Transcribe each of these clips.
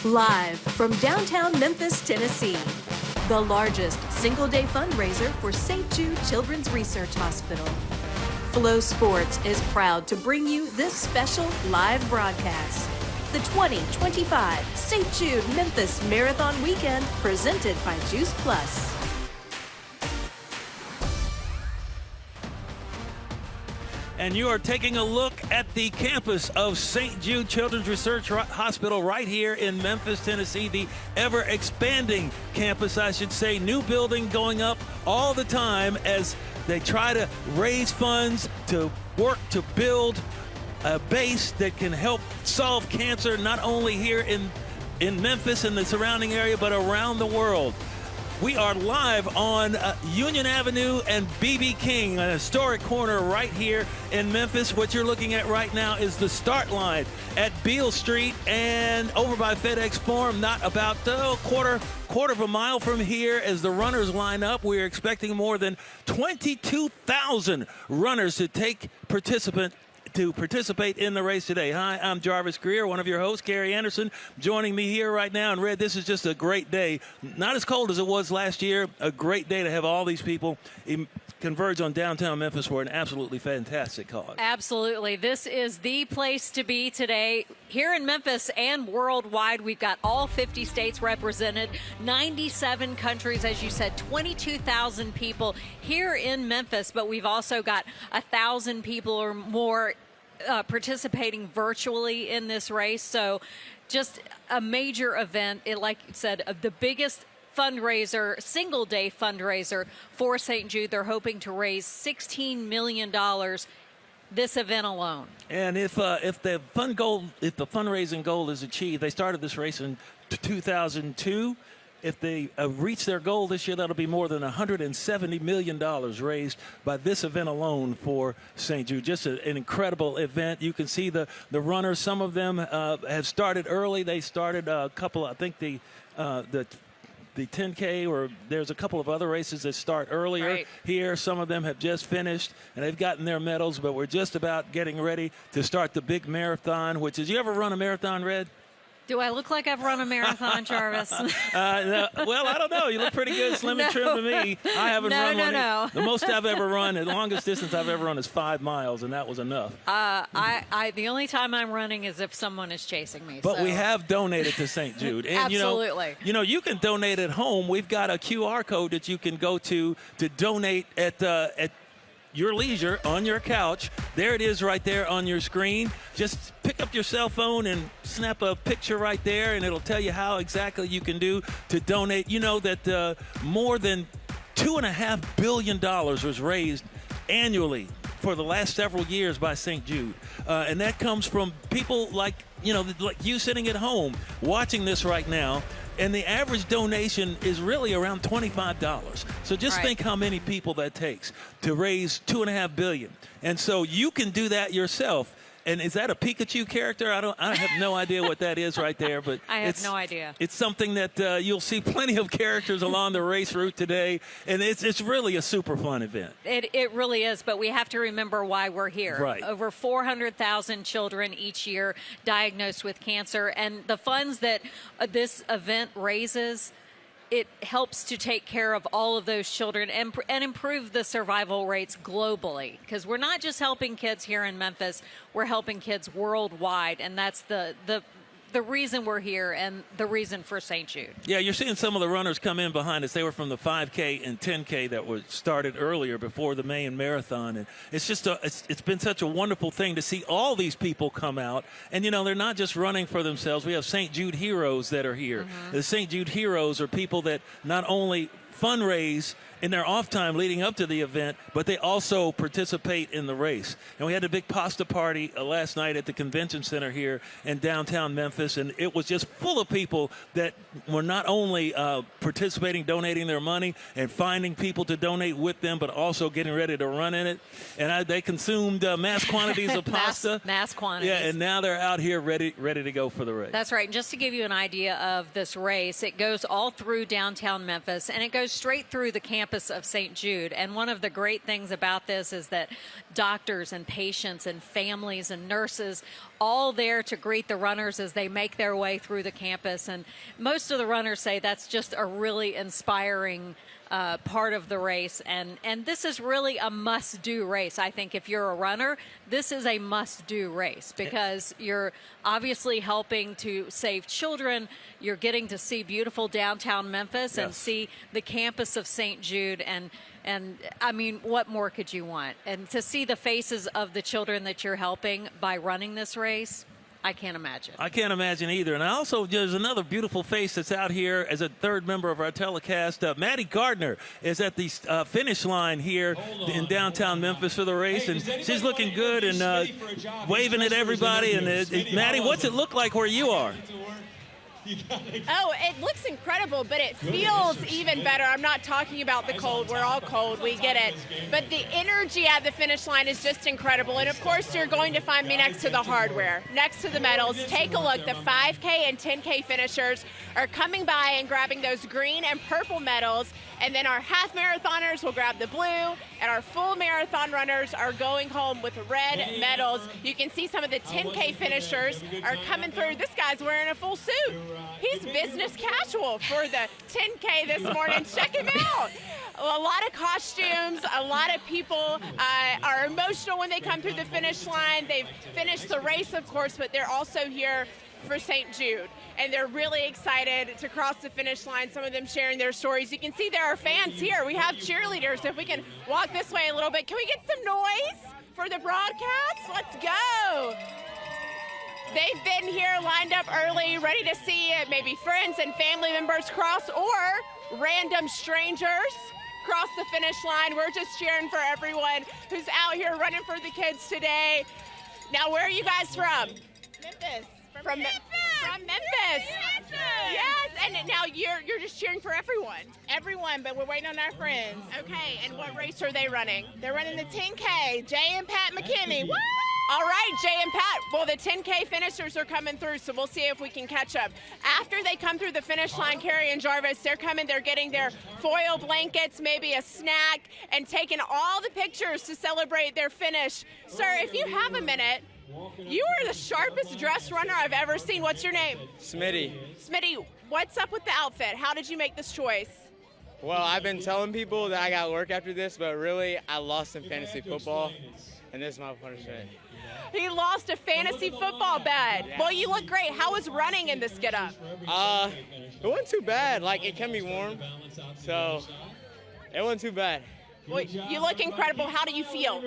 Live from downtown Memphis, Tennessee, the largest single-day fundraiser for St. Jude Children's Research Hospital. Flow Sports is proud to bring you this special live broadcast. The 2025 St. Jude Memphis Marathon Weekend, presented by Juice Plus. And you are taking a look at the campus of St. Jude Children's Research Hospital right here in Memphis, Tennessee. The ever-expanding campus, I should say. New building going up all the time as they try to raise funds to work to build a base that can help solve cancer, not only here in Memphis and the surrounding area, but around the world. We are live on Union Avenue and B.B. King, an historic corner right here in Memphis. What you're looking at right now is the start line at Beale Street and over by FedEx Forum, not about a quarter of a mile from here as the runners line up. We're expecting more than 22,000 runners to participate in the race today. Hi, I'm Jarvis Greer, one of your hosts, Gary Anderson, joining me here right now. And Red, this is just a great day. Not as cold as it was last year. A great day to have all these people converge on downtown Memphis for an absolutely fantastic cause. Absolutely. This is the place to be today. Here in Memphis and worldwide, we've got all 50 states represented, 97 countries, as you said, 22,000 people here in Memphis, but we've also got 1,000 people or more participating virtually in this race. So just a major event. It, like you said, the biggest fundraiser, single-day fundraiser for St. Jude. They're hoping to raise $16 million this event alone. And if the fundraising goal is achieved, they started this race in 2002. If they reach their goal this year, that'll be more than $170 million raised by this event alone for St. Jude. Just an incredible event. You can see the runners. Some of them have started early. They started a couple, I think the 10K, or there's a couple of other races that start earlier here. Some of them have just finished, and they've gotten their medals, but we're just about getting ready to start the big marathon, which is, you ever run a marathon, Red? Do I look like I've run a marathon, Jarvis? No, well, I don't know. You look pretty good, slim and trim to me. I haven't run one. No. The most I've ever run, the longest distance I've ever run is 5 miles, and that was enough. The only time I'm running is if someone is chasing me. But we have donated to St. Jude. And, absolutely. You can donate at home. We've got a QR code that you can go to donate at your leisure on your couch. There it is right there on your screen. Just pick up your cell phone and snap a picture right there, and it'll tell you how exactly you can do to donate. You know that more than $2.5 billion was raised annually for the last several years by St. Jude. And that comes from people like you sitting at home watching this right now. And the average donation is really around $25. So just think how many people that takes to raise $2.5 billion. And so you can do that yourself. And is that a Pikachu character? I have no idea what that is right there, but I have no idea. It's something that you'll see plenty of characters along the race route today, and it's really a super fun event. It really is, but we have to remember why we're here. Right. Over 400,000 children each year diagnosed with cancer, and the funds that this event raises, it helps to take care of all of those children and improve the survival rates globally. Because we're not just helping kids here in Memphis, we're helping kids worldwide. And that's the reason we're here and the reason for St. Jude. Yeah, you're seeing some of the runners come in behind us. They were from the 5K and 10K that were started earlier before the main marathon. And it's just it's been such a wonderful thing to see all these people come out. And, they're not just running for themselves. We have St. Jude heroes that are here. The St. Jude heroes are people that not only fundraise in their off time leading up to the event, but they also participate in the race. And we had a big pasta party last night at the convention center here in downtown Memphis, and it was just full of people that were not only participating, donating their money and finding people to donate with them, but also getting ready to run in it. And they consumed mass quantities of pasta. Mass quantities. Yeah, and now they're out here ready to go for the race. That's right. And just to give you an idea of this race, it goes all through downtown Memphis, and it goes straight through the campus campus of St. Jude. And one of the great things about this is that doctors and patients and families and nurses all there to greet the runners as they make their way through the campus. And most of the runners say that's just a really inspiring part of the race, and this is really a must-do race. I think if you're a runner, this is a must-do race because you're obviously helping to save children. You're getting to see beautiful downtown Memphis and see the campus of St. Jude, and I mean, what more could you want? And to see the faces of the children that you're helping by running this race, I can't imagine. I can't imagine either. And I also, there's another beautiful face that's out here as a third member of our telecast. Maddie Gardner is at the finish line here in downtown Memphis for the race. And she's looking good and waving at everybody. And Maddie, what's it look like where you are? Oh, it looks incredible, but it feels even better. I'm not talking about the cold. We're all cold. We get it. But the energy at the finish line is just incredible. And, of course, you're going to find me next to the hardware, next to the medals. Take a look. The 5K and 10K finishers are coming by and grabbing those green and purple medals. And then our half marathoners will grab the blue, and our full marathon runners are going home with red medals. You can see some of the 10K finishers are coming through. This guy's wearing a full suit. He's business casual for the 10K this morning. Check him out. A lot of costumes, a lot of people are emotional when they come through the finish line. They've finished the race, of course, but they're also here for St. Jude, and they're really excited to cross the finish line, some of them sharing their stories. You can see there are fans here. We have cheerleaders. If we can walk this way a little bit. Can we get some noise for the broadcast? Let's go. They've been here lined up early, ready to see maybe friends and family members cross or random strangers cross the finish line. We're just cheering for everyone who's out here running for the kids today. Now, where are you guys from? Memphis. From Memphis. Yes, and now you're just cheering for everyone. Everyone, but we're waiting on our friends. Okay, and what race are they running? They're running the 10K, Jay and Pat McKinney. Woo! All right, Jay and Pat. Well, the 10K finishers are coming through, so we'll see if we can catch up. After they come through the finish line, Carrie and Jarvis, they're coming, they're getting their foil blankets, maybe a snack, and taking all the pictures to celebrate their finish. Sir, if you have a minute, you are the sharpest dressed runner I've ever seen. What's your name? Smitty. Smitty, what's up with the outfit? How did you make this choice? Well, I've been telling people that I got work after this, but really, I lost in fantasy football, and this is my punishment. He lost a fantasy football bet. Well, you look great. How was running in this get-up? It wasn't too bad. Like, it can be warm, so it wasn't too bad. Well, you look incredible. How do you feel?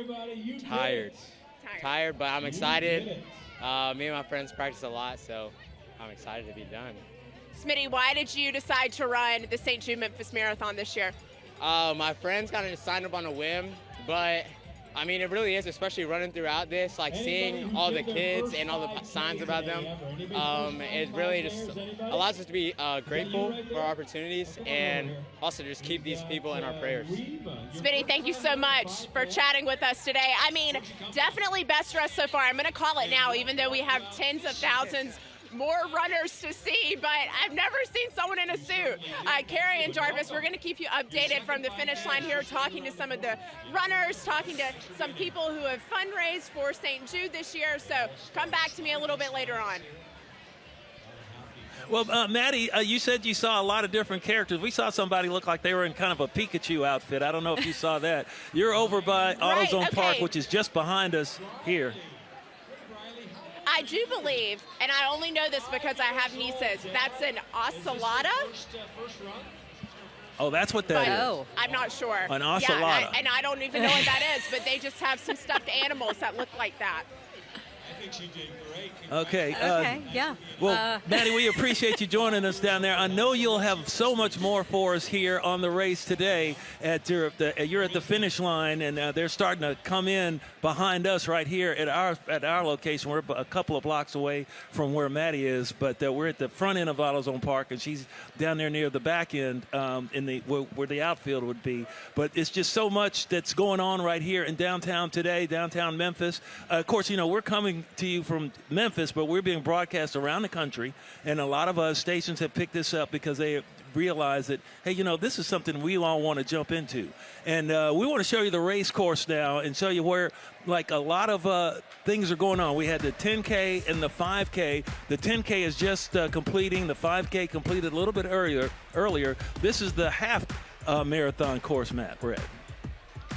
Tired, but I'm excited. Me and my friends practice a lot, so I'm excited to be done. Smitty, why did you decide to run the St. Jude Memphis Marathon this year? My friends kind of just signed up on a whim, but I mean, it really is, especially running throughout this, like seeing all the kids and all the signs about them. It really just allows us to be grateful for our opportunities and also just keep these people in our prayers. Smitty, thank you so much for chatting with us today. I mean, definitely best dressed so far. I'm going to call it now, even though we have tens of thousands more runners to see, but I've never seen someone in a suit. Carrie and Jarvis, we're going to keep you updated from the finish line here, talking to some of the runners, talking to some people who have fundraised for St. Jude this year, so come back to me a little bit later on. Well, Maddie, you said you saw a lot of different characters. We saw somebody look like they were in kind of a Pikachu outfit. I don't know if you saw that. You're over by AutoZone Park, which is just behind us here. I do believe, and I only know this because I have nieces, that's an ocelota. Oh, that's what that is. I'm not sure. An ocelota. Yeah, and I don't even know what that is, but they just have some stuffed animals that look like that. I think she did great. Okay. Yeah. Well, Maddie, we appreciate you joining us down there. I know you'll have so much more for us here on the race today. You're at the finish line, and they're starting to come in behind us right here at our location. We're a couple of blocks away from where Maddie is, but we're at the front end of AutoZone Park, and she's down there near the back end where the outfield would be. But it's just so much that's going on right here in downtown today, downtown Memphis. Of course, we're coming coming to you from Memphis, but we're being broadcast around the country, and a lot of stations have picked this up because they realize that, hey, you know, this is something we all want to jump into. And we want to show you the race course now and show you where, like, a lot of things are going on. We had the 10K and the 5K. The 10K is just completing. The 5K completed a little bit earlier. This is the half marathon course, Matt, Brett.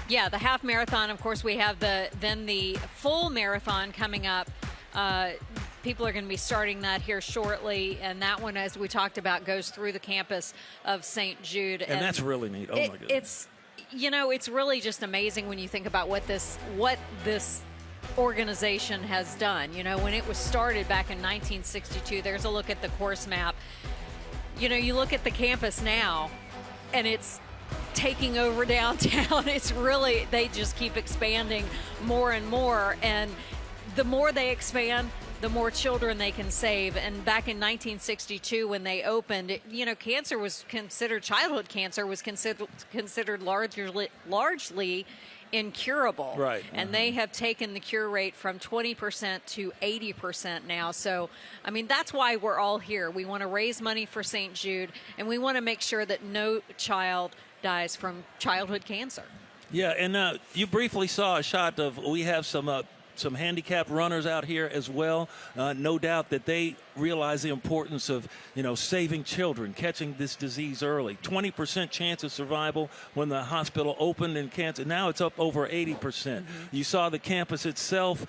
Yeah, the half marathon. Of course, we have the full marathon coming up. People are going to be starting that here shortly, and that one, as we talked about, goes through the campus of St. Jude. And that's really neat. Oh, my goodness. It's, you know, it's really just amazing when you think about what this organization has done. You know, when it was started back in 1962, there's a look at the course map. You know, you look at the campus now, and it's taking over downtown. It's really, they just keep expanding more and more, and the more they expand, the more children they can save. And back in 1962, when they opened, you know, cancer was considered, childhood cancer was considered largely incurable. Right. And they have taken the cure rate from 20% to 80% now. So, I mean, that's why we're all here. We want to raise money for St. Jude, and we want to make sure that no child dies from childhood cancer. Yeah, and you briefly saw a shot of, we have some handicapped runners out here as well. No doubt that they realize the importance of, you know, saving children, catching this disease early. 20% chance of survival when the hospital opened in cancer. Now it's up over 80%. Mm-hmm. You saw the campus itself.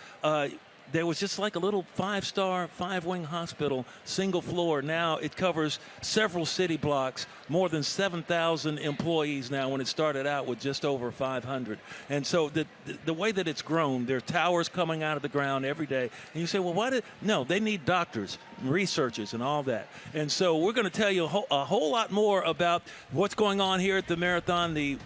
There was just like a little 5-star, 5-wing hospital, single floor. Now it covers several city blocks, more than 7,000 employees now, when it started out with just over 500. And so the way that it's grown, there are towers coming out of the ground every day. And you say, well, no, they need doctors, researchers, and all that. And so we're going to tell you a whole lot more about what's going on here at the marathon. The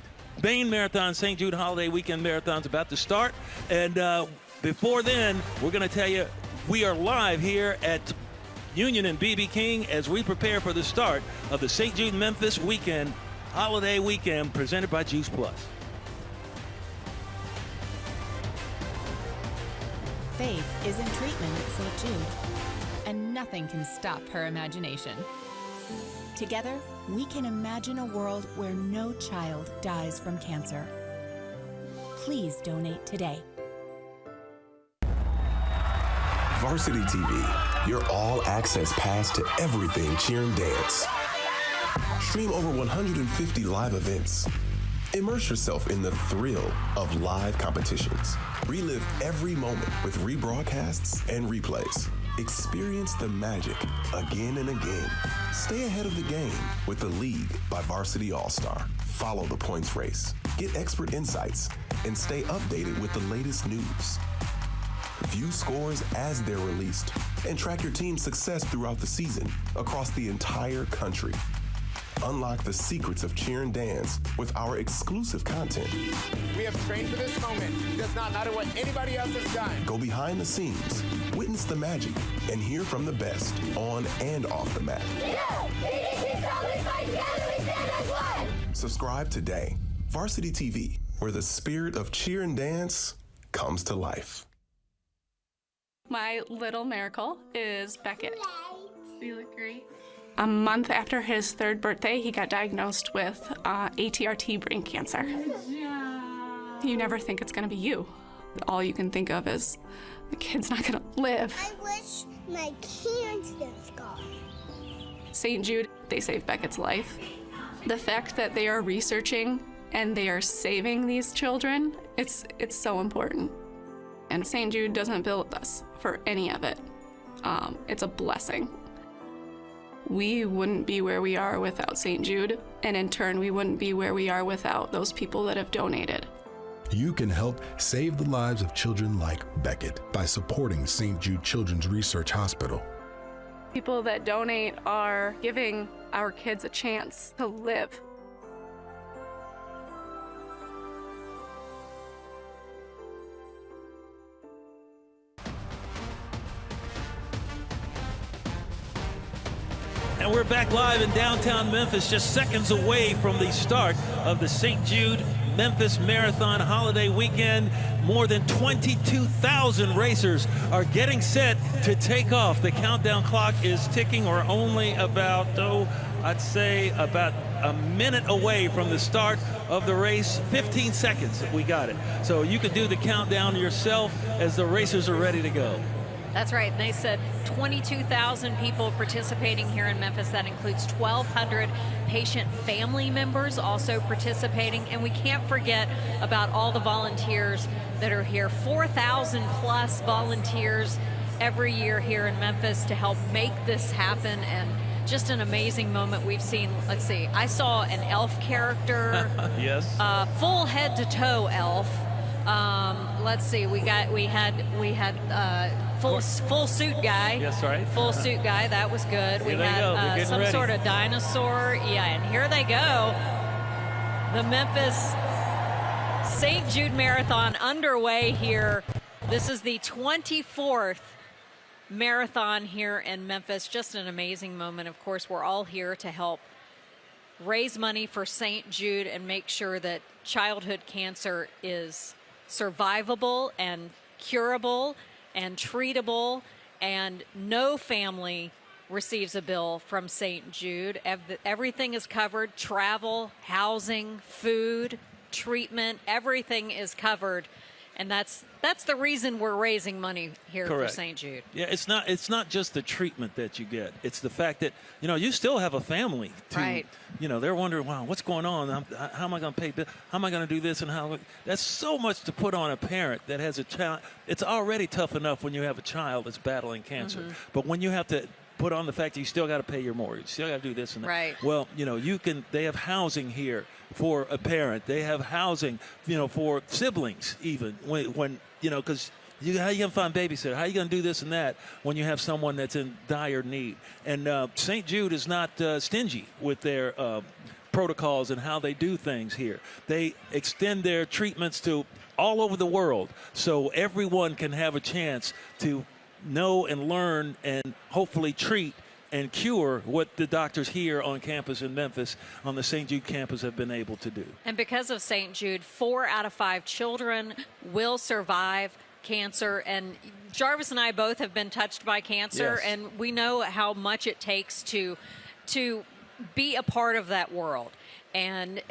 main marathon, St. Jude Holiday Weekend Marathon, is about to start. And before then, we're going to tell you we are live here at Union and BB King as we prepare for the start of the St. Jude Memphis Weekend, Holiday Weekend, presented by Juice Plus. Faith is in treatment at St. Jude, and nothing can stop her imagination. Together, we can imagine a world where no child dies from cancer. Please donate today. Varsity TV, your all-access pass to everything cheer and dance. Stream over 150 live events. Immerse yourself in the thrill of live competitions. Relive every moment with rebroadcasts and replays. Experience the magic again and again. Stay ahead of the game with The League by Varsity All-Star. Follow the points race, get expert insights, and stay updated with the latest news. View scores as they're released and track your team's success throughout the season across the entire country. Unlock the secrets of cheer and dance with our exclusive content. We have trained for this moment. It does not matter what anybody else has done. Go behind the scenes, witness the magic, and hear from the best on and off the mat. Subscribe today. Varsity TV, where the spirit of cheer and dance comes to life. My little miracle is Beckett. You look great. A month after his 3rd birthday, he got diagnosed with ATRT brain cancer. You never think it's gonna be you. All you can think of is, the kid's not gonna live. I wish my cancer was gone. St. Jude, they saved Beckett's life. The fact that they are researching and they are saving these children, it's so important. And St. Jude doesn't build us for any of it. It's a blessing. We wouldn't be where we are without St. Jude, and in turn, we wouldn't be where we are without those people that have donated. You can help save the lives of children like Beckett by supporting St. Jude Children's Research Hospital. People that donate are giving our kids a chance to live. And we're back live in downtown Memphis, just seconds away from the start of the St. Jude Memphis Marathon Holiday Weekend. More than 22,000 racers are getting set to take off. The countdown clock is ticking. We're only about, I'd say about a minute away from the start of the race. 15 seconds, we got it. So you can do the countdown yourself as the racers are ready to go. That's right. They said 22,000 people participating here in Memphis. That includes 1,200 patient family members also participating. And we can't forget about all the volunteers that are here. 4,000 plus volunteers every year here in Memphis to help make this happen. And just an amazing moment we've seen. Let's see. I saw an elf character. Yes. Full head to toe elf. Let's see. We had full suit guy. Yes, right. Full suit guy. That was good. Here we had some sort of dinosaur. Yeah, and here they go. The Memphis St. Jude Marathon underway here. This is the 24th marathon here in Memphis. Just an amazing moment. Of course, we're all here to help raise money for St. Jude and make sure that childhood cancer is survivable and curable and treatable, and no family receives a bill from St. Jude. Everything is covered. Travel, housing, food, treatment, everything is covered. And that's the reason we're raising money here for St. Jude. Yeah, it's not just the treatment that you get. It's the fact that, you still have a family. Right. They're wondering, wow, what's going on? How am I going to pay? How am I going to do this? And that's so much to put on a parent that has a child. It's already tough enough when you have a child that's battling cancer. Mm-hmm. But when you have to put on the fact that you still got to pay your mortgage, you still got to do this and that. Right. Well, they have housing here for a parent. They have housing, for siblings even when because how you going to find babysitter? How are you going to do this and that when you have someone that's in dire need? And St. Jude is not stingy with their protocols and how they do things here. They extend their treatments to all over the world so everyone can have a chance to know and learn and hopefully treat and cure what the doctors here on campus in Memphis, on the St. Jude campus, have been able to do. And because of St. Jude, 4 out of 5 children will survive cancer. And Jarvis and I both have been touched by cancer, yes. And we know how much it takes to be a part of that world. And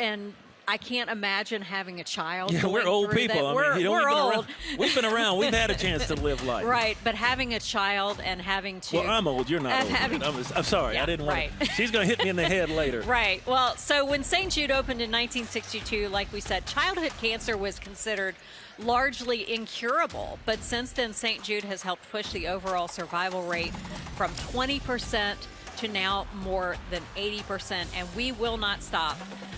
I can't imagine having a child. Yeah, we're old people. We're old. We've been around. We've had a chance to live life. Right, but having a child and having to... Well, I'm old. You're not old. I'm sorry. Yeah, I didn't want right. to... She's going to hit me in the head later. Right. Well, so when St. Jude opened in 1962, like we said, childhood cancer was considered largely incurable. But since then, St. Jude has helped push the overall survival rate from 20% to now more than 80%, and we will not stop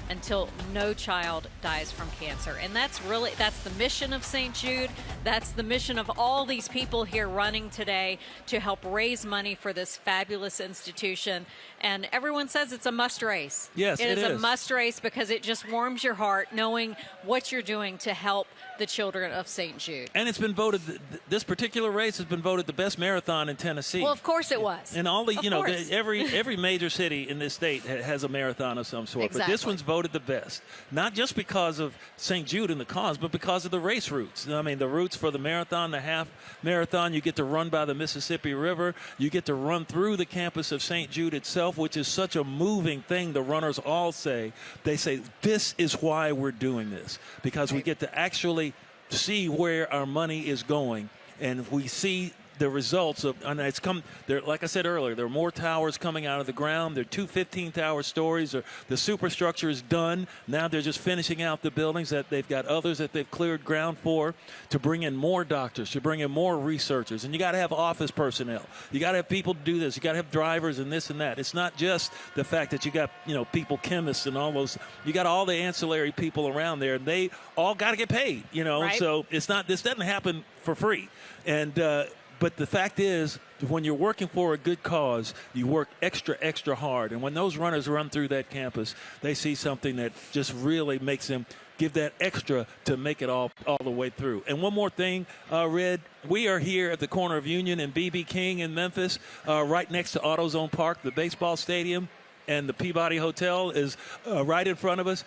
until no child dies from cancer. And that's the mission of St. Jude. That's the mission of all these people here running today to help raise money for this fabulous institution. And everyone says it's a must race. Yes, it is a must race because it just warms your heart knowing what you're doing to help the children of St. Jude. And it's been voted, this particular race has been voted the best marathon in Tennessee. Well, of course it was. And all the, every major city in this state has a marathon of some sort. Exactly. But this one's voted the best. Not just because of St. Jude and the cause, but because of the race routes. I mean, the routes for the marathon, the half marathon, you get to run by the Mississippi River. You get to run through the campus of St. Jude itself, which is such a moving thing. The runners all say, this is why we're doing this. Because we get to actually see where our money is going, and we see the results of, and it's come there. Like I said earlier, there are more towers coming out of the ground. There are 2 15-tower stories. The superstructure is done. Now they're just finishing out the buildings. That they've got others that they've cleared ground for, to bring in more doctors, to bring in more researchers. And you got to have office personnel. You got to have people to do this. You got to have drivers and this and that. It's not just the fact that you got people, chemists and all those. You got all the ancillary people around there, and they all got to get paid. Right. So it's not. This doesn't happen for free. And but the fact is, when you're working for a good cause, you work extra hard. And when those runners run through that campus, they see something that just really makes them give that extra to make it all the way through. And one more thing, Red, we are here at the corner of Union and B.B. King in Memphis, right next to AutoZone Park, the baseball stadium, and the Peabody Hotel is right in front of us.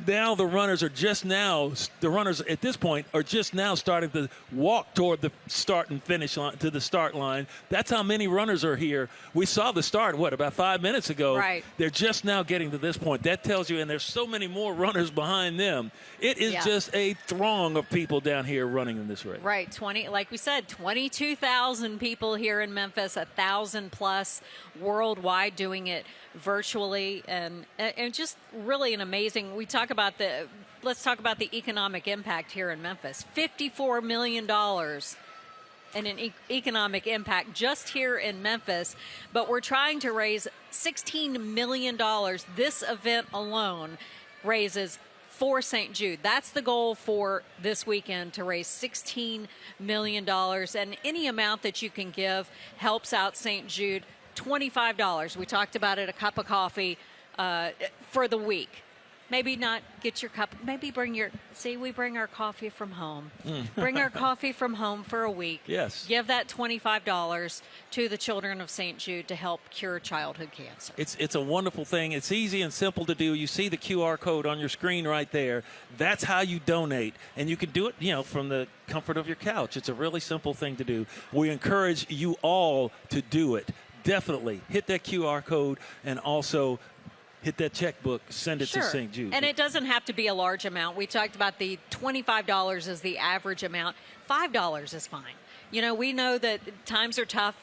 now the runners at this point are just now starting to walk toward the start and finish line, to the start line. That's how many runners are here. We saw the start, about 5 minutes ago? Right. They're just now getting to this point. That tells you, and there's so many more runners behind them. It is just a throng of people down here running in this race. Right, like we said, 22,000 people here in Memphis, 1,000 plus worldwide doing it virtually, and just really an amazing. Let's talk about the economic impact here in Memphis. $54 million and an economic impact just here in Memphis, but we're trying to raise $16 million. This event alone raises for St. Jude. That's the goal for this weekend, to raise $16 million, and any amount that you can give helps out St. Jude. $25. We talked about it, a cup of coffee for the week. Maybe not get your cup. Maybe we bring our coffee from home. Bring our coffee from home for a week. Yes. Give that $25 to the children of St. Jude to help cure childhood cancer. It's a wonderful thing. It's easy and simple to do. You see the QR code on your screen right there. That's how you donate. And you can do it, from the comfort of your couch. It's a really simple thing to do. We encourage you all to do it. Definitely hit that QR code and also hit that checkbook, send it to St. Jude. And it doesn't have to be a large amount. We talked about the $25 is the average amount. $5 is fine. We know that times are tough.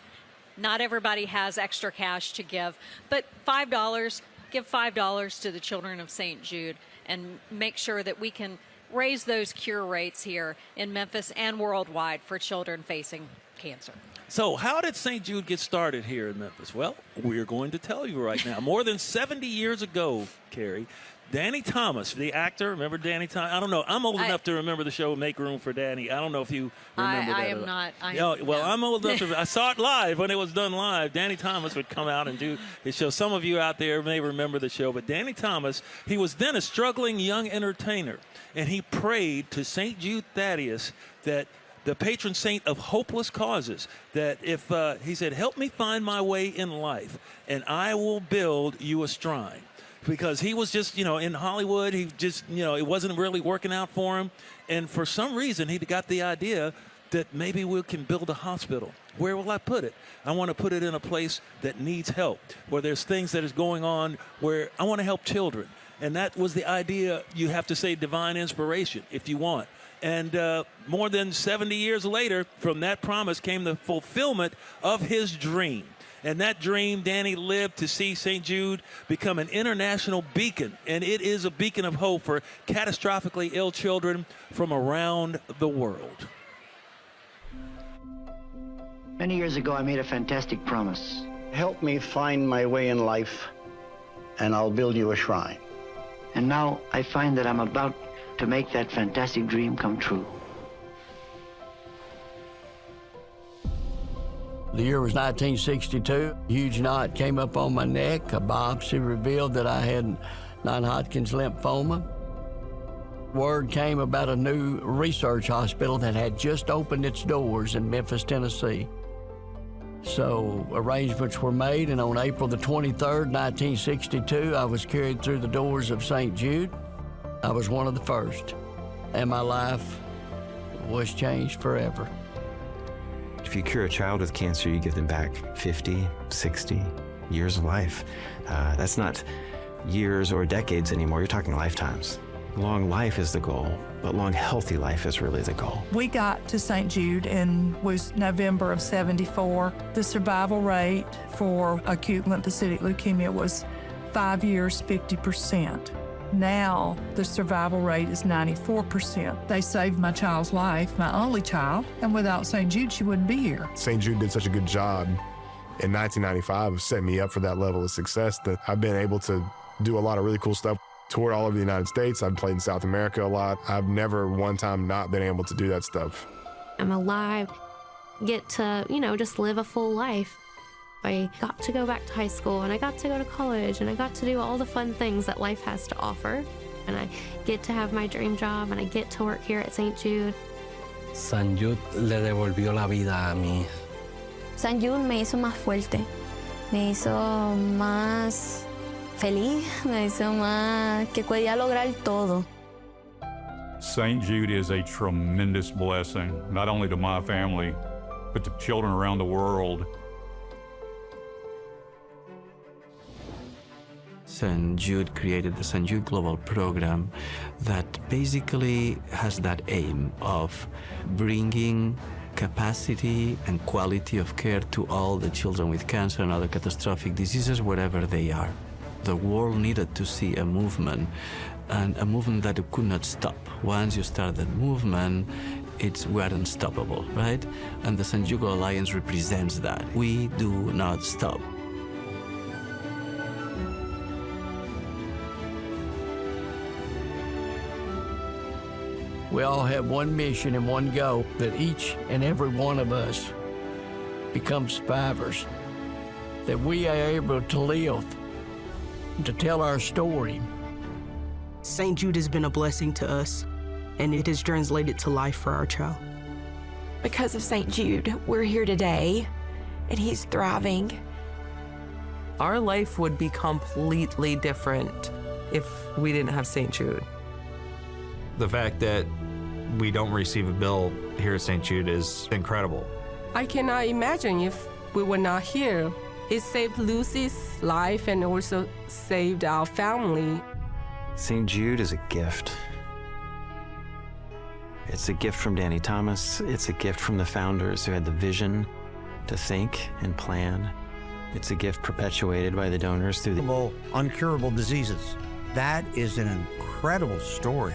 Not everybody has extra cash to give. But $5, give $5 to the children of St. Jude and make sure that we can raise those cure rates here in Memphis and worldwide for children facing cancer. So how did St. Jude get started here in Memphis? Well, we're going to tell you right now. More than 70 years ago, Carrie, Danny Thomas, the actor, remember Danny Thomas? I don't know. I'm old enough to remember the show Make Room for Danny. I don't know if you remember that. I am not. I'm old enough to. I saw it live when it was done live. Danny Thomas would come out and do his show. Some of you out there may remember the show, but Danny Thomas, he was then a struggling young entertainer, and he prayed to St. Jude Thaddeus, that the patron saint of hopeless causes, that if he said, help me find my way in life and I will build you a shrine. Because he was just, in Hollywood, he just, it wasn't really working out for him. And for some reason, he got the idea that maybe we can build a hospital. Where will I put it? I want to put it in a place that needs help, where there's things that is going on where I want to help children. And that was the idea. You have to say divine inspiration if you want. And more than 70 years later, from that promise came the fulfillment of his dream. And that dream, Danny lived to see St. Jude become an international beacon. And it is a beacon of hope for catastrophically ill children from around the world. Many years ago, I made a fantastic promise. Help me find my way in life, and I'll build you a shrine. And now I find that I'm about to make that fantastic dream come true. The year was 1962. A huge knot came up on my neck. A biopsy revealed that I had non-Hodgkin's lymphoma. Word came about a new research hospital that had just opened its doors in Memphis, Tennessee. So arrangements were made, and on April the 23rd, 1962, I was carried through the doors of St. Jude. I was one of the first, and my life was changed forever. If you cure a child with cancer, you give them back 50, 60 years of life. That's not years or decades anymore. You're talking lifetimes. Long life is the goal, but long healthy life is really the goal. We got to St. Jude in was November of '74. The survival rate for acute lymphocytic leukemia was 5 years, 50%. Now the survival rate is 94%. They saved my child's life, my only child, and without St. Jude, she wouldn't be here. St. Jude did such a good job in 1995 of setting me up for that level of success that I've been able to do a lot of really cool stuff. Toured all over the United States. I've played in South America a lot. I've never one time not been able to do that stuff. I'm alive, get to, just live a full life. I got to go back to high school, and I got to go to college, and I got to do all the fun things that life has to offer. And I get to have my dream job, and I get to work here at St. Jude. St. Jude le devolvió la vida a mí. St. Jude me hizo más fuerte, me hizo más Feliz, me deseo más que pueda lograr todo. St. Jude is a tremendous blessing, not only to my family, but to children around the world. St. Jude created the St. Jude Global Program that basically has that aim of bringing capacity and quality of care to all the children with cancer and other catastrophic diseases wherever they are. The world needed to see a movement, and a movement that it could not stop. Once you start that movement, we're unstoppable, right? And the St. Jude Alliance represents that. We do not stop. We all have one mission and one goal, that each and every one of us become survivors, that we are able to live, to tell our story. St. Jude has been a blessing to us, and it has translated to life for our child. Because of St. Jude, we're here today, and he's thriving. Our life would be completely different if we didn't have St. Jude. The fact that we don't receive a bill here at St. Jude is incredible. I cannot imagine if we were not here. It saved Lucy's life and also saved our family. St. Jude is a gift. It's a gift from Danny Thomas. It's a gift from the founders who had the vision to think and plan. It's a gift perpetuated by the donors through the uncurable diseases. That is an incredible story.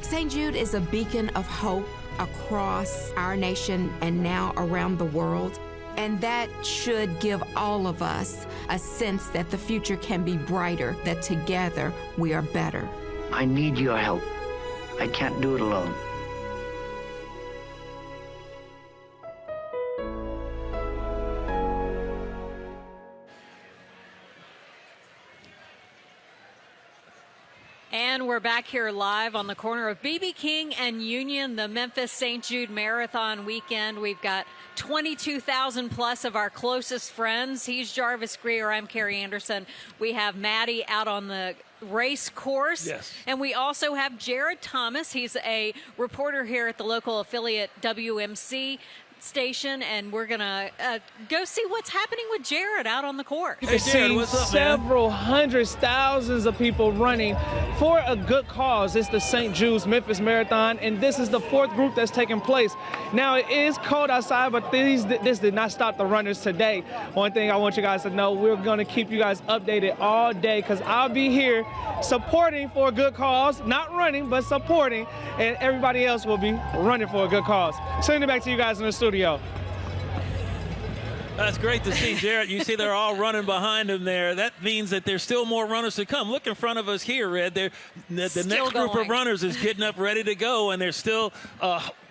St. Jude is a beacon of hope across our nation and now around the world. And that should give all of us a sense that the future can be brighter, that together we are better. I need your help. I can't do it alone. And we're back here live on the corner of BB King and Union, the Memphis St. Jude Marathon Weekend. We've got 22,000 plus of our closest friends. He's Jarvis Greer. I'm Carrie Anderson. We have Maddie out on the race course. Yes. And we also have Jared Thomas. He's a reporter here at the local affiliate WMC station, and we're gonna go see what's happening with Jared out on the court. You can see several hundreds, thousands of people running for a good cause. It's the St. Jude's Memphis Marathon, and this is the fourth group that's taking place. Now, it is cold outside, but this did not stop the runners today. One thing I want you guys to know, we're gonna keep you guys updated all day, because I'll be here supporting for a good cause, not running, but supporting, and everybody else will be running for a good cause. Sending it back to you guys in the studio. That's great to see, Jared. You see they're all running behind him there. That means that there's still more runners to come. Look in front of us here, Red. The next group of runners is getting up ready to go, and they're still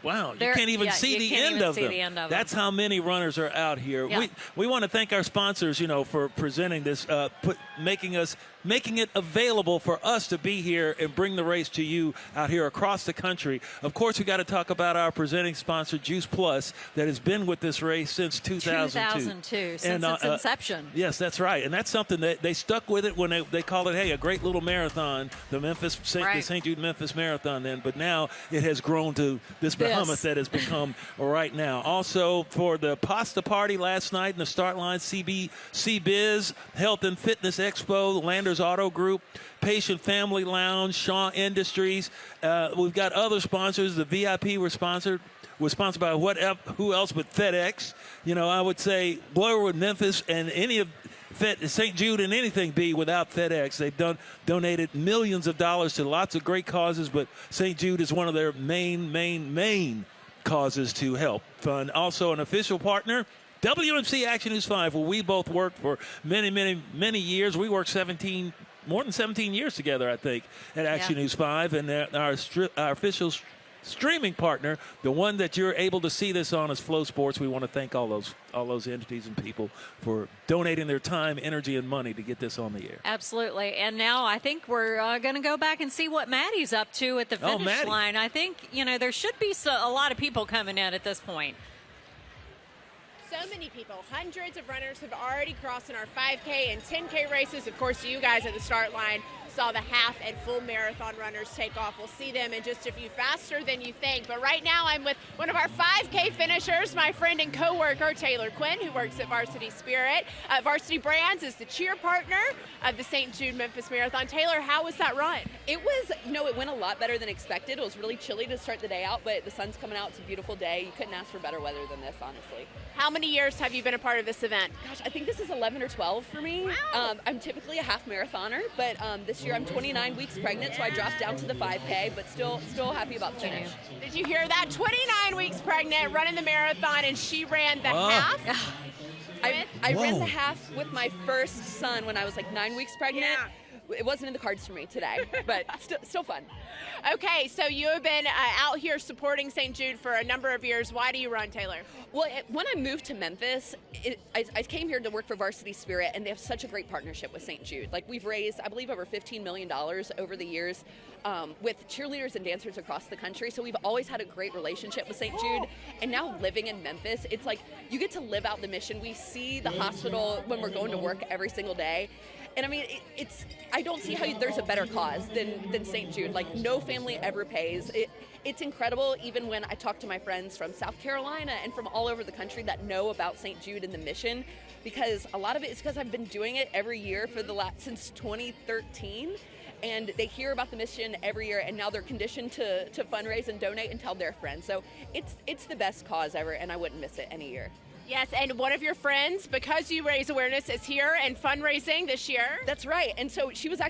wow, you can't even see the end of them. That's how many runners are out here. Yeah. We want to thank our sponsors, for presenting this, making it available for us to be here and bring the race to you out here across the country. Of course, we got to talk about our presenting sponsor, Juice Plus, that has been with this race since 2002. Since its inception. Yes, that's right. And that's something that they stuck with it when they called it, hey, a great little marathon, the St. Jude Memphis Marathon then. But now it has grown to this behemoth that has become right now. Also, for the pasta party last night in the start line, CBiz, Health and Fitness Expo, Landers Auto Group, Patient Family Lounge, Shaw Industries. We've got other sponsors. The VIP was sponsored by who else but FedEx. I would say Blair with Memphis and any of St. Jude and anything be without FedEx. They've donated millions of dollars to lots of great causes, but St. Jude is one of their main causes to help fund. Also an official partner, WMC Action News 5, where we both worked for many years. We worked more than 17 years together, I think, at Action News 5, and our official streaming partner, the one that you're able to see this on, is Flow Sports. We want to thank all those entities and people for donating their time, energy, and money to get this on the air. Absolutely. And now I think we're going to go back and see what Maddie's up to at the finish line. I think, there should be a lot of people coming in at this point. So many people, hundreds of runners have already crossed in our 5K and 10K races. Of course, you guys at the start line saw the half and full marathon runners take off. We'll see them in just a few faster than you think. But right now I'm with one of our 5K finishers, my friend and co-worker, Taylor Quinn, who works at Varsity Spirit. Varsity Brands is the cheer partner of the St. Jude Memphis Marathon. Taylor, how was that run? It was, it went a lot better than expected. It was really chilly to start the day out, but the sun's coming out. It's a beautiful day. You couldn't ask for better weather than this, honestly. How many years have you been a part of this event? Gosh, I think this is 11 or 12 for me. Wow. I'm typically a half marathoner, but this year I'm 29 weeks pregnant, so I dropped down to the 5K, but still happy about the finish. Did you hear that? 29 weeks pregnant, running the marathon, and she ran the half. I ran the half with my first son when I was like 9 weeks pregnant. Yeah. It wasn't in the cards for me today, but still fun. Okay, so you have been out here supporting St. Jude for a number of years. Why do you run, Taylor? Well, when I moved to Memphis, I came here to work for Varsity Spirit, and they have such a great partnership with St. Jude. Like, we've raised, I believe, over $15 million over the years with cheerleaders and dancers across the country. So we've always had a great relationship with St. Jude. And now living in Memphis, it's like you get to live out the mission. We see the hospital when we're going to work every single day. And I mean, I don't see how there's a better cause than St. Jude. Like, no family ever pays. It's incredible, even when I talk to my friends from South Carolina and from all over the country that know about St. Jude and the mission, because a lot of it is because I've been doing it every year since 2013. And they hear about the mission every year, and now they're conditioned to fundraise and donate and tell their friends. So it's the best cause ever, and I wouldn't miss it any year. Yes, and one of your friends, because you raise awareness, is here and fundraising this year. That's right. And so she came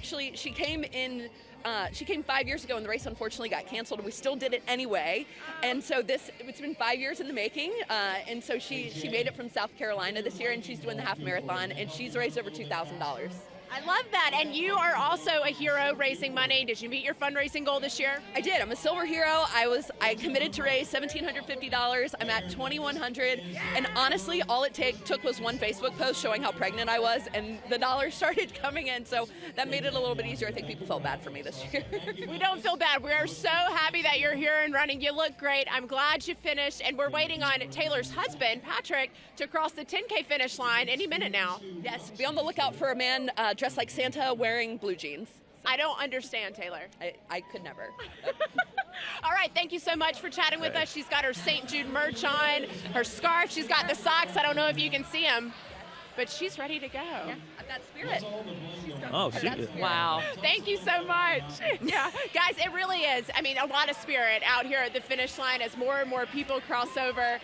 5 years ago, and the race unfortunately got canceled, and we still did it anyway. And so it's been 5 years in the making. And so she made it from South Carolina this year, and she's doing the half marathon, and she's raised over $2,000. I love that. And you are also a hero raising money. Did you meet your fundraising goal this year? I did. I'm a silver hero. I committed to raise $1,750. I'm at $2,100. And honestly, all it took was one Facebook post showing how pregnant I was, and the dollars started coming in. So that made it a little bit easier. I think people felt bad for me this year. We don't feel bad. We are so happy that you're here and running. You look great. I'm glad you finished. And we're waiting on Taylor's husband, Patrick, to cross the 10K finish line any minute now. Yes, be on the lookout for a man dressed like Santa wearing blue jeans. I don't understand, Taylor. I could never. All right, thank you so much for chatting with us. She's got her St. Jude merch on, her scarf. She's got the socks. I don't know if you can see them, but she's ready to go. Yeah, I've got spirit. Oh, shit. Wow. Thank you so much. Yeah, guys, it really is. I mean, a lot of spirit out here at the finish line as more and more people cross over.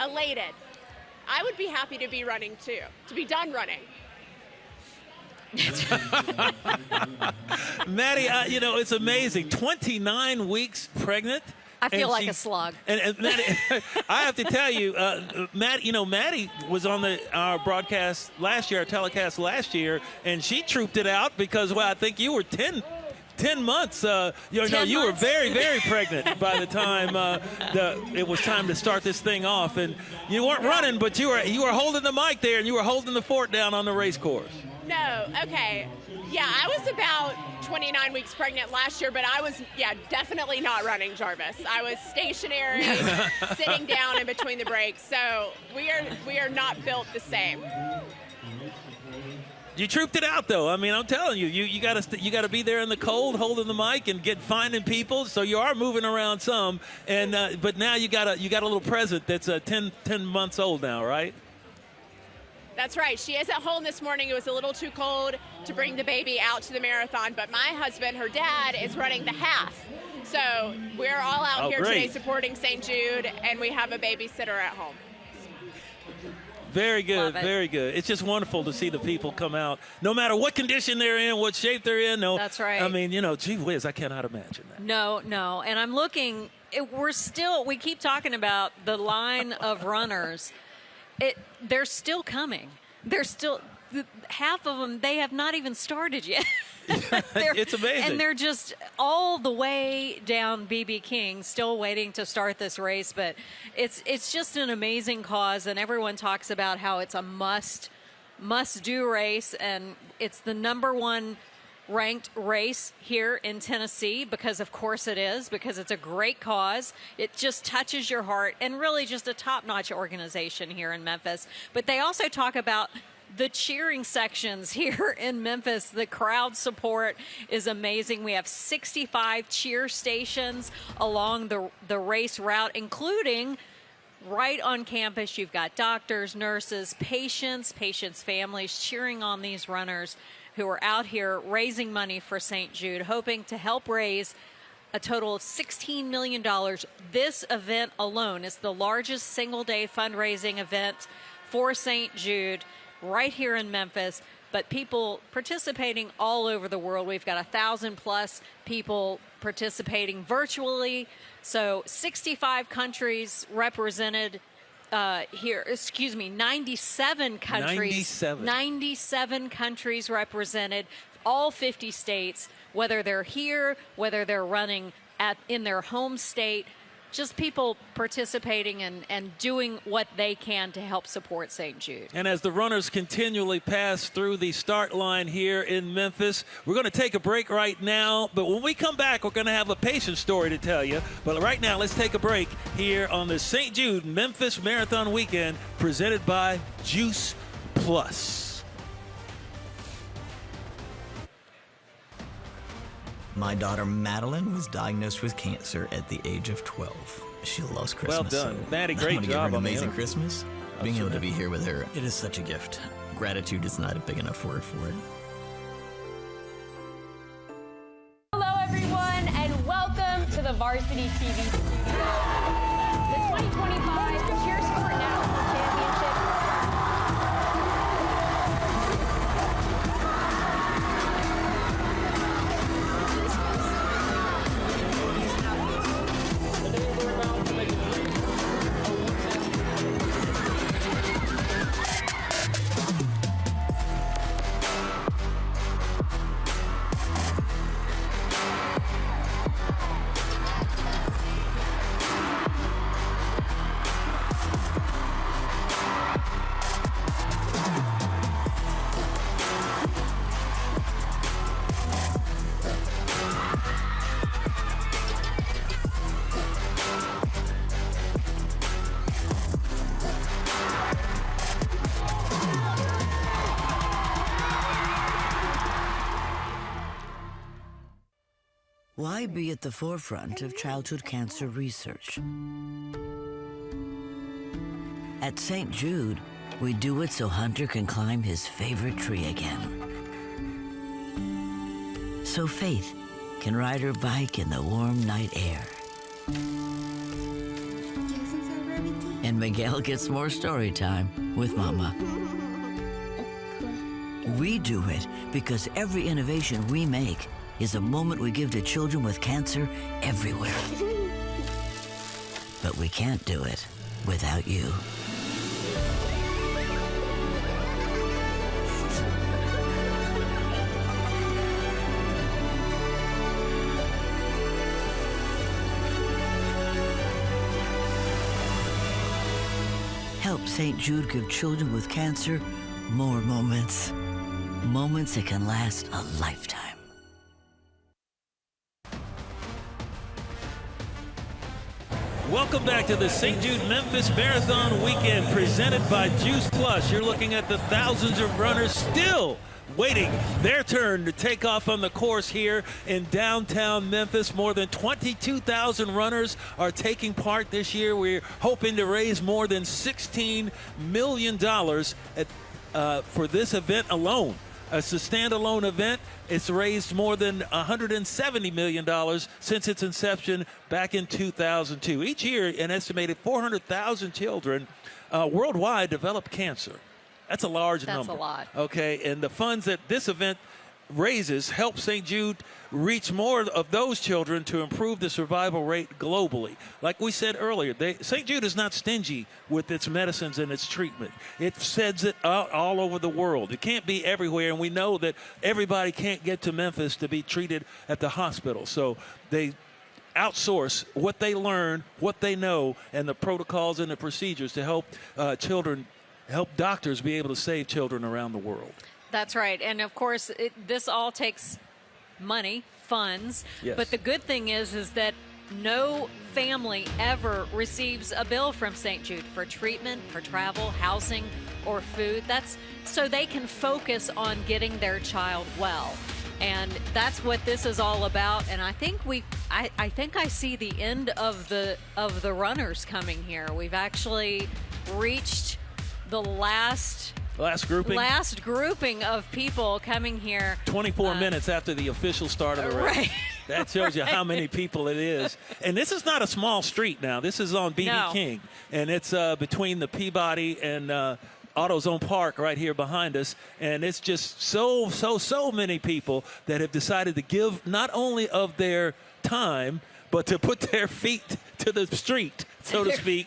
Elated. I would be happy to be running too, to be done running. Maddie, it's amazing. 29 weeks pregnant. I feel like a slug. And Maddie, I have to tell you, Maddie was on our broadcast last year, our telecast last year, and she trooped it out because, I think you were 10 months. You were very, very pregnant by the time it was time to start this thing off. And you weren't running, but you were holding the mic there, and you were holding the fort down on the race course. No, okay. Yeah, I was about 29 weeks pregnant last year, but I was, definitely not running, Jarvis. I was stationary, sitting down in between the breaks. So we are not built the same. You trooped it out, though. I mean, I'm telling you, you got to be there in the cold, holding the mic and finding people. So you are moving around some, and but now you got a little present that's 10 months old now, right? That's right. She is at home this morning. It was a little too cold to bring the baby out to the marathon, but my husband, her dad, is running the half. So we're all out here today supporting St. Jude, and we have a babysitter at home. Very good, very good. It's just wonderful to see the people come out, no matter what condition they're in, what shape they're in. No, that's right. I mean, gee whiz, I cannot imagine that. No. And I'm looking, we keep talking about the line of runners. They're still coming. Half of them, they have not even started yet. It's amazing. And they're just all the way down BB King, still waiting to start this race. But it's just an amazing cause, and everyone talks about how it's a must-do race, and it's the number one ranked race here in Tennessee because of course it is, because it's a great cause. It just touches your heart, and really just a top-notch organization here in Memphis. But they also talk about the cheering sections here in Memphis. The crowd support is amazing. We have 65 cheer stations along the race route, including right on campus. You've got doctors, nurses, patients' families cheering on these runners who are out here raising money for St. Jude, hoping to help raise a total of $16 million. This event alone is the largest single-day fundraising event for St. Jude right here in Memphis, but people participating all over the world. We've got 1,000+ people participating virtually. So 65 countries represented here, 97 countries. 97 countries represented, all 50 states, whether they're here, whether they're running in their home state, just people participating and doing what they can to help support St. Jude. And as the runners continually pass through the start line here in Memphis, we're going to take a break right now. But when we come back, we're going to have a patient story to tell you. But right now, let's take a break here on the St. Jude Memphis Marathon Weekend, presented by Juice Plus. My daughter Madeline was diagnosed with cancer at the age of 12. She loves Christmas. Well done, so Maddie. I'm Great gonna give her job an on the amazing interview. Christmas. Being able to be here with her, it is such a gift. Gratitude is not a big enough word for it. Hello, everyone, and welcome to the Varsity TV studio. The 2025 Cheer Sport National Championship. Why be at the forefront of childhood cancer research? At St. Jude, we do it so Hunter can climb his favorite tree again. So Faith can ride her bike in the warm night air. And Miguel gets more story time with Mama. We do it because every innovation we make is a moment we give to children with cancer everywhere. But we can't do it without you. Help St. Jude give children with cancer more moments. Moments that can last a lifetime. Welcome back to the St. Jude Memphis Marathon Weekend, presented by Juice Plus. You're looking at the thousands of runners still waiting their turn to take off on the course here in downtown Memphis. More than 22,000 runners are taking part this year. We're hoping to raise more than $16 million for this event alone. It's a standalone event. It's raised more than $170 million since its inception back in 2002. Each year, an estimated 400,000 children worldwide develop cancer. That's a large number. That's a lot. Okay, and the funds that this event raises help St. Jude reach more of those children to improve the survival rate globally. Like we said earlier, St. Jude is not stingy with its medicines and its treatment. It sends it out all over the world. It can't be everywhere, and we know that everybody can't get to Memphis to be treated at the hospital. So they outsource what they learn, what they know, and the protocols and the procedures to help help doctors be able to save children around the world. That's right. And of course, this all takes money, funds. Yes. But the good thing is that no family ever receives a bill from St. Jude for treatment, for travel, housing, or food. That's so they can focus on getting their child well. And that's what this is all about. And I think I think I see the end of the runners coming here. We've actually reached the last grouping of people coming here. 24 minutes after the official start of the race. Right. That shows you how many people it is. And this is not a small street now. This is on B.B. No. King. And it's between the Peabody and AutoZone Park right here behind us. And it's just so many people that have decided to give not only of their time, but to put their feet to the street, so to speak,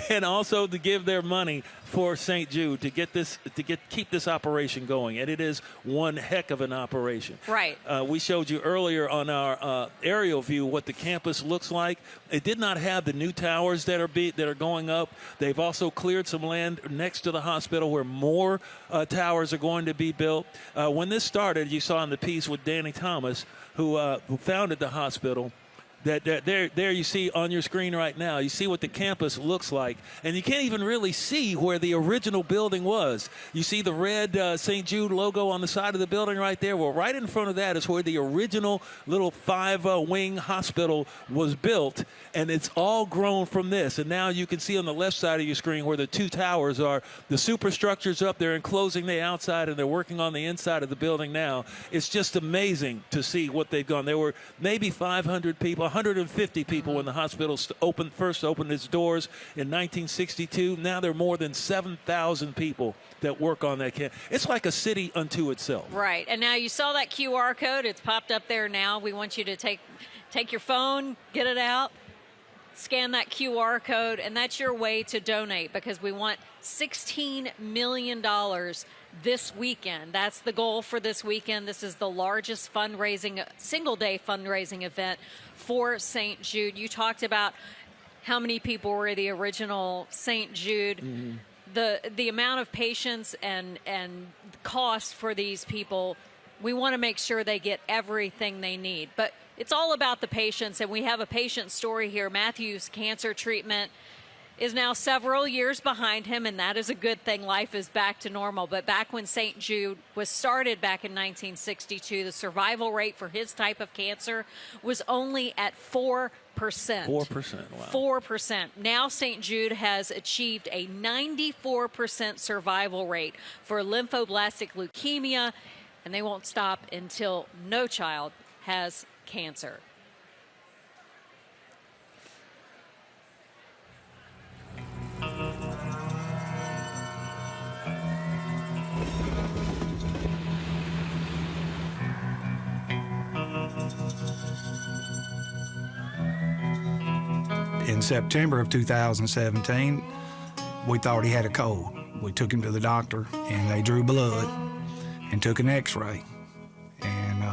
and also to give their money for St. Jude to keep this operation going. And it is one heck of an operation. Right. We showed you earlier on our aerial view what the campus looks like. It did not have the new towers that are going up. They've also cleared some land next to the hospital where more towers are going to be built. When this started, you saw in the piece with Danny Thomas, who founded the hospital. There you see on your screen right now, you see what the campus looks like. And you can't even really see where the original building was. You see the red St. Jude logo on the side of the building right there. Well, right in front of that is where the original little 5-wing hospital was built. And it's all grown from this. And now you can see on the left side of your screen where the two towers are. The superstructure's up there enclosing the outside, and they're working on the inside of the building now. It's just amazing to see what they've done. There were maybe 500 people, 150 people when the hospital first opened its doors in 1962. Now there are more than 7,000 people that work on that camp. It's like a city unto itself. Right. And now you saw that QR code. It's popped up there now. We want you to take your phone, get it out, scan that QR code, and that's your way to donate, because we want $16 million this weekend. That's the goal for this weekend. This is the largest single-day fundraising event for St. Jude. You talked about how many people were the original St. Jude. Mm-hmm. The amount of patients and cost for these people, we want to make sure they get everything they need. But it's all about the patients, and we have a patient story here. Matthew's cancer treatment is now several years behind him, and that is a good thing. Life is back to normal. But back when St. Jude was started back in 1962, the survival rate for his type of cancer was only at 4%. 4%, wow. 4%. Now St. Jude has achieved a 94% survival rate for lymphoblastic leukemia, and they won't stop until no child has cancer. In September of 2017, we thought he had a cold. We took him to the doctor, and they drew blood and took an x-ray. And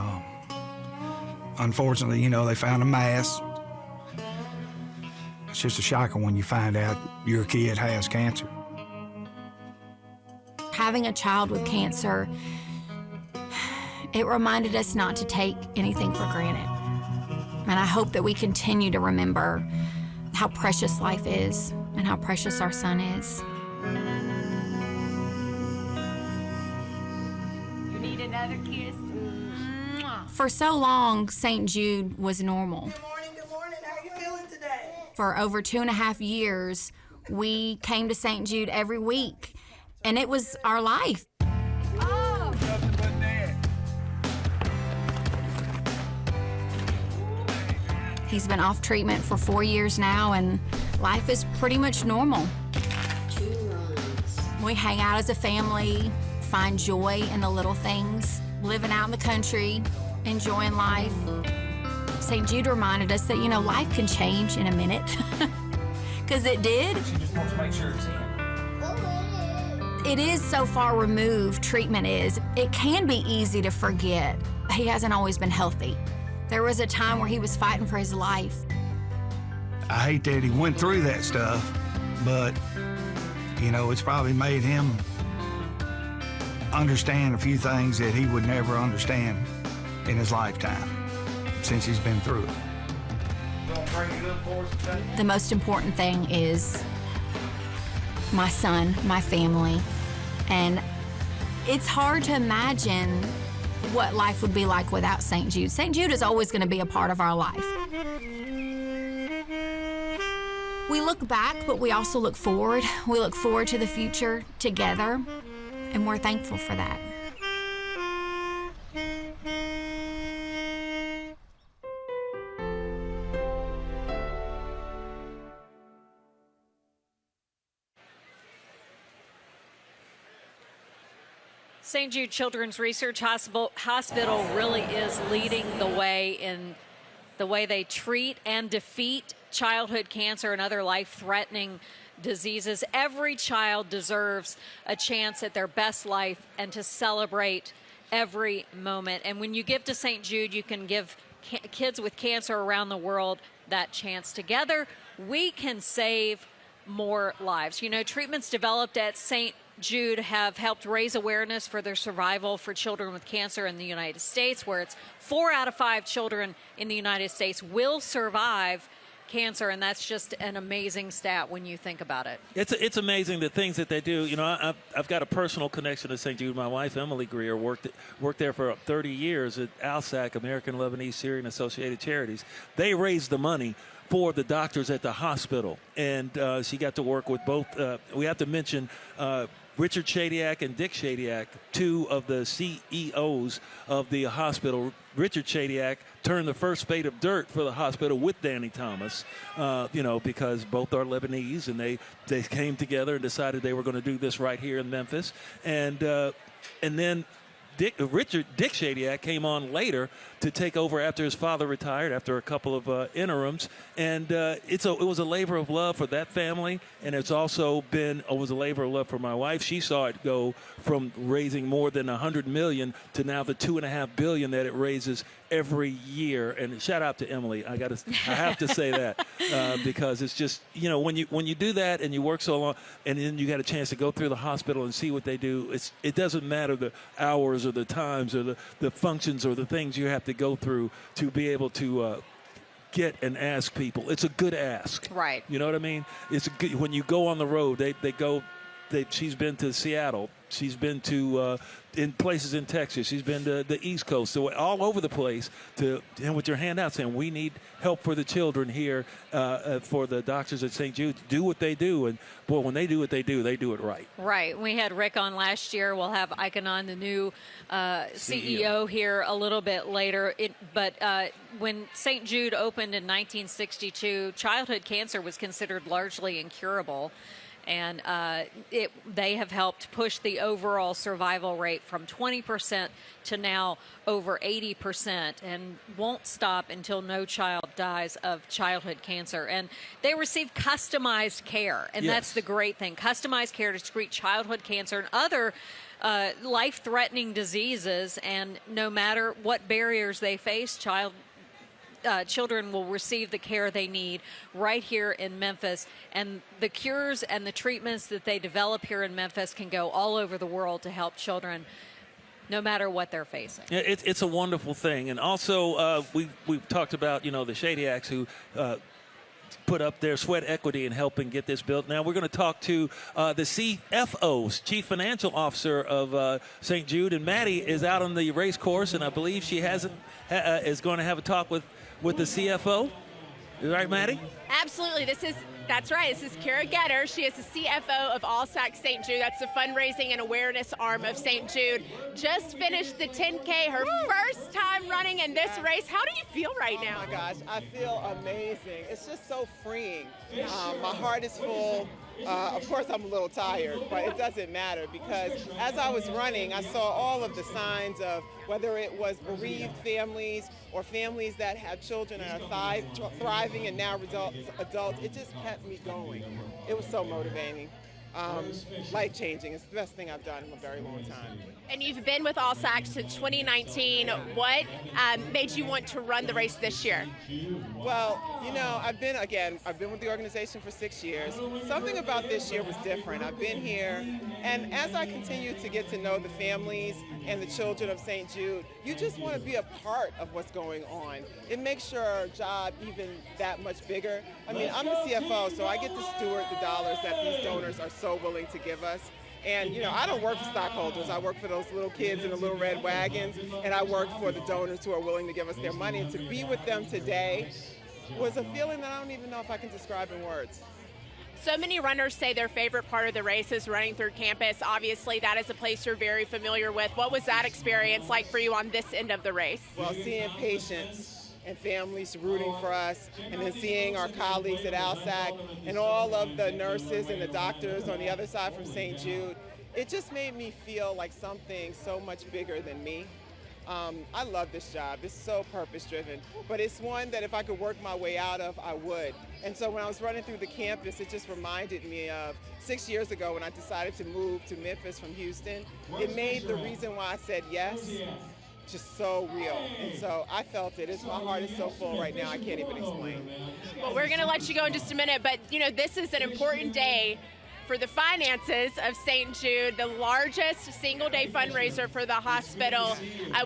unfortunately, they found a mass. It's just a shocker when you find out your kid has cancer. Having a child with cancer, it reminded us not to take anything for granted. And I hope that we continue to remember how precious life is and how precious our son is. You need another kiss? For so long, St. Jude was normal. Good morning. How are you feeling today? For over 2.5 years, we came to St. Jude every week, and it was our life. He's been off treatment for 4 years now, and life is pretty much normal. 2 runs. We hang out as a family, find joy in the little things, living out in the country, enjoying life. St. Jude reminded us that, life can change in a minute, because it did. She just wants to make sure it's in. It is so far removed, treatment is. It can be easy to forget. He hasn't always been healthy. There was a time where he was fighting for his life. I hate that he went through that stuff, but, it's probably made him understand a few things that he would never understand in his lifetime since he's been through it. The most important thing is my son, my family, and it's hard to imagine what life would be like without St. Jude. St. Jude is always going to be a part of our life. We look back, but we also look forward. We look forward to the future together, and we're thankful for that. St. Jude Children's Research Hospital really is leading the way in the way they treat and defeat childhood cancer and other life-threatening diseases. Every child deserves a chance at their best life and to celebrate every moment. And when you give to St. Jude, you can give kids with cancer around the world that chance. Together, we can save more lives. You know, treatments developed at St. Jude have helped raise awareness for their survival for children with cancer in the United States, where it's 4 out of 5 children in the United States will survive cancer, and that's just an amazing stat when you think about it. It's amazing the things that they do. You know, I've got a personal connection to St. Jude. My wife, Emily Greer, worked there for 30 years at ALSAC, American Lebanese Syrian Associated Charities. They raised the money for the doctors at the hospital, and she got to work with both. We have to mention Richard Shadiak and Dick Shadiak, 2 of the CEOs of the hospital. Richard Shadiak turned the first spade of dirt for the hospital with Danny Thomas, you know, because both are Lebanese, and they came together and decided they were going to do this right here in Memphis. And then Dick Shadiak came on later to take over after his father retired, after a couple of interims. And it was a labor of love for that family, and it was a labor of love for my wife. She saw it go from raising more than $100 million to now the $2.5 billion that it raises every year. And shout out to Emily. I have to say that because it's just, you know, when you do that and you work so long, and then you got a chance to go through the hospital and see what they do. It doesn't matter the hours or the times or the functions or the things you have to go through to be able to get and ask people. It's a good ask. Right. You know what I mean? It's a good, when you go on the road, she's been to Seattle. She's been to in places in Texas. She's been to the East Coast. So all over the place and with your hand out saying, we need help for the children here, for the doctors at St. Jude. Do what they do. And, boy, when they do what they do it right. Right. We had Rick on last year. We'll have Icon on, the new CEO here a little bit later. But when St. Jude opened in 1962, childhood cancer was considered largely incurable. And they have helped push the overall survival rate from 20% to now over 80%, and won't stop until no child dies of childhood cancer. And they receive customized care, and that's the great thing. Customized care to treat childhood cancer and other life-threatening diseases, and no matter what barriers they face, children will receive the care they need right here in Memphis. And the cures and the treatments that they develop here in Memphis can go all over the world to help children no matter what they're facing. It's a wonderful thing. And also we've talked about, you know, the Shadiaks who put up their sweat equity in helping get this built. Now we're going to talk to the CFO, Chief Financial Officer of St. Jude, and Maddie is out on the race course, and I believe she is going to have a talk with the CFO. Is that right, Maddie? Absolutely. That's right. This is Kara Getter. She is the CFO of ALSAC St. Jude. That's the fundraising and awareness arm of St. Jude. Just finished the 10K, her first time running in this race. How do you feel right now? Oh my gosh, I feel amazing. It's just so freeing. My heart is full. Of course, I'm a little tired, but it doesn't matter because as I was running, I saw all of the signs of whether it was bereaved families or families that have children that are thriving and now adults. It just kept me going. It was so motivating. Life-changing. It's the best thing I've done in a very long time. And you've been with ALSAC since 2019. What made you want to run the race this year? Well, you know, I've been with the organization for 6 years. Something about this year was different. I've been here, and as I continue to get to know the families and the children of St. Jude, you just want to be a part of what's going on. It makes your job even that much bigger. I mean, I'm the CFO, so I get to steward the dollars that these donors are so willing to give us. And, you know, I don't work for stockholders. I work for those little kids in the little red wagons, and I work for the donors who are willing to give us their money. And to be with them today was a feeling that I don't even know if I can describe in words. So many runners say their favorite part of the race is running through campus. Obviously, that is a place you're very familiar with. What was that experience like for you on this end of the race? Well, seeing patients and families rooting for us, and then seeing our colleagues at ALSAC and all of the nurses and the doctors on the other side from St. Jude, it just made me feel like something so much bigger than me. I love this job. It's so purpose-driven, but it's one that if I could work my way out of, I would. And so when I was running through the campus, it just reminded me of 6 years ago when I decided to move to Memphis from Houston. It made the reason why I said yes just so real. And so I felt it. My heart is so full right now, I can't even explain. Well, we're going to let you go in just a minute, but you know, this is an important day for the finances of St. Jude, the largest single-day fundraiser for the hospital.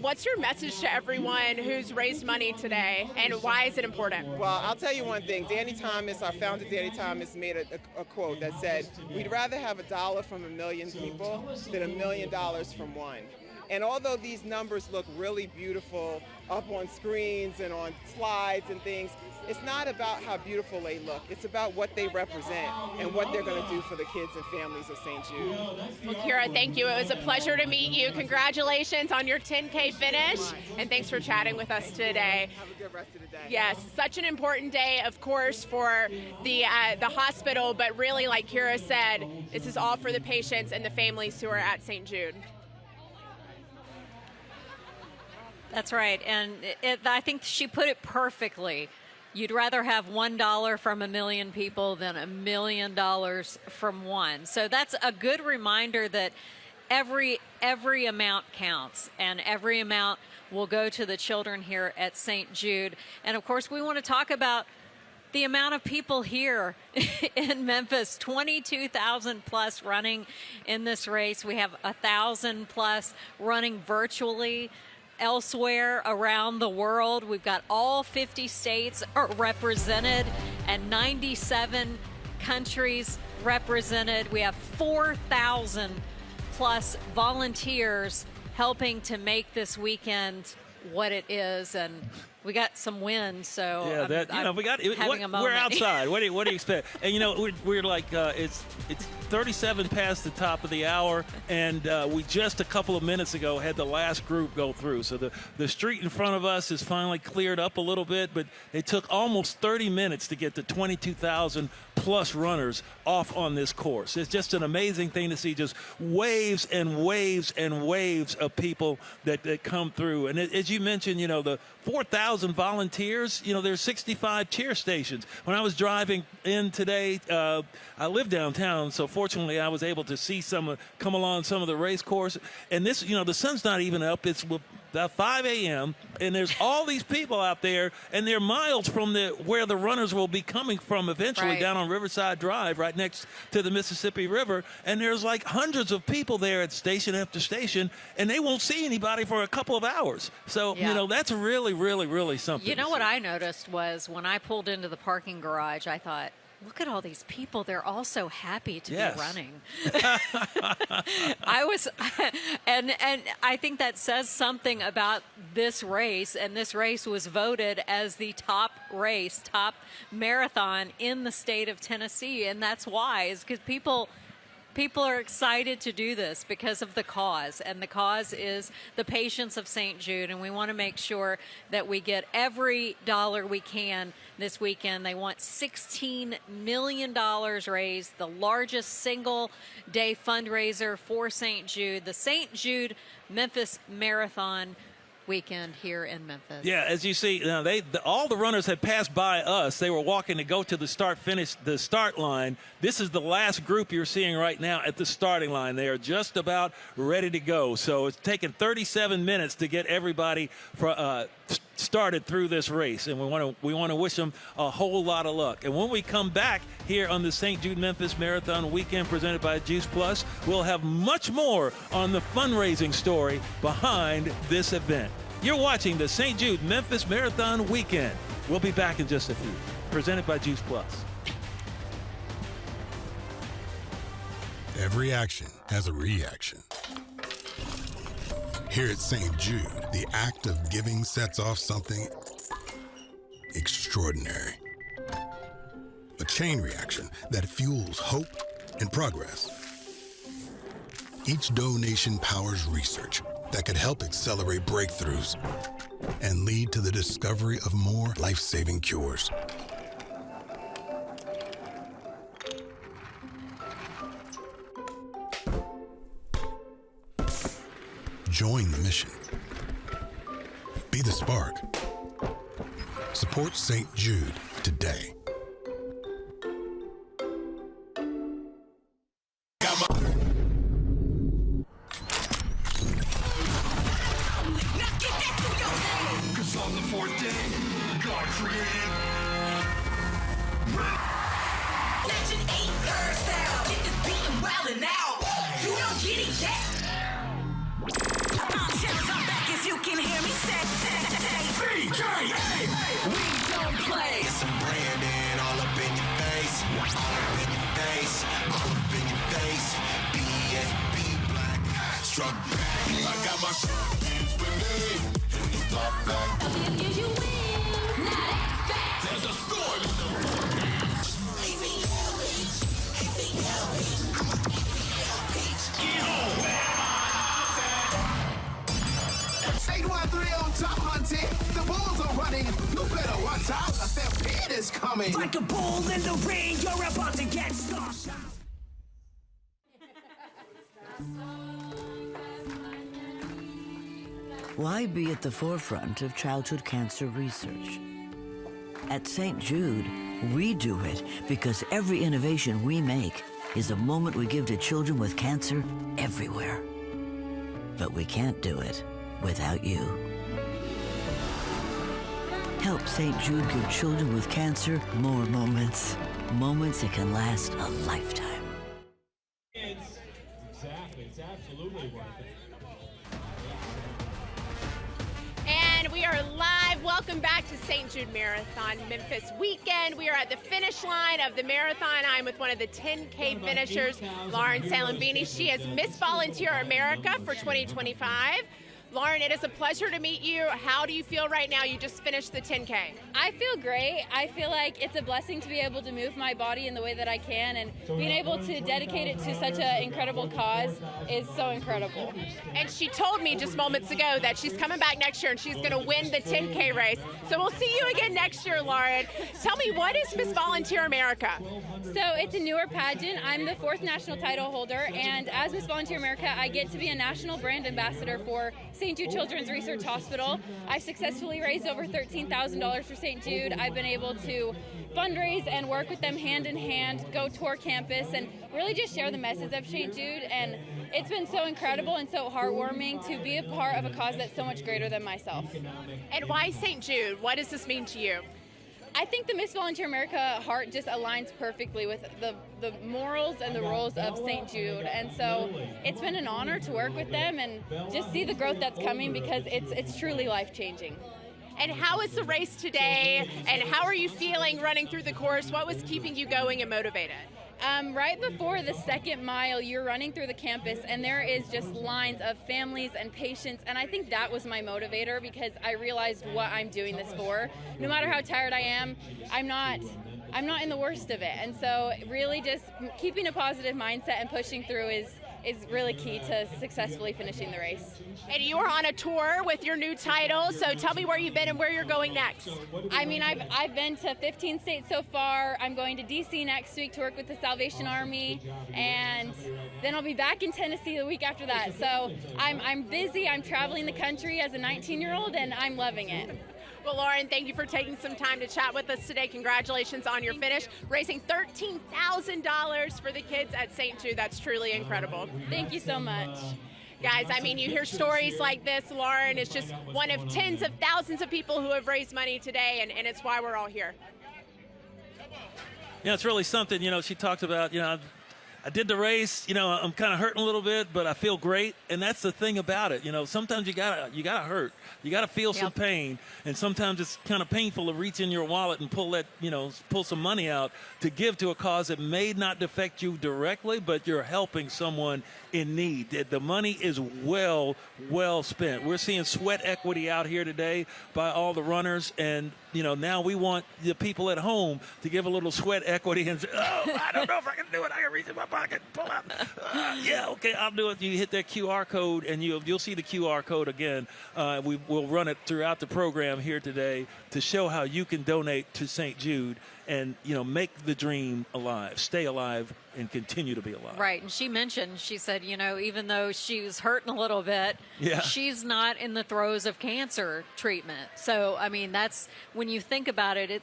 What's your message to everyone who's raised money today, and why is it important? Well, I'll tell you one thing. Danny Thomas, our founder Danny Thomas, made a quote that said, "We'd rather have $1 from 1 million people than $1 million from one." And although these numbers look really beautiful up on screens and on slides and things, it's not about how beautiful they look. It's about what they represent and what they're going to do for the kids and families of St. Jude. Well, Kira, thank you. It was a pleasure to meet you. Congratulations on your 10K finish, and thanks for chatting with us today. Have a good rest of the day. Yes, such an important day, of course, for the hospital, but really, like Kira said, this is all for the patients and the families who are at St. Jude. That's right, and I think she put it perfectly. You'd rather have $1 from 1 million people than $1 million from one. So that's a good reminder that every amount counts, and every amount will go to the children here at St. Jude. And of course, we want to talk about the amount of people here in Memphis, 22,000 plus running in this race. We have 1,000 plus running virtually elsewhere around the world. We've got all 50 states are represented and 97 countries represented. We have 4,000 plus volunteers helping to make this weekend what it is, and we got some wins, so yeah, we got having a moment. We're outside. What do you expect? And you know, we're like it's 37 past the top of the hour, and we just a couple of minutes ago had the last group go through. So the street in front of us is finally cleared up a little bit, but it took almost 30 minutes to get the 22,000 plus runners off on this course. It's just an amazing thing to see, just waves and waves and waves of people that come through. And as you mentioned, you know, the 4,000 volunteers, you know, there's 65 cheer stations. When I was driving in today, I live downtown, so fortunately I was able to see come along some of the race course. And this, you know, the sun's not even up. It's about 5 a.m. and there's all these people out there, and they're miles from where the runners will be coming from eventually, down on Riverside Drive, right next to the Mississippi River. And there's like hundreds of people there at station after station, and they won't see anybody for a couple of hours. So, you know, that's really, really, really something. You know what I noticed was when I pulled into the parking garage, I thought, look at all these people. They're all so happy to be running. And I think that says something about this race, and this race was voted as the top marathon in the state of Tennessee, and that's why, is because people are excited to do this because of the cause, and the cause is the patients of St. Jude, and we want to make sure that we get every dollar we can this weekend. They want $16 million raised, the largest single-day fundraiser for St. Jude, the St. Jude Memphis Marathon Weekend here in Memphis. Yeah, as you see, now all the runners had passed by us. They were walking to go to the start line. This is the last group you're seeing right now at the starting line. They are just about ready to go. So it's taken 37 minutes to get everybody started through this race, and we want to wish them a whole lot of luck. And when we come back here on the St. Jude Memphis Marathon Weekend presented by Juice Plus, we'll have much more on the fundraising story behind this event. You're watching the St. Jude Memphis Marathon Weekend. We'll be back in just a few. Presented by Juice Plus. Every action has a reaction. Here at St. Jude, the act of giving sets off something extraordinary. A chain reaction that fuels hope and progress. Each donation powers research that could help accelerate breakthroughs and lead to the discovery of more life-saving cures. Join the mission. Be the spark. Support St. Jude today. Cause on the fourth day, God created. Legend ain't cursed out. Get this beating wildin' out. You don't get it yet. I'm back as you can hear me say BKA. We don't play. Some Brandon all up in your face. All up in your face. All up in your face. BSB Black Struck back. I got my kids with me. And you thought back. If you win, not expect. There's a storm in the road. Get home. 813 on top hunting. The bulls are running. You better watch out. A stampede is coming. Like a bull in the ring, you're about to get squashed. Why be at the forefront of childhood cancer research? At St. Jude, we do it because every innovation we make is a moment we give to children with cancer everywhere. But we can't do it without you. Help St. Jude give children with cancer more moments. Moments that can last a lifetime. Exactly. It's absolutely worth it. And we are live. Welcome back to St. Jude Marathon Memphis Weekend. We are at the finish line of the marathon. I'm with one of the 10K finishers, Lauren Salambini. She is Miss Volunteer America for 2025. Lauren, it is a pleasure to meet you. How do you feel right now? You just finished the 10K. I feel great. I feel like it's a blessing to be able to move my body in the way that I can, and being able to dedicate it to such an incredible cause is so incredible. And she told me just moments ago that she's coming back next year and she's going to win the 10K race. So we'll see you again next year, Lauren. Tell me, what is Miss Volunteer America? So it's a newer pageant. I'm the 4th national title holder, and as Miss Volunteer America, I get to be a national brand ambassador for St. Jude Children's Research Hospital. I've successfully raised over $13,000 for St. Jude. I've been able to fundraise and work with them hand in hand, go tour campus, and really just share the message of St. Jude. And it's been so incredible and so heartwarming to be a part of a cause that's so much greater than myself. And why St. Jude? What does this mean to you? I think the Miss Volunteer America heart just aligns perfectly with the morals and the roles of St. Jude. And so it's been an honor to work with them and just see the growth that's coming, because it's truly life-changing. And how is the race today? And how are you feeling running through the course? What was keeping you going and motivated? Right before the 2nd mile, you're running through the campus, and there is just lines of families and patients, and I think that was my motivator, because I realized what I'm doing this for. No matter how tired I am, I'm not in the worst of it, and so really just keeping a positive mindset and pushing through is really key to successfully finishing the race. And you are on a tour with your new title, so tell me where you've been and where you're going next. I mean, I've been to 15 states so far. I'm going to DC next week to work with the Salvation Army, and then I'll be back in Tennessee the week after that. So I'm busy. I'm traveling the country as a 19-year-old, and I'm loving it. Well, Lauren, thank you for taking some time to chat with us today. Congratulations on your finish, raising $13,000 for the kids at St. Jude. That's truly incredible. Thank you so much. Guys, I mean, you hear stories like this. Lauren is just one of tens of thousands of people who have raised money today, and it's why we're all here. Yeah, it's really something. You know, she talked about, you know, I did the race, you know, I'm kind of hurting a little bit, but I feel great. And that's the thing about it. You know, sometimes you gotta hurt. You gotta feel some pain. And sometimes it's kind of painful to reach in your wallet and pull some money out to give to a cause that may not affect you directly, but you're helping someone in need. The money is well spent. We're seeing sweat equity out here today by all the runners. And, you know, now we want the people at home to give a little sweat equity and say, oh, I don't know if I can do it. I can reach in my pocket, pull out. Yeah, okay, I'll do it. You hit that QR code, and you'll see the QR code again. We'll run it throughout the program here today to show how you can donate to St. Jude and, you know, make the dream alive, stay alive, and continue to be alive. Right, and she said, you know, even though she's hurting a little bit, she's not in the throes of cancer treatment. So, I mean, that's, when you think about it,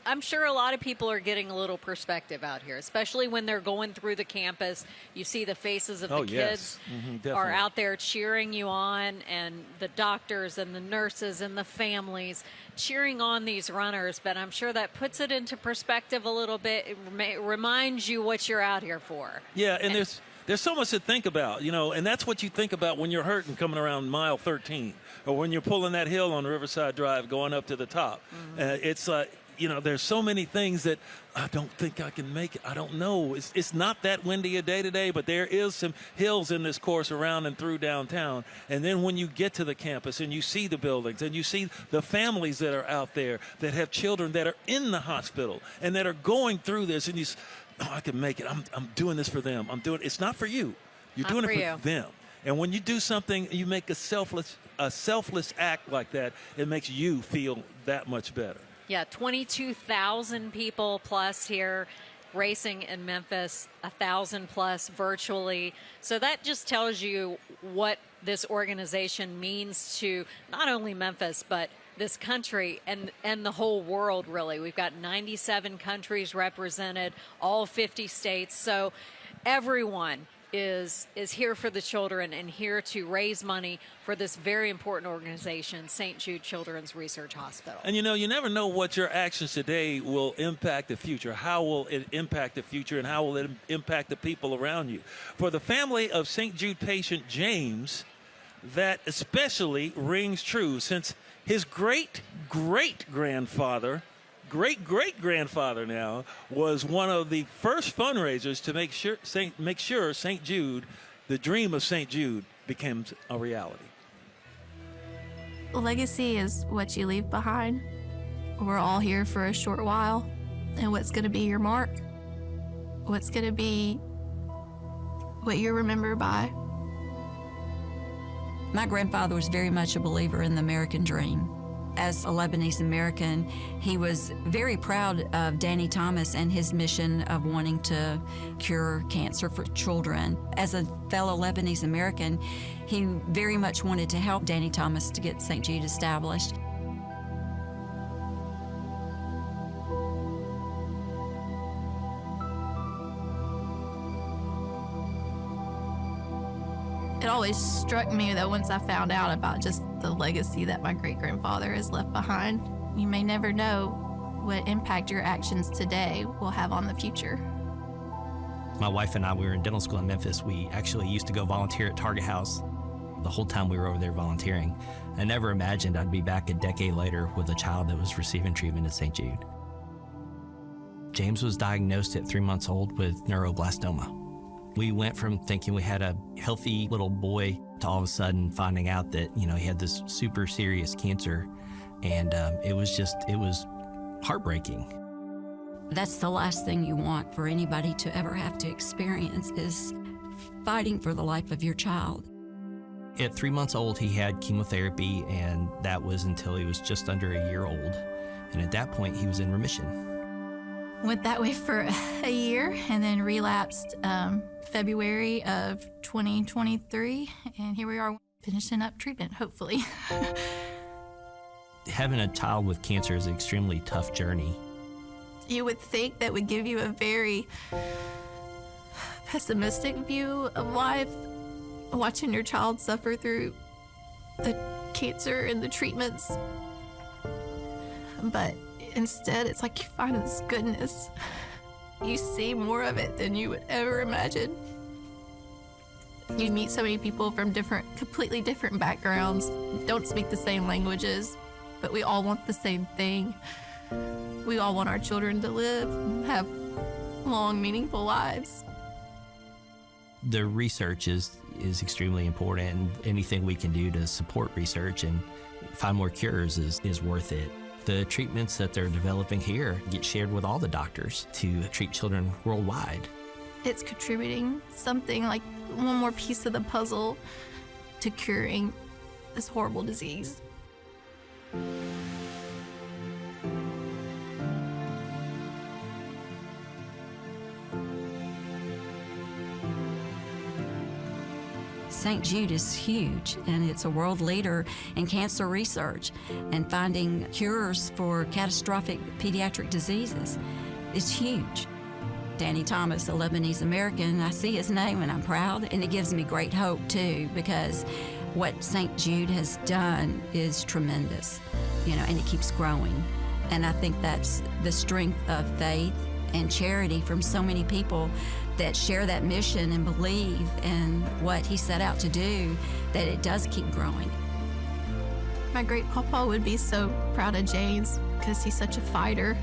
I'm sure a lot of people are getting a little perspective out here, especially when they're going through the campus. You see the faces of the kids are out there cheering you on, and the doctors and the nurses and the families cheering on these runners. But I'm sure that puts it into perspective a little bit. It reminds you what you're out here for. Yeah, and there's so much to think about, you know, and that's what you think about when you're hurting coming around mile 13 or when you're pulling that hill on Riverside Drive going up to the top. It's you know, there's so many things that I don't think I can make it. I don't know. It's not that windy a day today, but there is some hills in this course around and through downtown. And then when you get to the campus and you see the buildings and you see the families that are out there that have children that are in the hospital and that are going through this, and I can make it. I'm doing this for them. It's not for you. You're doing it for them. And when you do something, you make a selfless act like that, it makes you feel that much better. Yeah, 22,000 people plus here racing in Memphis, 1,000 plus virtually. So that just tells you what this organization means to not only Memphis, but this country and the whole world, really. We've got 97 countries represented, all 50 states. So everyone is here for the children and here to raise money for this very important organization, St. Jude Children's Research Hospital. And, you know, you never know what your actions today will impact the future. How will it impact the future, and how will it impact the people around you? For the family of St. Jude patient James, that especially rings true, since his great-great-grandfather now was one of the first fundraisers to make sure St. Jude, the dream of St. Jude, becomes a reality. Legacy is what you leave behind. We're all here for a short while, and what's going to be your mark? What's going to be what you're remembered by? My grandfather was very much a believer in the American dream. As a Lebanese American, he was very proud of Danny Thomas and his mission of wanting to cure cancer for children. As a fellow Lebanese American, he very much wanted to help Danny Thomas to get St. Jude established. It always struck me, though, once I found out about just the legacy that my great-grandfather has left behind. You may never know what impact your actions today will have on the future. My wife and I, we were in dental school in Memphis. We actually used to go volunteer at Target House the whole time we were over there volunteering. I never imagined I'd be back a decade later with a child that was receiving treatment at St. Jude. James was diagnosed at 3 months old with neuroblastoma. We went from thinking we had a healthy little boy to all of a sudden finding out that, you know, he had this super serious cancer. And it was heartbreaking. That's the last thing you want for anybody to ever have to experience, is fighting for the life of your child. At 3 months old, he had chemotherapy, and that was until he was just under a year old. And at that point, he was in remission. Went that way for a year and then relapsed February of 2023, and here we are finishing up treatment, hopefully. Having a child with cancer is an extremely tough journey. You would think that would give you a very pessimistic view of life, watching your child suffer through the cancer and the treatments. But instead, it's like you find this goodness. You see more of it than you would ever imagine. You meet so many people from completely different backgrounds, don't speak the same languages, but we all want the same thing. We all want our children to live, have long, meaningful lives. The research is extremely important, and anything we can do to support research and find more cures is worth it. The treatments that they're developing here get shared with all the doctors to treat children worldwide. It's contributing something like one more piece of the puzzle to curing this horrible disease. St. Jude is huge, and it's a world leader in cancer research and finding cures for catastrophic pediatric diseases. It's huge. Danny Thomas, a Lebanese American, I see his name and I'm proud, and it gives me great hope too, because what St. Jude has done is tremendous, and it keeps growing. And I think that's the strength of faith and charity from so many people that share that mission and believe in what he set out to do, that it does keep growing. My great papa would be so proud of James because he's such a fighter.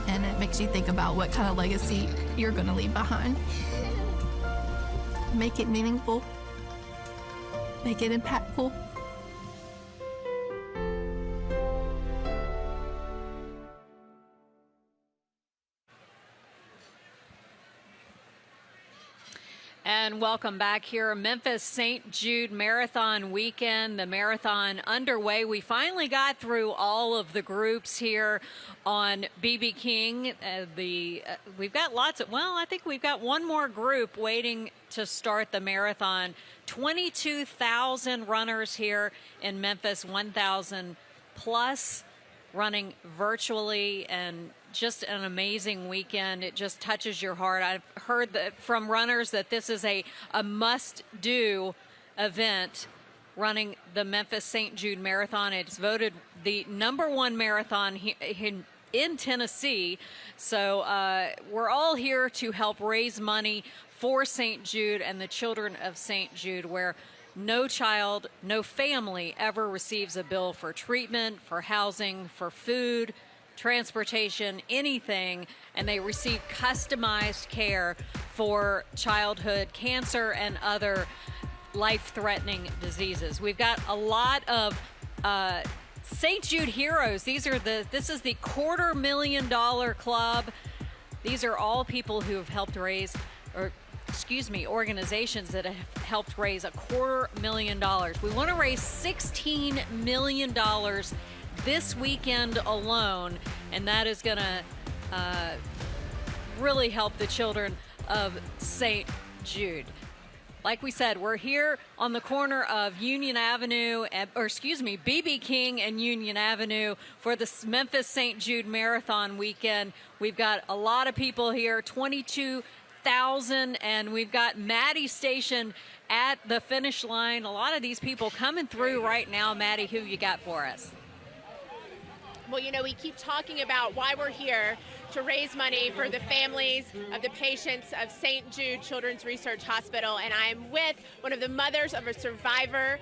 And it makes you think about what kind of legacy you're going to leave behind. Make it meaningful. Make it impactful. And welcome back here, Memphis St. Jude Marathon Weekend. The marathon underway. We finally got through all of the groups here on BB King. We've got I think we've got one more group waiting to start the marathon. 22,000 runners here in Memphis, 1,000 plus running virtually, and just an amazing weekend. It just touches your heart. I've heard that from runners that this is a must-do event, running the Memphis St. Jude Marathon. It's voted the #1 marathon in Tennessee. So we're all here to help raise money for St. Jude and the children of St. Jude, where no child, no family ever receives a bill for treatment, for housing, for food, transportation, anything, and they receive customized care for childhood cancer and other life-threatening diseases. We've got a lot of St. Jude heroes. This is the $250,000 club. These are all people who have helped raise, organizations that have helped raise $250,000. We want to raise $16 million this weekend alone, and that is going to really help the children of St. Jude. Like we said, we're here on the corner of BB King and Union Avenue for the Memphis St. Jude Marathon Weekend. We've got a lot of people here, 22,000, and we've got Maddie stationed at the finish line. A lot of these people coming through right now. Maddie, who you got for us? Well, we keep talking about why we're here, to raise money for the families of the patients of St. Jude Children's Research Hospital. And I'm with one of the mothers of a survivor,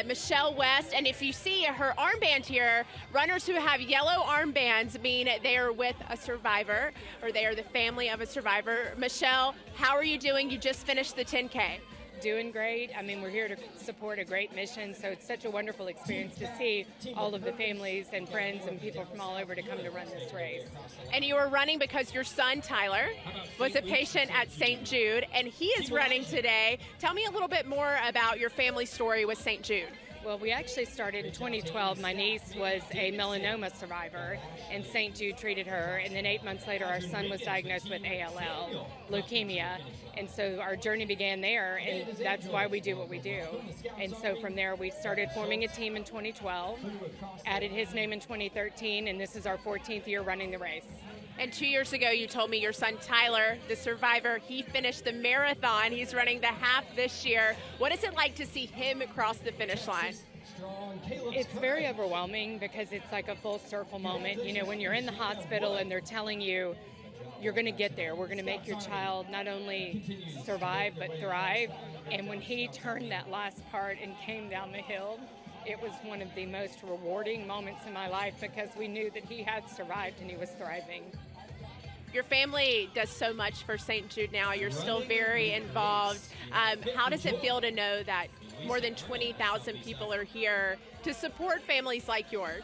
Michelle West. And if you see her armband here, runners who have yellow armbands mean they are with a survivor, or they are the family of a survivor. Michelle, how are you doing? You just finished the 10K. Doing great. I mean, we're here to support a great mission, so it's such a wonderful experience to see all of the families and friends and people from all over to come to run this race. And you were running because your son, Tyler, was a patient at St. Jude, and he is running today. Tell me a little bit more about your family story with St. Jude. Well, we actually started in 2012. My niece was a melanoma survivor, and St. Jude treated her. And then 8 months later, our son was diagnosed with ALL, leukemia. And so our journey began there, and that's why we do what we do. And so from there, we started forming a team in 2012, added his name in 2013, and this is our 14th year running the race. And 2 years ago, you told me your son Tyler, the survivor, he finished the marathon. He's running the half this year. What is it like to see him cross the finish line? It's very overwhelming because it's like a full circle moment. You know, when you're in the hospital and they're telling you, you're going to get there. We're going to make your child not only survive, but thrive. And when he turned that last part and came down the hill, it was one of the most rewarding moments in my life because we knew that he had survived and he was thriving. Your family does so much for St. Jude now. You're still very involved. How does it feel to know that more than 20,000 people are here to support families like yours?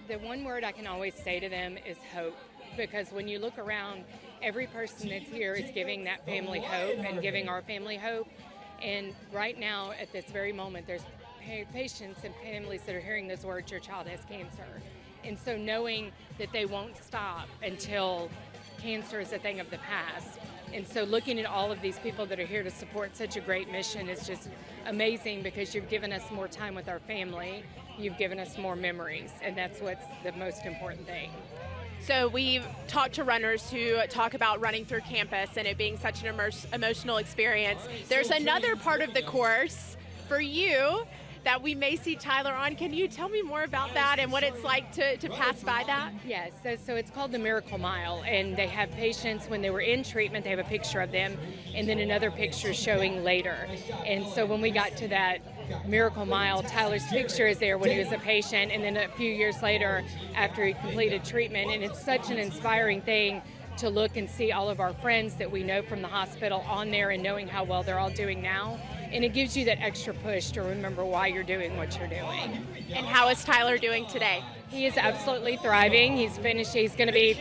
The one word I can always say to them is hope, because when you look around, every person that's here is giving that family hope and giving our family hope. And right now, at this very moment, there's patients and families that are hearing those words, your child has cancer. And so knowing that they won't stop until cancer is a thing of the past. And so looking at all of these people that are here to support such a great mission is just amazing, because you've given us more time with our family, you've given us more memories, and that's what's the most important thing. So we've talked to runners who talk about running through campus and it being such an emotional experience. There's another part of the course for you that we may see Tyler on. Can you tell me more about that and what it's like to pass by that? Yes, so it's called the Miracle Mile, and they have patients when they were in treatment, they have a picture of them, and then another picture showing later. And so when we got to that Miracle Mile, Tyler's picture is there when he was a patient, and then a few years later after he completed treatment, and it's such an inspiring thing to look and see all of our friends that we know from the hospital on there and knowing how well they're all doing now. And it gives you that extra push to remember why you're doing what you're doing. And how is Tyler doing today? He is absolutely thriving. He's going to be,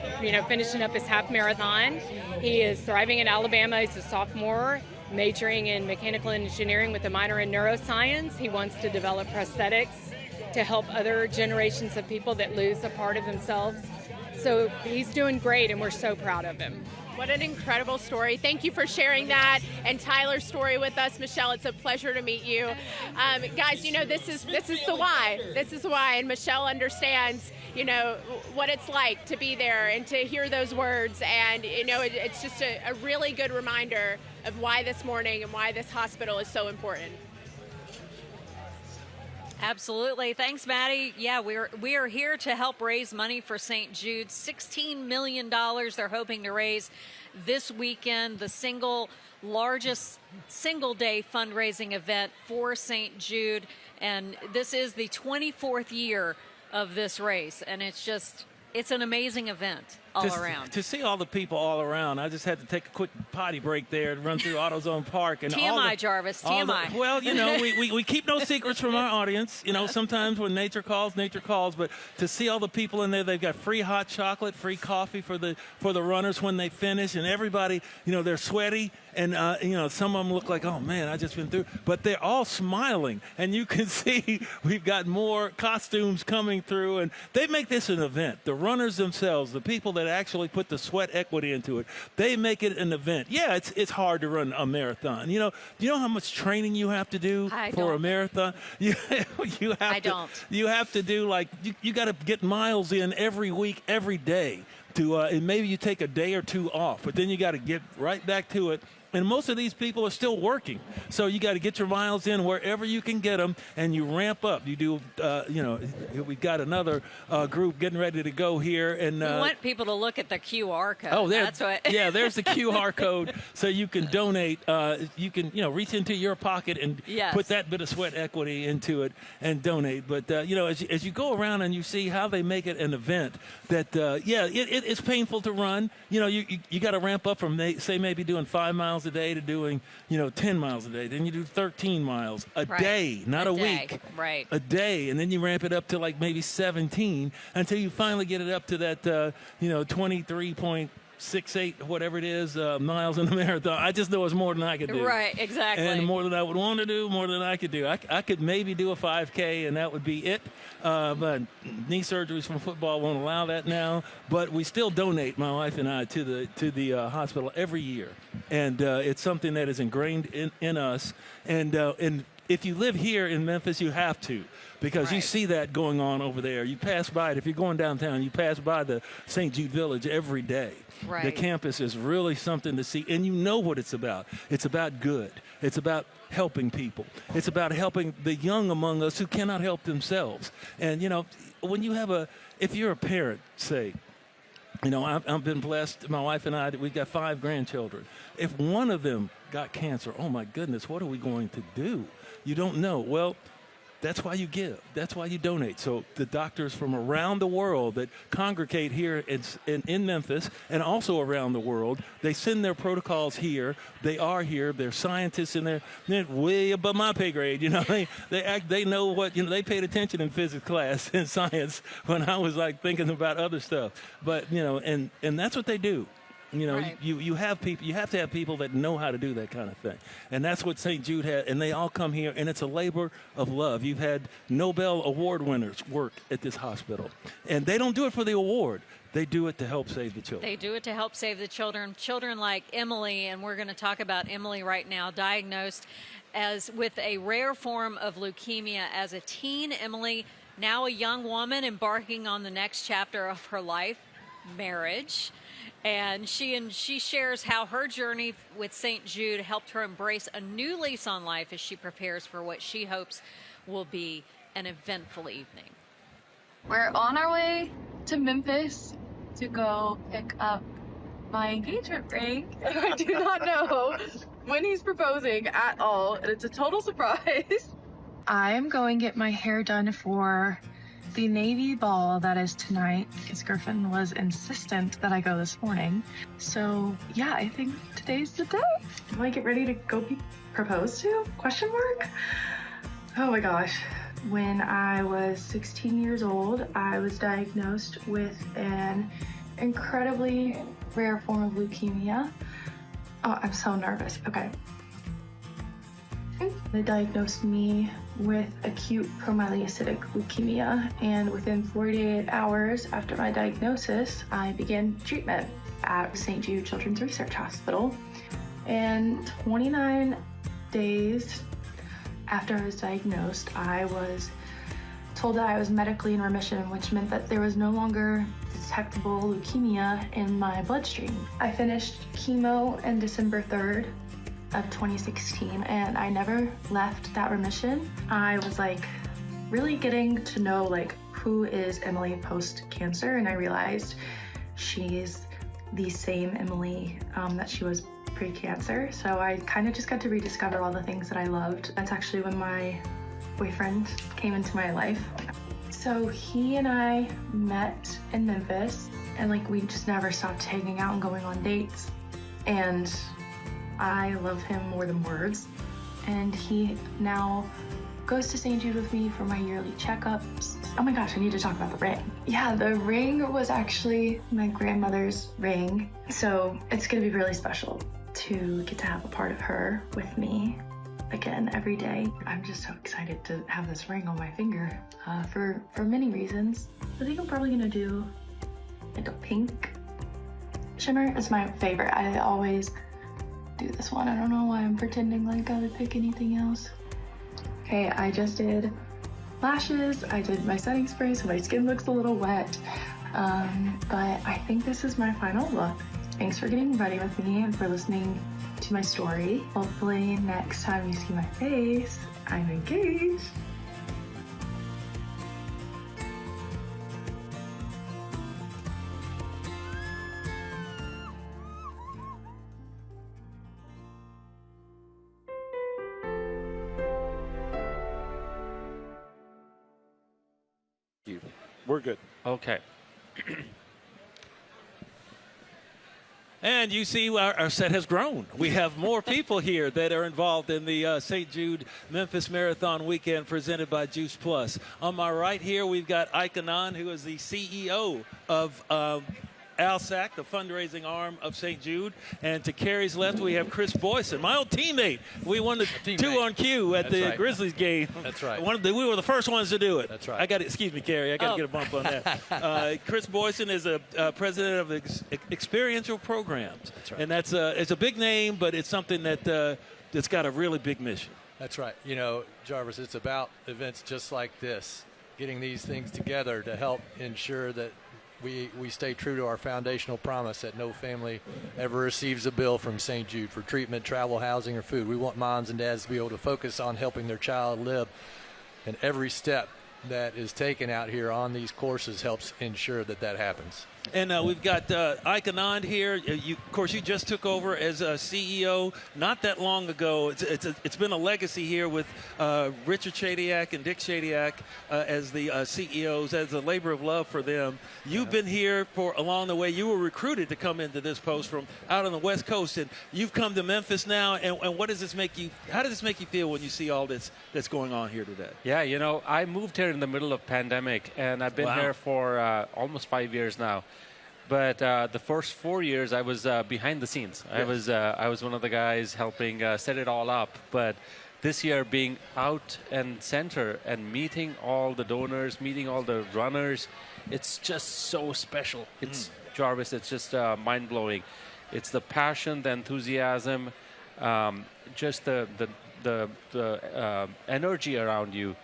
finishing up his half marathon. He is thriving in Alabama. He's a sophomore, majoring in mechanical engineering with a minor in neuroscience. He wants to develop prosthetics to help other generations of people that lose a part of themselves. So he's doing great, and we're so proud of him. What an incredible story. Thank you for sharing that and Tyler's story with us. Michelle, it's a pleasure to meet you. Guys, this is the why. This is why, and Michelle understands, what it's like to be there and to hear those words. And, it's just a really good reminder of why this morning and why this hospital is so important. Absolutely. Thanks, Maddie. Yeah, we are here to help raise money for St. Jude. $16 million they're hoping to raise this weekend, the largest single-day fundraising event for St. Jude. And this is the 24th year of this race, and it's an amazing event all around. To see all the people all around, I just had to take a quick potty break there and run through AutoZone Park. And TMI, Jarvis, TMI. Well, we keep no secrets from our audience. Sometimes when nature calls. But to see all the people in there, they've got free hot chocolate, free coffee for the runners when they finish, and everybody, they're sweaty, and some of them look like, oh man, I just been through, but they're all smiling, and you can see we've got more costumes coming through, and they make this an event. The runners themselves, the people that actually put the sweat equity into it, they make it an event. Yeah, it's hard to run a marathon. Do you know how much training you have to do for a marathon? You have to do you got to get miles in every week, every day. And maybe you take a day or two off, but then you got to get right back to it. And most of these people are still working. So you got to get your miles in wherever you can get them, and you ramp up. You do, we've got another group getting ready to go here. And we want people to look at the QR code. Oh, that's what. Yeah, there's the QR code, so you can donate. You can, reach into your pocket and put that bit of sweat equity into it and donate. But, as you go around and you see how they make it an event, that, it's painful to run. You got to ramp up from, say, maybe doing 5 miles a day to doing 10 miles a day. Then you do 13 miles a day, not a week. Right. A day, and then you ramp it up to maybe 17 until you finally get it up to that 23.6 6-8, whatever it is, miles in the marathon. I just know it's more than I could do. Right, exactly. And more than I would want to do, more than I could do. I could maybe do a 5K, and that would be it. But knee surgeries from football won't allow that now. But we still donate, my wife and I, to the hospital every year. And it's something that is ingrained in us. And if you live here in Memphis, you have to, because you see that going on over there. You pass by it. If you're going downtown, you pass by the St. Jude Village every day. Right. The campus is really something to see, and you know what it's about. It's about good. It's about helping people. It's about helping the young among us who cannot help themselves. And, you know, when you have if you're a parent, say, you know, I've been blessed, my wife and I, we've got 5 grandchildren. If one of them got cancer, oh my goodness, what are we going to do? You don't know. Well, that's why you give. That's why you donate. So the doctors from around the world that congregate here in Memphis and also around the world, they send their protocols here. They are here. They're scientists in there. They're way above my pay grade. You know, they know what, you know, they paid attention in physics class and science when I was like thinking about other stuff. But, you know, and that's what they do. You know, Right. you have people. You have to have people that know how to do that kind of thing, and that's what St. Jude had. And they all come here, and it's a labor of love. You've had Nobel Award winners work at this hospital, and they don't do it for the award. They do it to help save the children. They do it to help save the children. Children like Emily, and we're going to talk about Emily right now, diagnosed with a rare form of leukemia as a teen. Emily, now a young woman embarking on the next chapter of her life, marriage. And she shares how her journey with St. Jude helped her embrace a new lease on life as she prepares for what she hopes will be an eventful evening. We're on our way to Memphis to go pick up my engagement ring. I do not know when he's proposing at all, and it's a total surprise. I am going to get my hair done for the Navy ball that is tonight, because Griffin was insistent that I go this morning. So yeah, I think today's the day. Do I get ready to go be proposed to? Question mark? Oh my gosh. When I was 16 years old, I was diagnosed with an incredibly rare form of leukemia. Oh, I'm so nervous. Okay. They diagnosed me with acute promyelocytic leukemia, and within 48 hours after my diagnosis, I began treatment at St. Jude Children's Research Hospital. And 29 days after I was diagnosed, I was told that I was medically in remission, which meant that there was no longer detectable leukemia in my bloodstream. I finished chemo on December 3rd of 2016, and I never left that remission. I was like really getting to know like who is Emily post cancer, and I realized she's the same Emily that she was pre-cancer. So I kind of just got to rediscover all the things that I loved. That's actually when my boyfriend came into my life. So he and I met in Memphis, and like we just never stopped hanging out and going on dates. And I love him more than words. And he now goes to St. Jude with me for my yearly checkups. Oh my gosh, I need to talk about the ring. Yeah, the ring was actually my grandmother's ring. So it's gonna be really special to get to have a part of her with me again every day. I'm just so excited to have this ring on my finger for many reasons. I think I'm probably gonna do like a pink shimmer. It's my favorite. I always do this one. I don't know why I'm pretending like I would pick anything else. Okay, I just did lashes. I did my setting spray, so my skin looks a little wet. But I think this is my final look. Thanks for getting ready with me and for listening to my story. Hopefully next time you see my face, I'm engaged. We're good. Okay. And you see our set has grown. We have more people here that are involved in the St. Jude Memphis Marathon Weekend presented by Juice Plus. On my right here, we've got Ike Anon, who is the CEO of Alsack, the fundraising arm of St. Jude. And to Carrie's left, we have Chris Boyson, my old teammate. We won the 2-on-Q at the Grizzlies game. That's right. We were the first ones to do it. That's right. Excuse me, Carrie, I got to get a bump on that. Chris Boyson is a president of experiential programs. That's right. And it's a big name, but it's something that's got a really big mission. That's right. You know, Jarvis, it's about events just like this, getting these things together to help ensure that we stay true to our foundational promise that no family ever receives a bill from St. Jude for treatment, travel, housing, or food. We want moms and dads to be able to focus on helping their child live. And every step that is taken out here on these courses helps ensure that that happens. And we've got Ike Anand here. Of course, you just took over as a CEO not that long ago. It's been a legacy here with Richard Shadiak and Dick Shadiak as the CEOs, as a labor of love for them. You've been here for along the way. You were recruited to come into this post from out on the West Coast, and you've come to Memphis now. And what does this make you? How does this make you feel when you see all that's going on here today? Yeah, you know, I moved here in the middle of pandemic, and I've been here for almost 5 years now. But the first 4 years, I was behind the scenes. Yes. I was one of the guys helping set it all up. But this year, being out and center and meeting all the donors, meeting all the runners, it's just so special. It's Jarvis. It's just mind blowing. It's the passion, the enthusiasm, just the energy around you.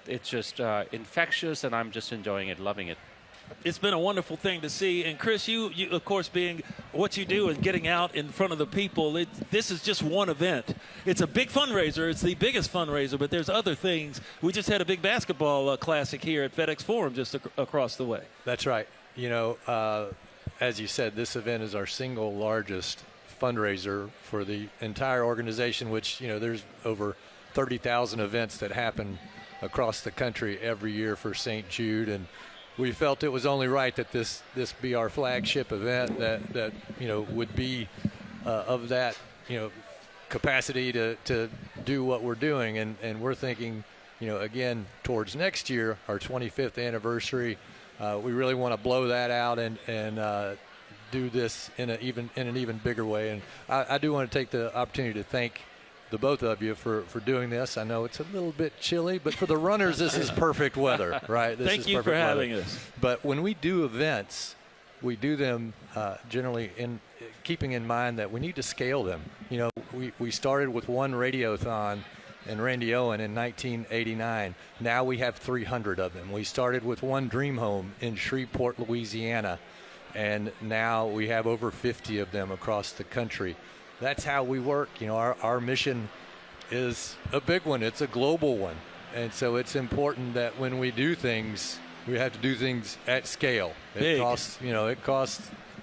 It's just infectious, and I'm just enjoying it, loving it. It's been a wonderful thing to see. And Chris, you of course, being what you do and getting out in front of the people, this is just one event. It's a big fundraiser. It's the biggest fundraiser, but there's other things. We just had a big basketball classic here at FedEx Forum just across the way. That's right. You know, as you said, this event is our single largest fundraiser for the entire organization, which, you know, there's over 30,000 events that happen across the country every year for St. Jude. And we felt it was only right that this be our flagship event that you know would be of that, you know, capacity to do what we're doing, and we're thinking, you know, again towards next year, our 25th anniversary, we really want to blow that out and do this in an even bigger way. And I do want to take the opportunity to thank the both of you for doing this. I know it's a little bit chilly, but for the runners, this is perfect weather, right? Thank you for having us. But when we do events, we do them generally in keeping in mind that we need to scale them. You know, we started with one radiothon in Randy Owen in 1989. Now we have 300 of them. We started with one Dream Home in Shreveport, Louisiana, and now we have over 50 of them across the country. That's how we work. You know, our mission is a big one. It's a global one. And so it's important that when we do things, we have to do things at scale. It costs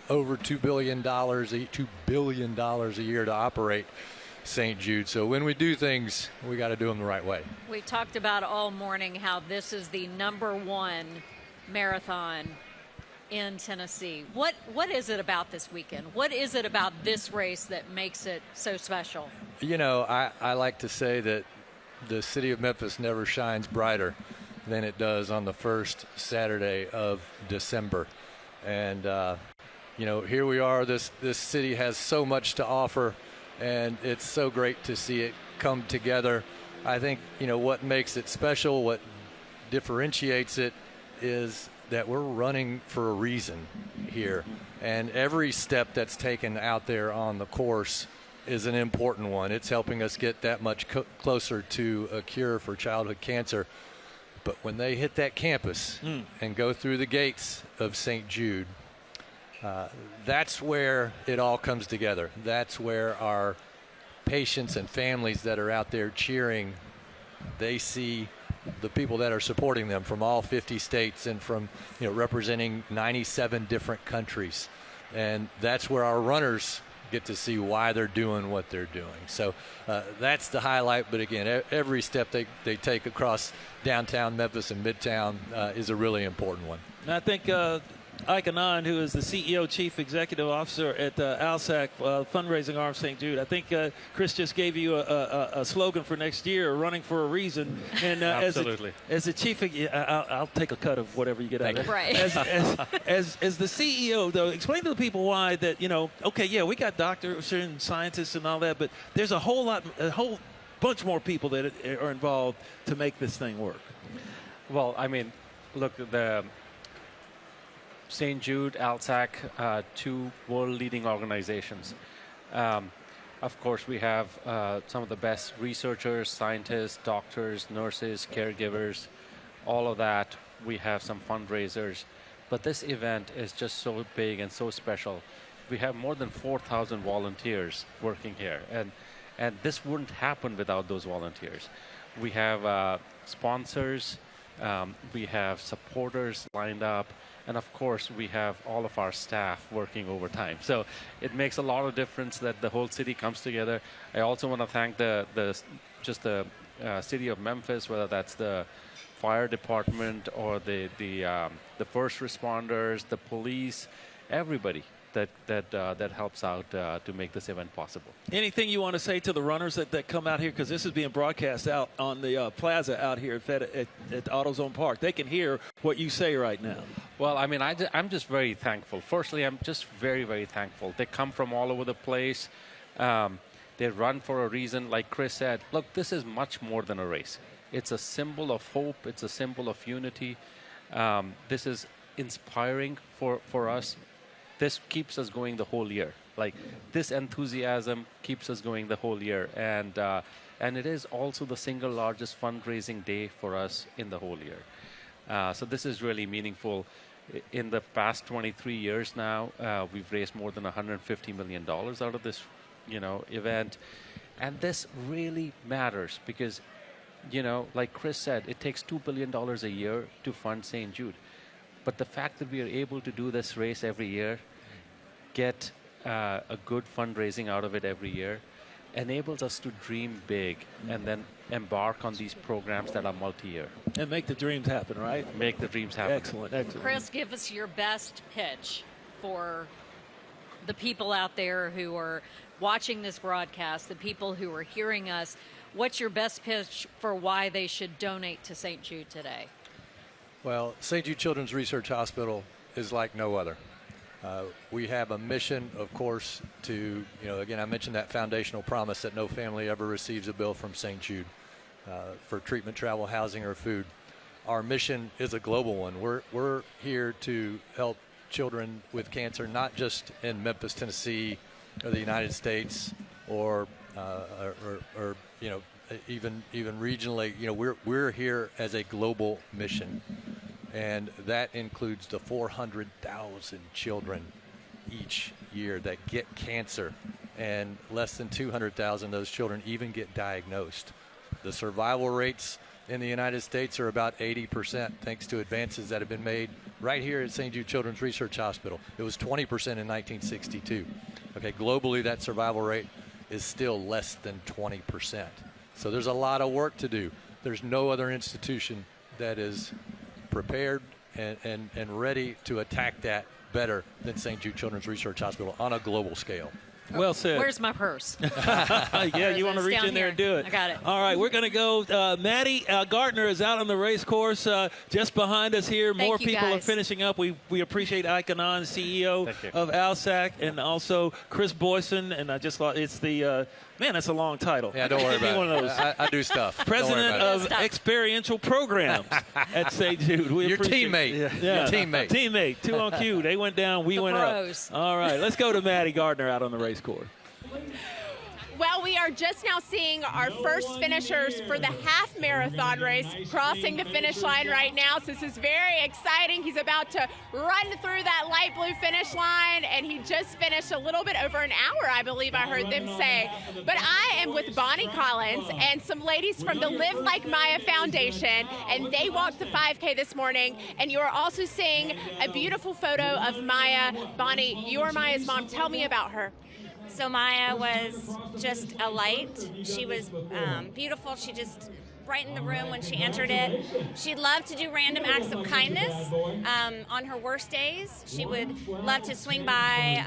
over $2 billion a year to operate St. Jude. So when we do things, we got to do them the right way. We talked about all morning how this is the #1 marathon in Tennessee. What is it about this weekend? What is it about this race that makes it so special? You know, I like to say that the city of Memphis never shines brighter than it does on the first Saturday of December. And, you know, here we are. This city has so much to offer, and it's so great to see it come together. I think, you know, what makes it special, what differentiates it is that we're running for a reason here. And every step that's taken out there on the course is an important one. It's helping us get that much closer to a cure for childhood cancer. But when they hit that campus and go through the gates of St. Jude, that's where it all comes together. That's where our patients and families that are out there cheering, they see the people that are supporting them from all 50 states and from, you know, representing 97 different countries. And that's where our runners get to see why they're doing what they're doing. So that's the highlight. But again, every step they take across downtown Memphis and Midtown is a really important one. And I think Ike Anand, who is the CEO, Chief Executive Officer at ALSAC, fundraising arm of St. Jude. I think Chris just gave you a slogan for next year, running for a reason. And Absolutely. As the chief, I'll take a cut of whatever you get out of it. Right. As the CEO, though, explain to the people why that, okay, yeah, we got doctors and scientists and all that, but there's a whole bunch more people that are involved to make this thing work. Well, I mean, look, the St. Jude, ALSAC, two world-leading organizations. Of course, we have some of the best researchers, scientists, doctors, nurses, caregivers, all of that. We have some fundraisers. But this event is just so big and so special. We have more than 4,000 volunteers working here. And this wouldn't happen without those volunteers. We have sponsors, we have supporters lined up, and of course we have all of our staff working overtime. So it makes a lot of difference that the whole city comes together. I also want to thank the city of Memphis, whether that's the fire department or the first responders, the police, everybody that helps out to make this event possible. Anything you want to say to the runners that come out here? Because this is being broadcast out on the plaza out here at AutoZone Park. They can hear what you say right now. Well, I mean, I'm just very thankful. Firstly, I'm just very, very thankful. They come from all over the place. They run for a reason. Like Chris said, look, this is much more than a race. It's a symbol of hope. It's a symbol of unity. This is inspiring for us. This keeps us going the whole year. Like, this enthusiasm keeps us going the whole year. And it is also the single largest fundraising day for us in the whole year. So this is really meaningful. In the past 23 years now, we've raised more than $150 million out of this, event. And this really matters because, like Chris said, it takes $2 billion a year to fund St. Jude. But the fact that we are able to do this race every year, get a good fundraising out of it every year, enables us to dream big and then embark on these programs that are multi-year. And make the dreams happen, right? Make the dreams happen. Excellent, excellent. Chris, give us your best pitch for the people out there who are watching this broadcast, the people who are hearing us. What's your best pitch for why they should donate to St. Jude today? Well, St. Jude Children's Research Hospital is like no other. We have a mission, of course, to, again, I mentioned that foundational promise that no family ever receives a bill from St. Jude for treatment, travel, housing, or food. Our mission is a global one. We're here to help children with cancer, not just in Memphis, Tennessee, or the United States, or even regionally. We're here as a global mission. And that includes the 400,000 children each year that get cancer, and less than 200,000 of those children even get diagnosed. The survival rates in the United States are about 80%, thanks to advances that have been made right here at St. Jude Children's Research Hospital. It was 20% in 1962. Okay, globally, that survival rate is still less than 20%. So there's a lot of work to do. There's no other institution that is prepared and ready to attack that better than St. Jude Children's Research Hospital on a global scale. Well said. Where's my purse? Yeah, you want to reach in there and do it. I got it. All right, we're going to go. Maddie Gardner is out on the race course just behind us here. More people are finishing up. We appreciate Ike Anand, CEO of ALSAC, and also Chris Boyson. And I just thought it's the man, that's a long title. Yeah, don't worry about one of those. I do stuff. President of Experiential Programs at St. Jude. Your teammate. Yeah. Your teammate. Teammate. 2 on cue. They went down. We went pros. up. All right, let's go to Maddie Gardner out on the race course. Well, we are just now seeing our first finishers for the half marathon race crossing the finish line right now. So this is very exciting. He's about to run through that light blue finish line, and he just finished a little bit over an hour, I believe I heard them say. But I am with Bonnie Collins and some ladies from the Live Like Maya Foundation, and they walked the 5K this morning. And you are also seeing a beautiful photo of Maya. Bonnie, you are Maya's mom. Tell me about her. So Maya was just a light. She was beautiful. She just bright in the room when she entered it. She loved to do random acts of kindness on her worst days. She would love to swing by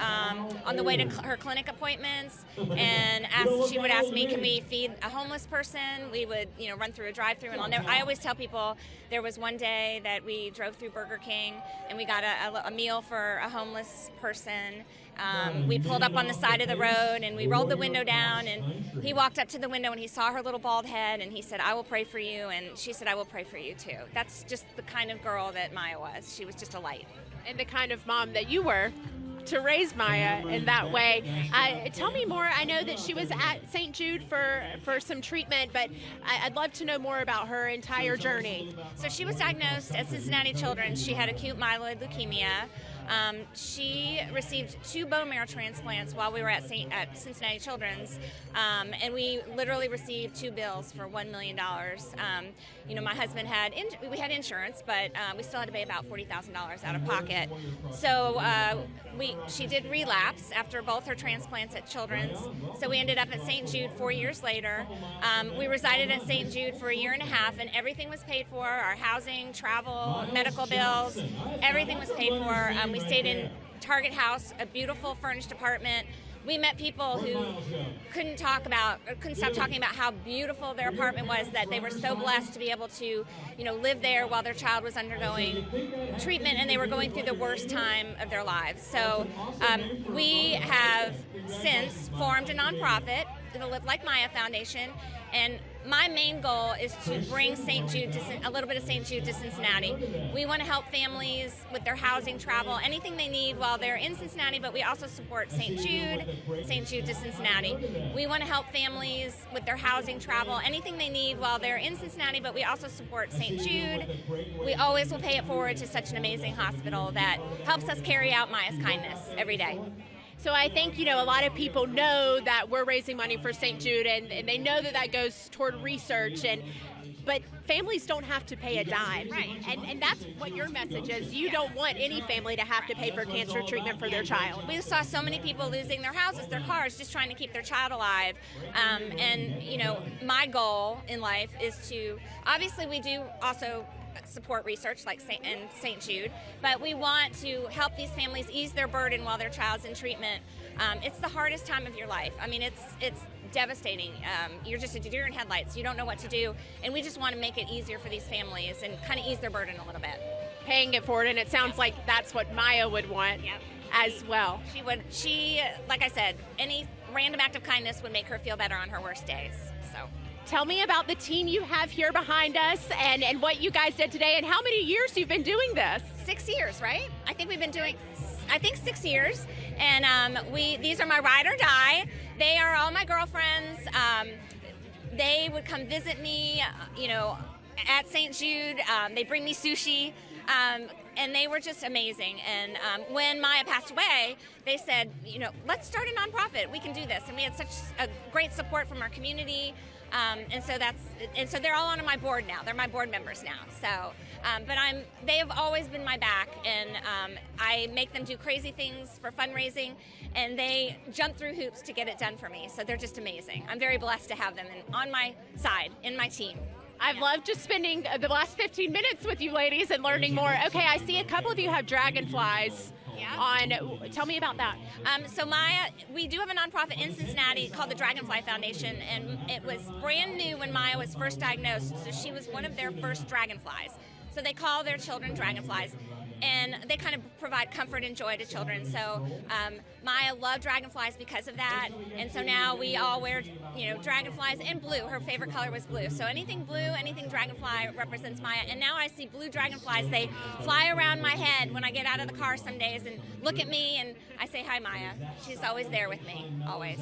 on the way to her clinic appointments, and she would ask me, can we feed a homeless person? We would, run through a drive-through, and I always tell people there was one day that we drove through Burger King and we got a meal for a homeless person. We pulled up on the side of the road and we rolled the window down, and he walked up to the window and he saw her little bald head and he said, I will pray for you, and she said, I will pray for you too. That's just the kind of girl that Maya was. She was just a light. And the kind of mom that you were to raise Maya in that way. Tell me more. I know that she was at St. Jude for some treatment, but I'd love to know more about her entire journey. So she was diagnosed at Cincinnati Children's. She had acute myeloid leukemia. She received 2 bone marrow transplants while we were at Cincinnati Children's, and we literally received 2 bills for $1 million. My husband had insurance, but we still had to pay about $40,000 out of pocket. So she did relapse after both her transplants at Children's. So we ended up at St. Jude 4 years later. We resided at St. Jude for a year and a half, and everything was paid for. Our housing, travel, medical bills, everything was paid for. We stayed in Target House, a beautiful furnished apartment. We met people who couldn't stop talking about how beautiful their apartment was, that they were so blessed to be able to, live there while their child was undergoing treatment and they were going through the worst time of their lives. So we have since formed a nonprofit, the Live Like Maya Foundation, and my main goal is to bring a little bit of St. Jude to Cincinnati. We want to help families with their housing, travel, anything they need while they're in Cincinnati, but we also support St. Jude to Cincinnati. We want to help families with their housing, travel, anything they need while they're in Cincinnati, but we also support St. Jude. We always will pay it forward to such an amazing hospital that helps us carry out Maya's kindness every day. So I think, a lot of people know that we're raising money for St. Jude, and they know that goes toward research, but families don't have to pay a dime. Right. And that's what your message is. You don't want any family to have to pay for cancer treatment for their child. We saw so many people losing their houses, their cars, just trying to keep their child alive. My goal in life is to, obviously we do also support research like St. Jude, but we want to help these families ease their burden while their child's in treatment. It's the hardest time of your life. I mean, it's devastating. You're just a deer in headlights. You don't know what to do, and we just want to make it easier for these families and kind of ease their burden a little bit. Paying it forward, and it sounds like that's what Maya would want as well. She, like I said, any random act of kindness would make her feel better on her worst days. So. Tell me about the team you have here behind us and what you guys did today and how many years you've been doing this. 6 years, right? I think we've been doing, 6 years. And these are my ride or die. They are all my girlfriends. They would come visit me, at St. Jude. They bring me sushi. And they were just amazing. And when Maya passed away, they said, let's start a nonprofit. We can do this. And we had such a great support from our community. And so they're all on my board now. They're my board members now. So, but they have always been my back, and I make them do crazy things for fundraising, and they jump through hoops to get it done for me. So they're just amazing. I'm very blessed to have them on my side, in my team. I've loved just spending the last 15 minutes with you ladies and learning more. Okay, I see a couple of you have dragonflies on. Tell me about that. So Maya, we do have a nonprofit in Cincinnati called the Dragonfly Foundation, and it was brand new when Maya was first diagnosed, so she was one of their first dragonflies. So they call their children dragonflies, and they kind of provide comfort and joy to children. So Maya loved dragonflies because of that, and so now we all wear, dragonflies in blue. Her favorite color was blue. So anything blue, anything dragonfly represents Maya. And now I see blue dragonflies. They fly around my head when I get out of the car some days and look at me, and I say, hi, Maya. She's always there with me, always.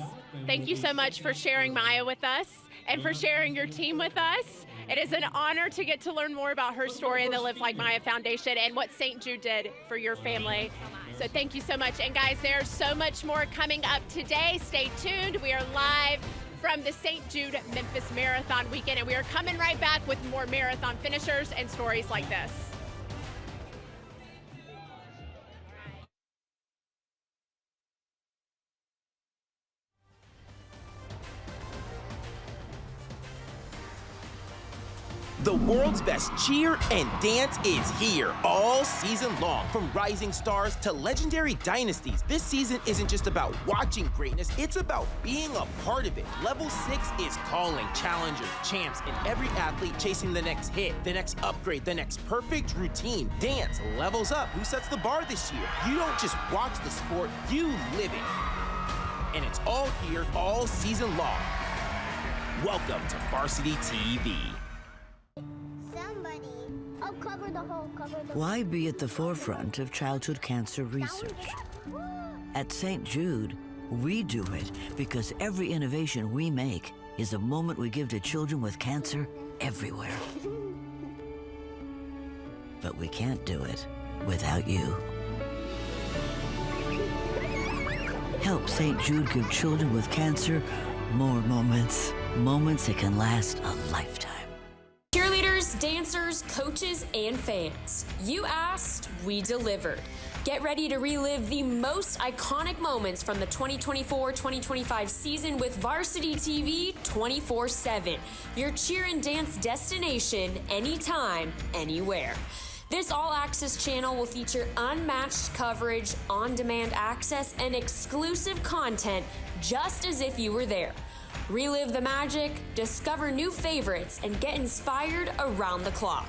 Thank you so much for sharing Maya with us and for sharing your team with us. It is an honor to get to learn more about her story and the Live Like Maya Foundation and what St. Jude did for your family. So thank you so much. And guys, there's so much more coming up today. Stay tuned. We are live from the St. Jude Memphis Marathon Weekend, and we are coming right back with more marathon finishers and stories like this. The world's best cheer and dance is here all season long. From rising stars to legendary dynasties, this season isn't just about watching greatness, it's about being a part of it. Level 6 is calling challengers, champs, and every athlete chasing the next hit, the next upgrade, the next perfect routine. Dance levels up. Who sets the bar this year? You don't just watch the sport, you live it. And it's all here all season long. Welcome to Varsity TV. Why be at the forefront of childhood cancer research? At St. Jude, we do it because every innovation we make is a moment we give to children with cancer everywhere. But we can't do it without you. Help St. Jude give children with cancer more moments. Moments that can last a lifetime. Cheerleaders, dancers, coaches, and fans. You asked, we delivered. Get ready to relive the most iconic moments from the 2024-2025 season with Varsity TV 24/7. Your cheer and dance destination anytime, anywhere. This all-access channel will feature unmatched coverage, on-demand access, and exclusive content just as if you were there. Relive the magic, discover new favorites, and get inspired around the clock.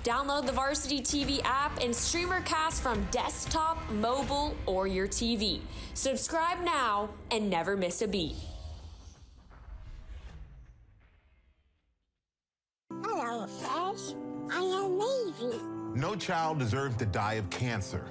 Download the Varsity TV app and stream our cast from desktop, mobile, or your TV. Subscribe now and never miss a beat. Hello, Flash. I am Navy. No child deserves to die of cancer.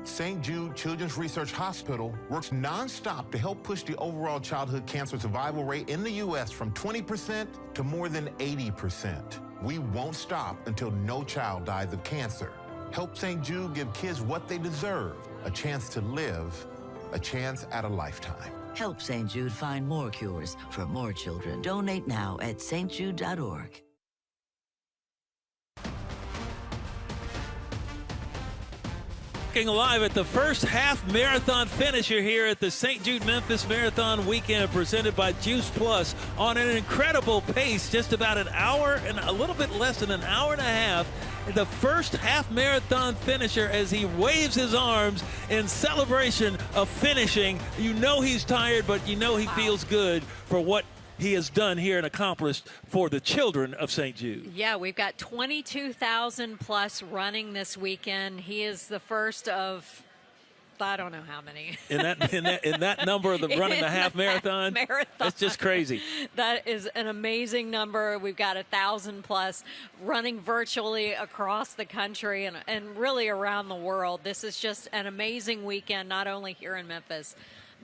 St. Jude Children's Research Hospital works nonstop to help push the overall childhood cancer survival rate in the U.S. from 20% to more than 80%. We won't stop until no child dies of cancer. Help St. Jude give kids what they deserve, a chance to live, a chance at a lifetime. Help St. Jude find more cures for more children. Donate now at stjude.org. Live at the first half marathon finisher here at the St. Jude Memphis Marathon Weekend, presented by Juice Plus, on an incredible pace, just about an hour and a little bit less than an hour and a half. The first half marathon finisher as he waves his arms in celebration of finishing. You know he's tired, but you know he feels good for what he has done here and accomplished for the children of St. Jude. Yeah, we've got 22,000 plus running this weekend. He is the first of, I don't know how many. In that number of the running the half marathon, that's just crazy. That is an amazing number. We've got 1,000 plus running virtually across the country and really around the world. This is just an amazing weekend, not only here in Memphis,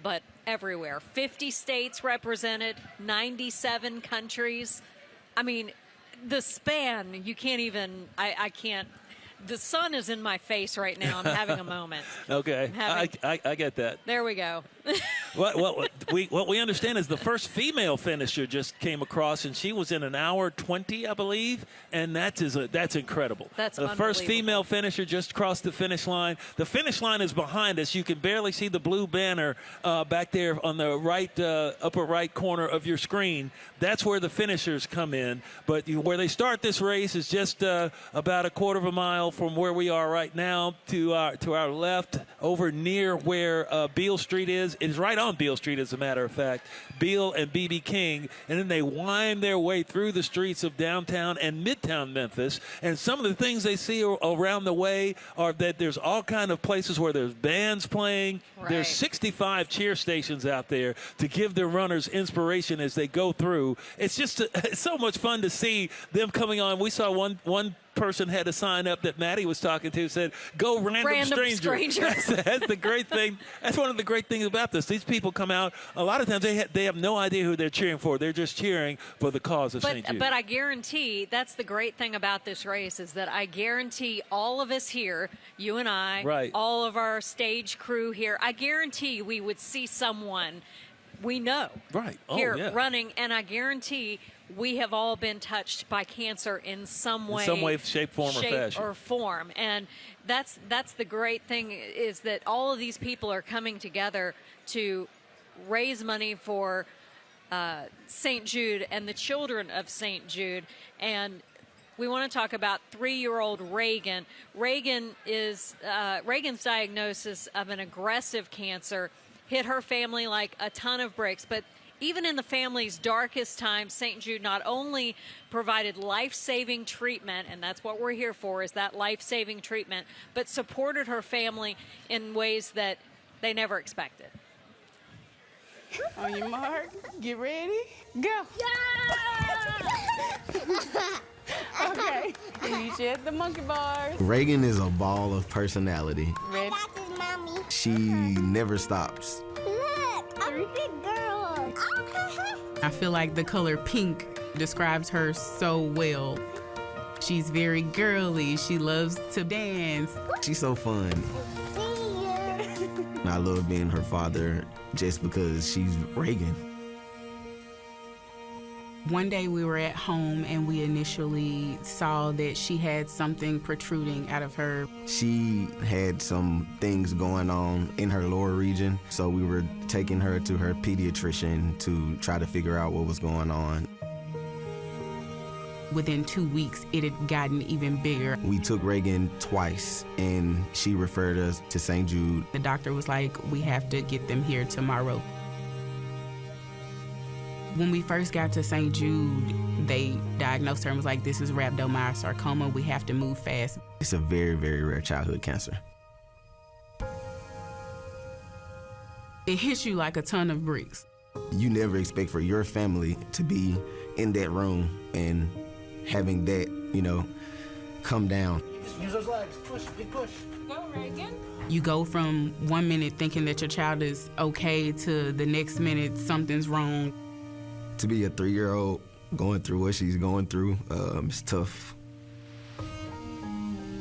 but everywhere. 50 states represented, 97 countries. I mean, the span, you can't even, I can't. The sun is in my face right now. I'm having a moment. Okay, I get that. There we go. What we understand is the first female finisher just came across, and she was in an hour 20, I believe, and that's incredible. That's the first female finisher just crossed the finish line. The finish line is behind us. You can barely see the blue banner back there on the right upper right corner of your screen. That's where the finishers come in. But where they start this race is just about a quarter of a mile from where we are right now to our left, over near where Beale Street is. It is right on Beale Street, as a matter of fact. Beale and B.B. King, and then they wind their way through the streets of downtown and midtown Memphis. And some of the things they see around the way are that there's all kind of places where there's bands playing. Right. There's 65 cheer stations out there to give their runners inspiration as they go through. It's just it's so much fun to see them coming on. We saw one person had a sign up that Maddie was talking to, said, "Go random stranger." That's the great thing. That's one of the great things about this. These people come out, a lot of times they have no idea who they're cheering for. They're just cheering for the cause of St. Jude. But I guarantee, that's the great thing about this race, is that I guarantee all of us here, you and I, right, all of our stage crew here, I guarantee we would see someone we know here running, and I guarantee we have all been touched by cancer in some way, shape, form, or fashion. And that's the great thing, is that all of these people are coming together to raise money for St. Jude and the children of St. Jude. And We want to talk about 3-year-old Reagan. Reagan's diagnosis of an aggressive cancer hit her family like a ton of bricks. But even in the family's darkest times, St. Jude not only provided life-saving treatment, and that's what we're here for, is that life-saving treatment, but supported her family in ways that they never expected. On your mark, get ready, go. Yeah! Okay, and you shed the monkey bars. Reagan is a ball of personality. Ready? She never stops. Look, I'm a big girl. I feel like the color pink describes her so well. She's very girly. She loves to dance. She's so fun. I love being her father just because she's Reagan. One day we were at home and we initially saw that she had something protruding out of her. She had some things going on in her lower region, so we were taking her to her pediatrician to try to figure out what was going on. Within 2 weeks, it had gotten even bigger. We took Reagan twice, and she referred us to St. Jude. The doctor was like, we have to get them here tomorrow. When we first got to St. Jude, they diagnosed her and was like, this is rhabdomyosarcoma. We have to move fast. It's a very, very rare childhood cancer. It hits you like a ton of bricks. You never expect for your family to be in that room and having that, come down. Use those legs. Push. Big push. Go, Reagan. You go from 1 minute thinking that your child is okay to the next minute something's wrong. To be a 3-year-old going through what she's going through, it's tough.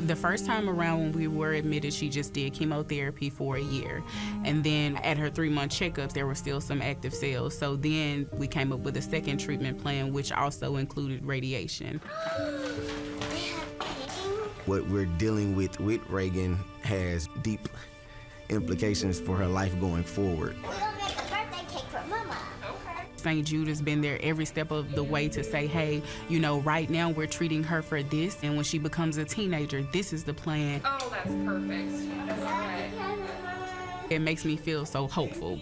The first time around when we were admitted, she just did chemotherapy for a year. And then at her 3-month checkups, there were still some active cells. So then we came up with a second treatment plan, which also included radiation. What we're dealing with Reagan has deep implications for her life going forward. St. Jude has been there every step of the way to say, hey, right now we're treating her for this, and when she becomes a teenager, this is the plan. Oh, that's perfect. That's all right. It makes me feel so hopeful.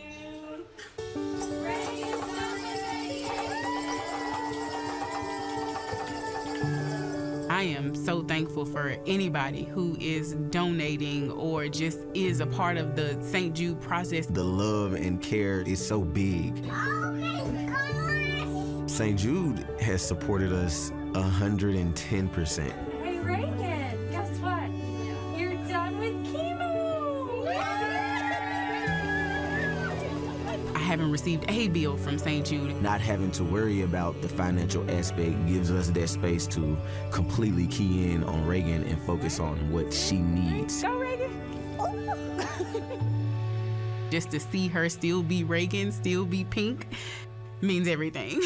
I am so thankful for anybody who is donating or just is a part of the St. Jude process. The love and care is so big. St. Jude has supported us 110%. Hey, Reagan, guess what? You're done with chemo. I haven't received a bill from St. Jude. Not having to worry about the financial aspect gives us that space to completely key in on Reagan and focus on what she needs. Go, Reagan. Just to see her still be Reagan, still be pink, means everything.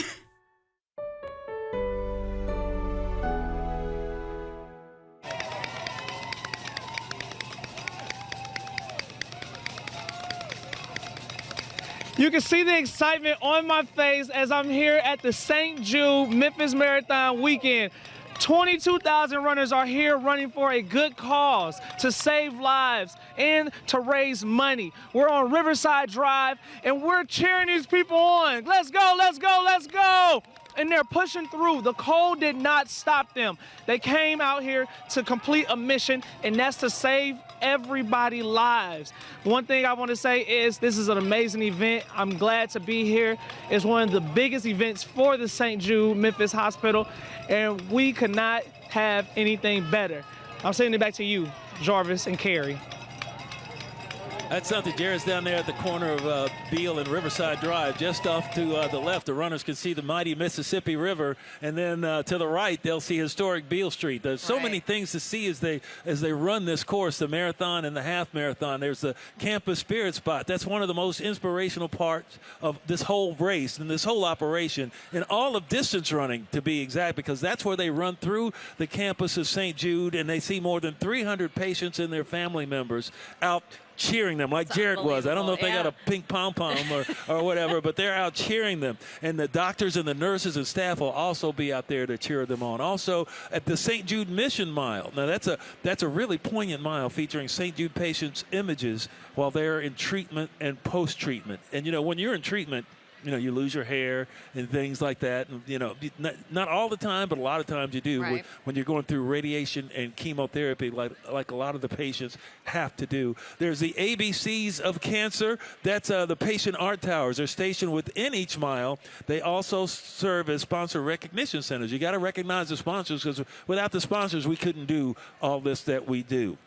You can see the excitement on my face as I'm here at the St. Jude Memphis Marathon Weekend. 22,000 runners are here running for a good cause, to save lives and to raise money. We're on Riverside Drive and we're cheering these people on. Let's go, let's go, let's go. And they're pushing through. The cold did not stop them. They came out here to complete a mission, and that's to save everybody's lives. One thing I want to say is this is an amazing event. I'm glad to be here. It's one of the biggest events for the St. Jude Memphis Hospital, and we could not have anything better. I'm sending it back to you, Jarvis and Carrie. That's something. Jared's down there at the corner of Beale and Riverside Drive. Just off to the left, the runners can see the mighty Mississippi River, and then to the right, they'll see historic Beale Street. There's so many things to see as they run this course, the marathon and the half marathon. There's the campus spirit spot. That's one of the most inspirational parts of this whole race and this whole operation, and all of distance running, to be exact, because that's where they run through the campus of St. Jude, and they see more than 300 patients and their family members out cheering them like Jared was. I don't know if they got a pink pom-pom or whatever, but they're out cheering them. And the doctors and the nurses and staff will also be out there to cheer them on. Also, at the St. Jude Mission Mile. Now, that's a really poignant mile featuring St. Jude patients' images while they're in treatment and post-treatment. And, when you're in treatment, you lose your hair and things like that. And, not all the time, but a lot of times you do when you're going through radiation and chemotherapy like a lot of the patients have to do. There's the ABCs of cancer. That's the patient art towers. They're stationed within each mile. They also serve as sponsor recognition centers. You got to recognize the sponsors, because without the sponsors, we couldn't do all this that we do.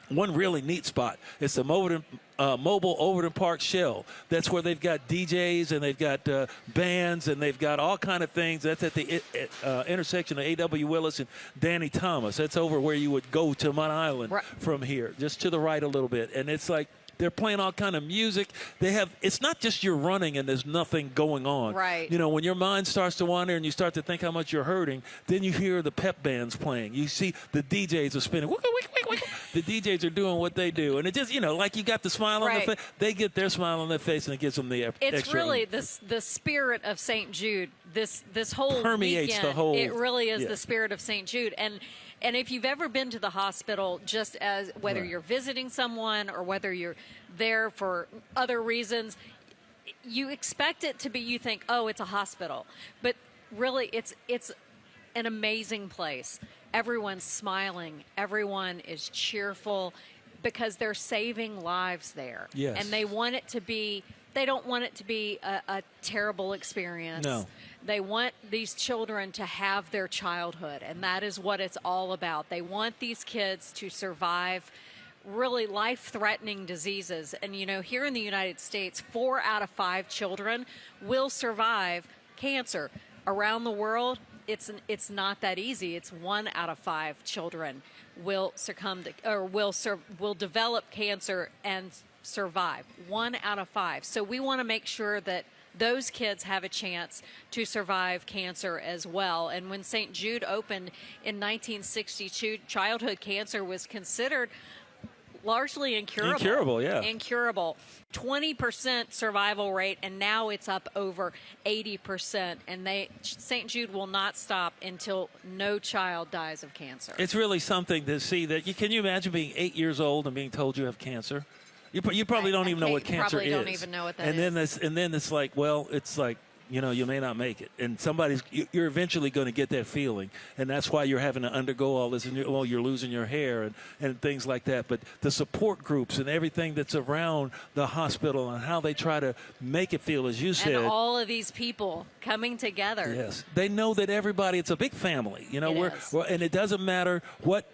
One really neat spot is the mobile Overton Park Shell. That's where they've got DJs and they've got bands and they've got all kind of things. That's at the intersection of A.W. Willis and Danny Thomas. That's over where you would go to Mount Island from here, just to the right a little bit. And it's like they're playing all kind of music. It's not just you're running and there's nothing going on. Right. When your mind starts to wander and you start to think how much you're hurting, then you hear the pep bands playing. You see the DJs are spinning. The DJs are doing what they do. And it just, like you got the smile on their face. They get their smile on their face and it gives them the extra. It's really the spirit of St. Jude. This whole permeates weekend, the whole. It really is the spirit of St. Jude. And if you've ever been to the hospital, just as whether you're visiting someone or whether you're there for other reasons, you expect it to be, you think, oh, it's a hospital. But really, it's an amazing place. Everyone's smiling. Everyone is cheerful because they're saving lives there. Yes. And they don't want it to be a terrible experience. No. They want these children to have their childhood, and that is what it's all about. They want these kids to survive really life-threatening diseases. And, here in the United States, 4 out of 5 children will survive cancer. Around the world, it's not that easy. It's 1 out of 5 children will succumb to, or will develop cancer and survive. 1 out of 5. So we want to make sure that those kids have a chance to survive cancer as well. And when St. Jude opened in 1962, childhood cancer was considered largely incurable. Incurable, yeah. Incurable. 20% survival rate, and now it's up over 80%. And St. Jude will not stop until no child dies of cancer. It's really something to see that. Can you imagine being 8 years old and being told you have cancer? You probably don't even know what cancer is. Probably don't even know what that is. And then it's like, you may not make it. And you're eventually going to get that feeling. And that's why you're having to undergo all this. And you're losing your hair and things like that. But the support groups and everything that's around the hospital and how they try to make it feel, as you said. And all of these people coming together. Yes. They know that it's a big family. And it doesn't matter what,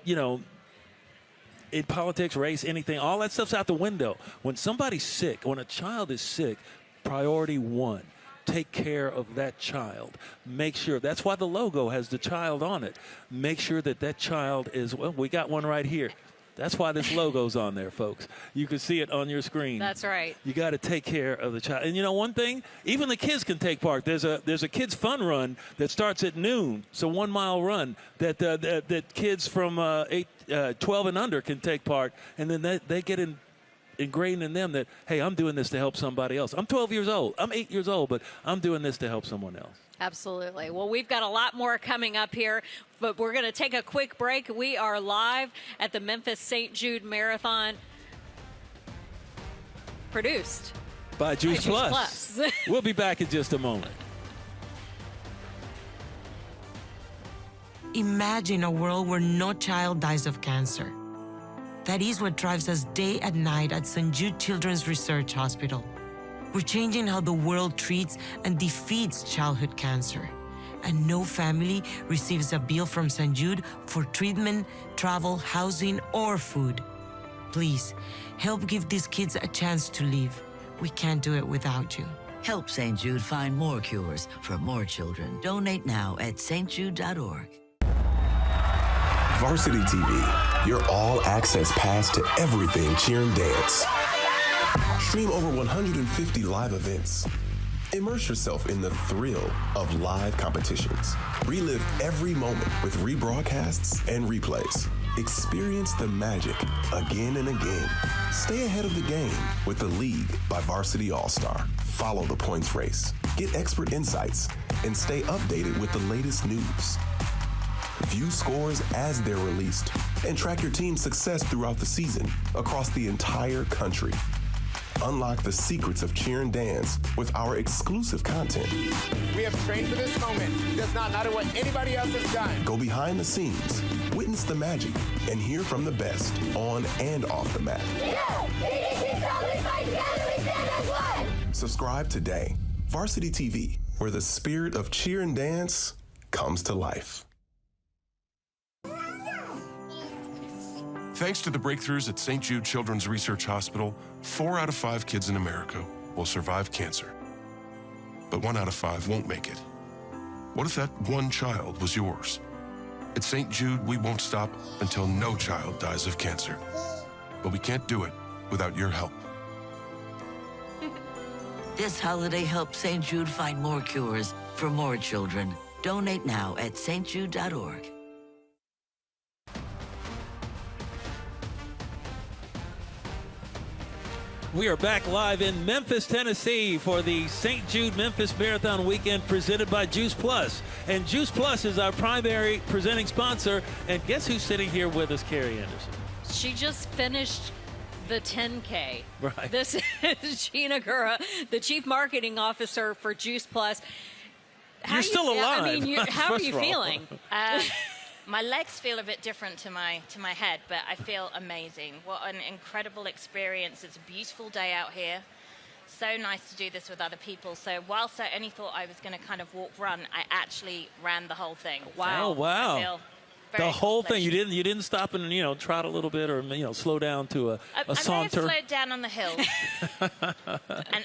in politics, race, anything, all that stuff's out the window. When somebody's sick, when a child is sick, priority 1, take care of that child. Make sure, that's why the logo has the child on it. Make sure that child is, we got one right here. That's why this logo's on there, folks. You can see it on your screen. That's right. You got to take care of the child. And one thing, even the kids can take part. There's a kids fun run that starts at noon. It's a 1 mile run that kids from 12 and under can take part. And then they get ingrained in them that, hey, I'm doing this to help somebody else. I'm 12 years old. I'm 8 years old, but I'm doing this to help someone else. Absolutely. Well, we've got a lot more coming up here, but we're going to take a quick break. We are live at the Memphis St. Jude Marathon, produced by Juice Plus. We'll be back in just a moment. Imagine a world where no child dies of cancer. That is what drives us day and night at St. Jude Children's Research Hospital. We're changing how the world treats and defeats childhood cancer. And no family receives a bill from St. Jude for treatment, travel, housing, or food. Please, help give these kids a chance to live. We can't do it without you. Help St. Jude find more cures for more children. Donate now at stjude.org. Varsity TV, your all-access pass to everything cheer and dance. Stream over 150 live events. Immerse yourself in the thrill of live competitions. Relive every moment with rebroadcasts and replays. Experience the magic again and again. Stay ahead of the game with The League by Varsity All-Star. Follow the points race, get expert insights, and stay updated with the latest news. View scores as they're released and track your team's success throughout the season across the entire country. Unlock the secrets of cheer and dance with our exclusive content. We have trained for this moment. It does not matter what anybody else has done. Go behind the scenes, witness the magic, and hear from the best on and off the mat. Subscribe today. Varsity TV, where the spirit of cheer and dance comes to life. Thanks to the breakthroughs at St. Jude Children's Research Hospital, 4 out of 5 kids in America will survive cancer. But 1 out of 5 won't make it. What if that one child was yours? At St. Jude, we won't stop until no child dies of cancer. But we can't do it without your help. This holiday, help St. Jude find more cures for more children. Donate now at stjude.org. We are back live in Memphis, Tennessee for the St. Jude Memphis Marathon Weekend presented by Juice Plus. And Juice Plus is our primary presenting sponsor. And guess who's sitting here with us, Carrie Anderson? She just finished the 10K. Right. This is Gina Gura, the Chief Marketing Officer for Juice Plus. You're still alive. I mean, how are you feeling? My legs feel a bit different to my head, but I feel amazing. What an incredible experience. It's a beautiful day out here. So nice to do this with other people. So whilst I only thought I was going to kind of run, I actually ran the whole thing. Wow. Oh, wow. I feel very the whole thing. accomplished. You didn't stop and trot a little bit or slow down to a saunter. I may have slowed down on the hill.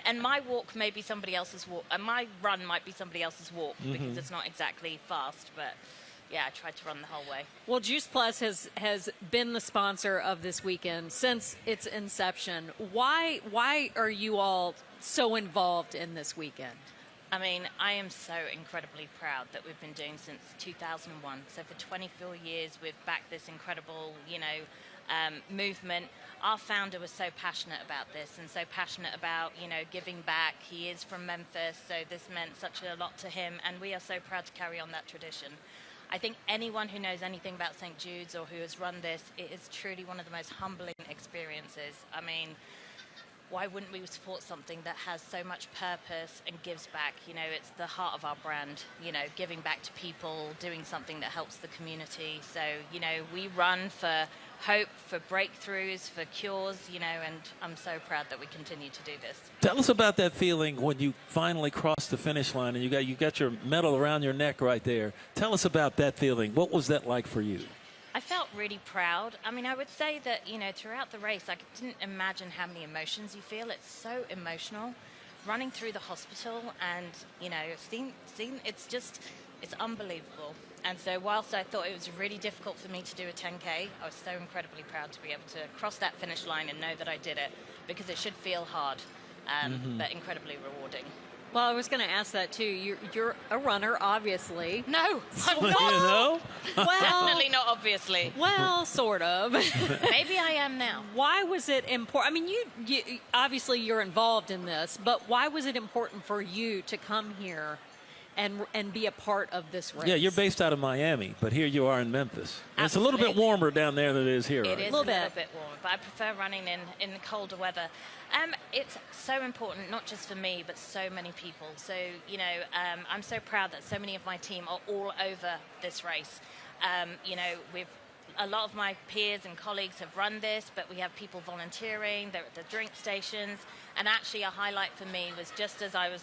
and my walk may be somebody else's walk. And my run might be somebody else's walk because it's not exactly fast, but yeah, I tried to run the whole way. Well, Juice Plus has been the sponsor of this weekend since its inception. Why are you all so involved in this weekend? I mean, I am so incredibly proud that we've been doing since 2001. So for 24 years, we've backed this incredible, movement. Our founder was so passionate about this and so passionate about, giving back. He is from Memphis, so this meant such a lot to him, and we are so proud to carry on that tradition. I think anyone who knows anything about St. Jude's or who has run this, it is truly one of the most humbling experiences. I mean, why wouldn't we support something that has so much purpose and gives back? It's the heart of our brand, giving back to people, doing something that helps the community. So, we run for hope, for breakthroughs, for cures, and I'm so proud that we continue to do this. Tell us about that feeling when you finally crossed the finish line and you got your medal around your neck right there. Tell us about that feeling. What was that like for you? I felt really proud. I mean, I would say that, throughout the race, I didn't imagine how many emotions you feel. It's so emotional. Running through the hospital and, seeing it's unbelievable. And so whilst I thought it was really difficult for me to do a 10K, I was so incredibly proud to be able to cross that finish line and know that I did it, because it should feel hard, but incredibly rewarding. Well, I was going to ask that too. You're a runner, obviously. No, I'm You not. know? Well, Definitely not, obviously. Well, sort of. Maybe I am now. Why was it important? I mean, you obviously you're involved in this, but why was it important for you to come here and be a part of this race? Yeah, you're based out of Miami, but here you are in Memphis. And it's a little bit warmer down there than it is here, right? It is a little bit warmer, but I prefer running in the colder weather. It's so important, not just for me, but so many people. So, I'm so proud that so many of my team are all over this race. A lot of my peers and colleagues have run this, but we have people volunteering, they're at the drink stations. And actually a highlight for me was just as I was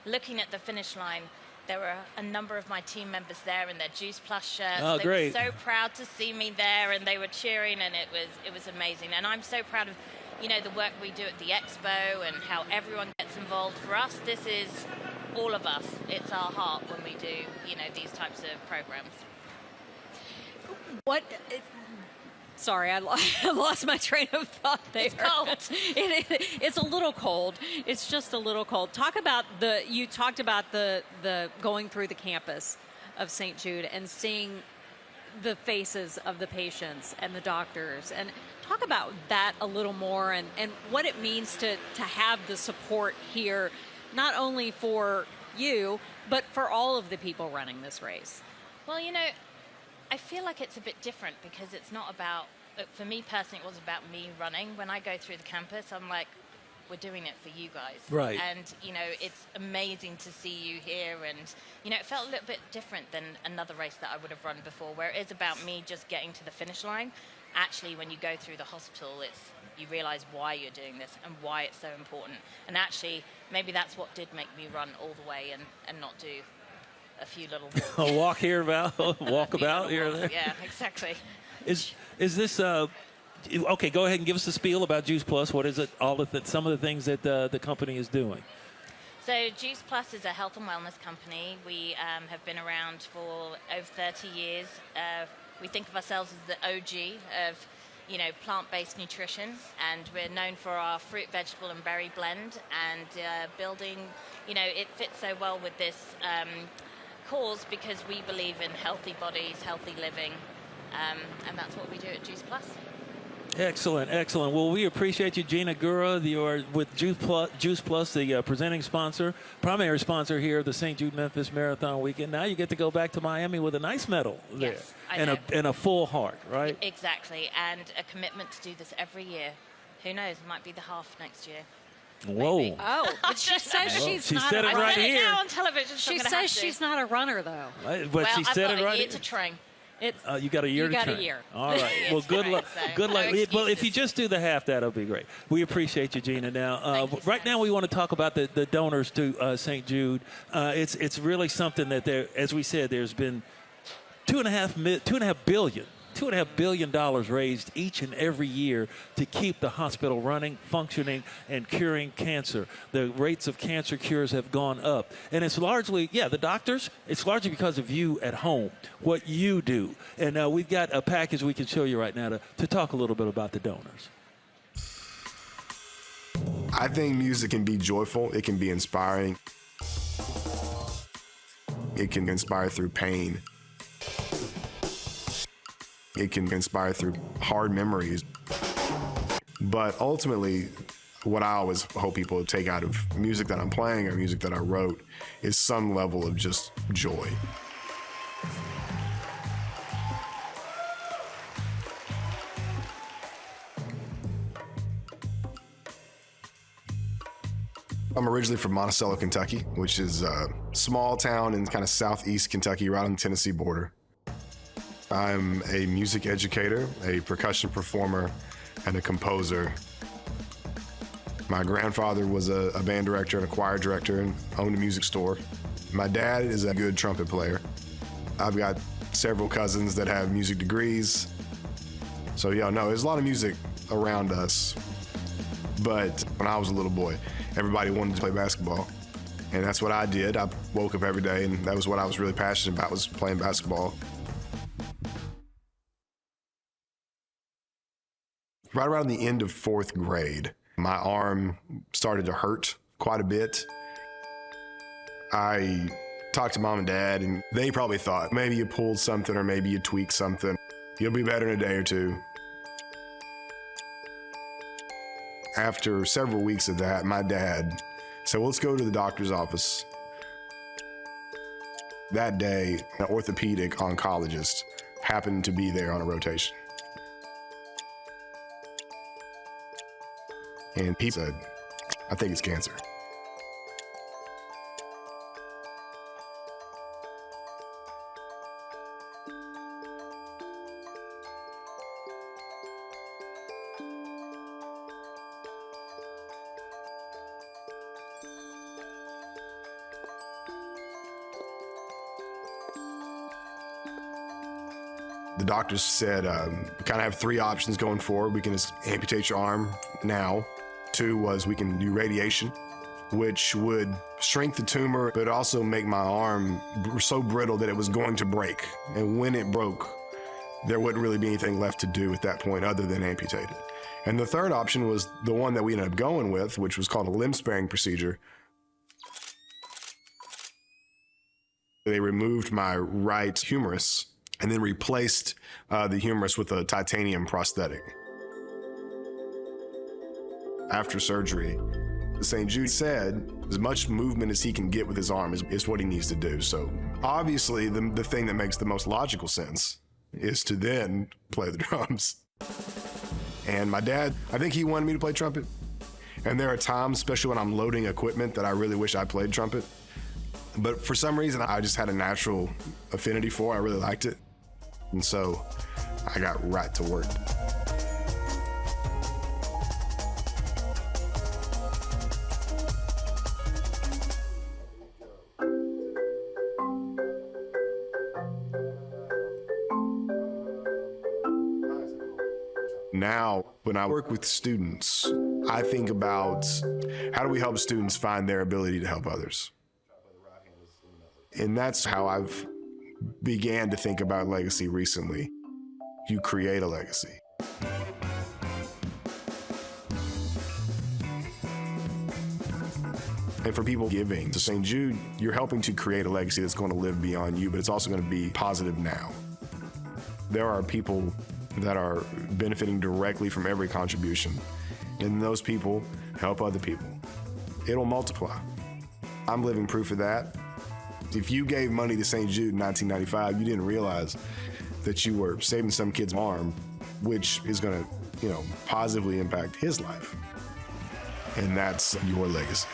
looking at the finish line, there were a number of my team members there in their Juice Plus shirts. Oh, great. They were so proud to see me there, and they were cheering, and it was amazing. And I'm so proud of, the work we do at the expo and how everyone gets involved. For us, this is all of us. It's our heart when we do, these types of programs. Sorry, I lost my train of thought there. It's cold. It's a little cold. It's just a little cold. You talked about the going through the campus of St. Jude and seeing the faces of the patients and the doctors. And talk about that a little more and what it means to have the support here, not only for you, but for all of the people running this race. Well, you know, I feel like it's a bit different because it's not about, for me personally, it was about me running. When I go through the campus, I'm like, we're doing it for you guys. Right. And, you know, it's amazing to see you here. And, you know, it felt a little bit different than another race that I would have run before, where it is about me just getting to the finish line. Actually, when you go through the hospital, you realize why you're doing this and why it's so important. And actually, maybe that's what did make me run all the way and not do a few little walks. Walk here about, walk about here. There. Yeah, exactly. Is this okay? Go ahead and give us a spiel about Juice Plus. What is it? Some of the things that the company is doing. So Juice Plus is a health and wellness company. We have been around for over 30 years. We think of ourselves as the OG of, you know, plant-based nutrition, and we're known for our fruit, vegetable, and berry blend. And building, you know, it fits so well with this cause because we believe in healthy bodies, healthy living, and that's what we do at Juice Plus. Excellent, excellent. Well, we appreciate you, Gina Gura. You are with Juice Plus, the presenting sponsor, primary sponsor here of the St. Jude Memphis Marathon Weekend. Now you get to go back to Miami with a nice medal there, Yes, I know. and a full heart, right? Exactly, and a commitment to do this every year. Who knows? It might be the half next year. Whoa. Maybe. Oh, but she says she's She not said a it runner. right here. Now on television, so She I'm gonna says have to. she's not a runner, though. But well, she said I've it got right a year here. to train. It's You got a year you to got train. a year. All right. Yeah, Well, it's good right, luck. so Good no luck. Well, if you excuses. just do the half, that'll be great. We appreciate you, Gina. Now, right now, we want to talk about the donors to St. Jude. It's really something that as we said, there's been $2.5 billion raised each and every year to keep the hospital running, functioning, and curing cancer. The rates of cancer cures have gone up. And it's largely, the doctors, it's largely because of you at home, what you do. And we've got a package we can show you right now to talk a little bit about the donors. I think music can be joyful. It can be inspiring. It can inspire through pain. It can inspire through hard memories. But ultimately, what I always hope people take out of music that I'm playing or music that I wrote is some level of just joy. I'm originally from Monticello, Kentucky, which is a small town in kind of southeast Kentucky, right on the Tennessee border. I'm a music educator, a percussion performer, and a composer. My grandfather was a band director and a choir director and owned a music store. My dad is a good trumpet player. I've got several cousins that have music degrees. So there's a lot of music around us. But when I was a little boy, everybody wanted to play basketball. And that's what I did. I woke up every day and that was what I was really passionate about, was playing basketball. Right around the end of 4th grade, my arm started to hurt quite a bit. I talked to mom and dad, and they probably thought, maybe you pulled something or maybe you tweaked something. You'll be better in a day or two. After several weeks of that, my dad said, well, let's go to the doctor's office. That day, an orthopedic oncologist happened to be there on a rotation. And he said, I think it's cancer. The doctors said, we kind of have 3 options going forward. We can just amputate your arm now. 2 was we can do radiation, which would shrink the tumor, but also make my arm so brittle that it was going to break. And when it broke, there wouldn't really be anything left to do at that point other than amputate it. And the 3rd option was the one that we ended up going with, which was called a limb-sparing procedure. They removed my right humerus and then replaced the humerus with a titanium prosthetic. After surgery, St. Jude said as much movement as he can get with his arm is what he needs to do. So obviously the thing that makes the most logical sense is to then play the drums. And my dad, I think he wanted me to play trumpet. And there are times, especially when I'm loading equipment, that I really wish I played trumpet. But for some reason, I just had a natural affinity for it. I really liked it. And so I got right to work. Now, when I work with students, I think about how do we help students find their ability to help others? And that's how I've began to think about legacy recently. You create a legacy. And for people giving to St. Jude, you're helping to create a legacy that's going to live beyond you, but it's also going to be positive now. There are people that are benefiting directly from every contribution. And those people help other people. It'll multiply. I'm living proof of that. If you gave money to St. Jude in 1995, you didn't realize that you were saving some kid's arm, which is going to, positively impact his life. And that's your legacy.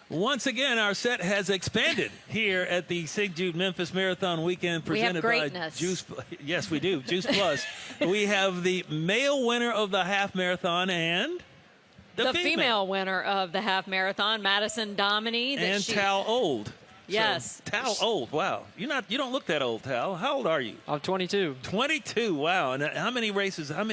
Once again, our set has expanded here at the St. Jude Memphis Marathon Weekend presented by Juice. Yes, we do. Juice Plus. We have the male winner of the half marathon and the female winner of the half marathon, Madison Dominy. And Tal Old. Yes. So, Tal Old, wow. You don't look that old, Tal. How old are you? I'm 22. 22, wow. And how many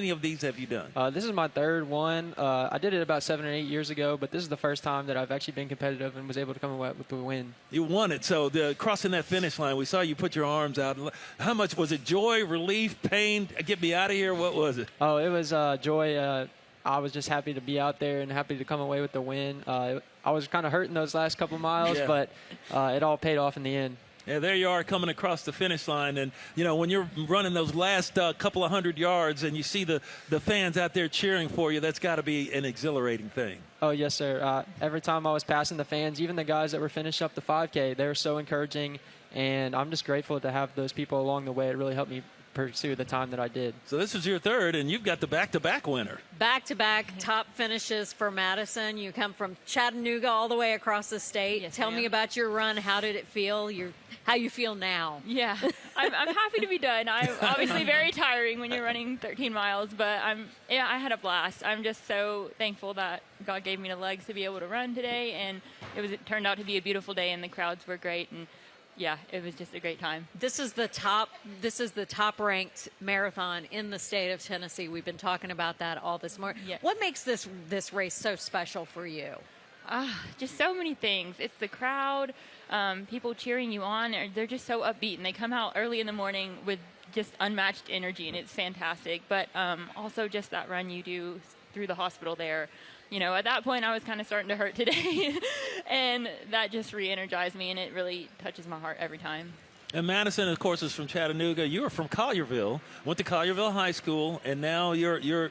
of these have you done? This is my third one. I did it about 7 or 8 years ago, but this is the first time that I've actually been competitive and was able to come away with the win. You won it. So crossing that finish line, we saw you put your arms out. How much was it? Joy, relief, pain? Get me out of here? What was it? Oh, it was joy. I was just happy to be out there and happy to come away with the win. I was kind of hurting those last couple miles, but it all paid off in the end. Yeah, there you are coming across the finish line. And, when you're running those last couple of 100 yards and you see the fans out there cheering for you, that's got to be an exhilarating thing. Oh, yes, sir. Every time I was passing the fans, even the guys that were finishing up the 5K, they were so encouraging. And I'm just grateful to have those people along the way. It really helped me pursue the time that I did. So this is your third, and you've got the back-to-back winner. Back-to-back top finishes for Madison. You come from Chattanooga all the way across the state. Yes, Tell me about your run. How did it feel? How you feel now? Yeah, I'm happy to be done. I'm obviously very tiring when you're running 13 miles, but I had a blast. I'm just so thankful that God gave me the legs to be able to run today, and it turned out to be a beautiful day, and the crowds were great, and yeah, it was just a great time. This is the top ranked marathon in the state of Tennessee. We've been talking about that all this morning. Yes. What makes this race so special for you? Just so many things. It's the crowd, people cheering you on. They're just so upbeat, and they come out early in the morning with just unmatched energy, and it's fantastic. But also just that run you do through the hospital there. At that point, I was kind of starting to hurt today, and that just re-energized me, and it really touches my heart every time. And Madison, of course, is from Chattanooga. You were from Collierville, went to Collierville High School, and now you're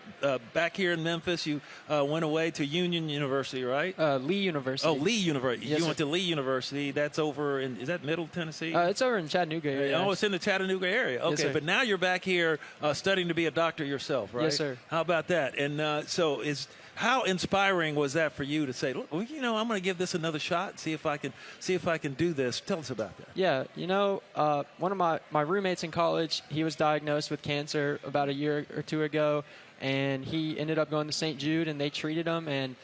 back here in Memphis. You went away to Union University, right? Lee University. Oh, Lee University. Yes, you went to Lee University. That's over is that Middle Tennessee? It's over in Chattanooga area. Oh, it's in the Chattanooga area. Okay, yes, but now you're back here studying to be a doctor yourself, right? Yes, sir. How about that? And how inspiring was that for you to say, look, I'm going to give this another shot, see if I can do this? Tell us about that. Yeah, one of my roommates in college, he was diagnosed with cancer about a year or two ago, and he ended up going to St. Jude, and they treated him, and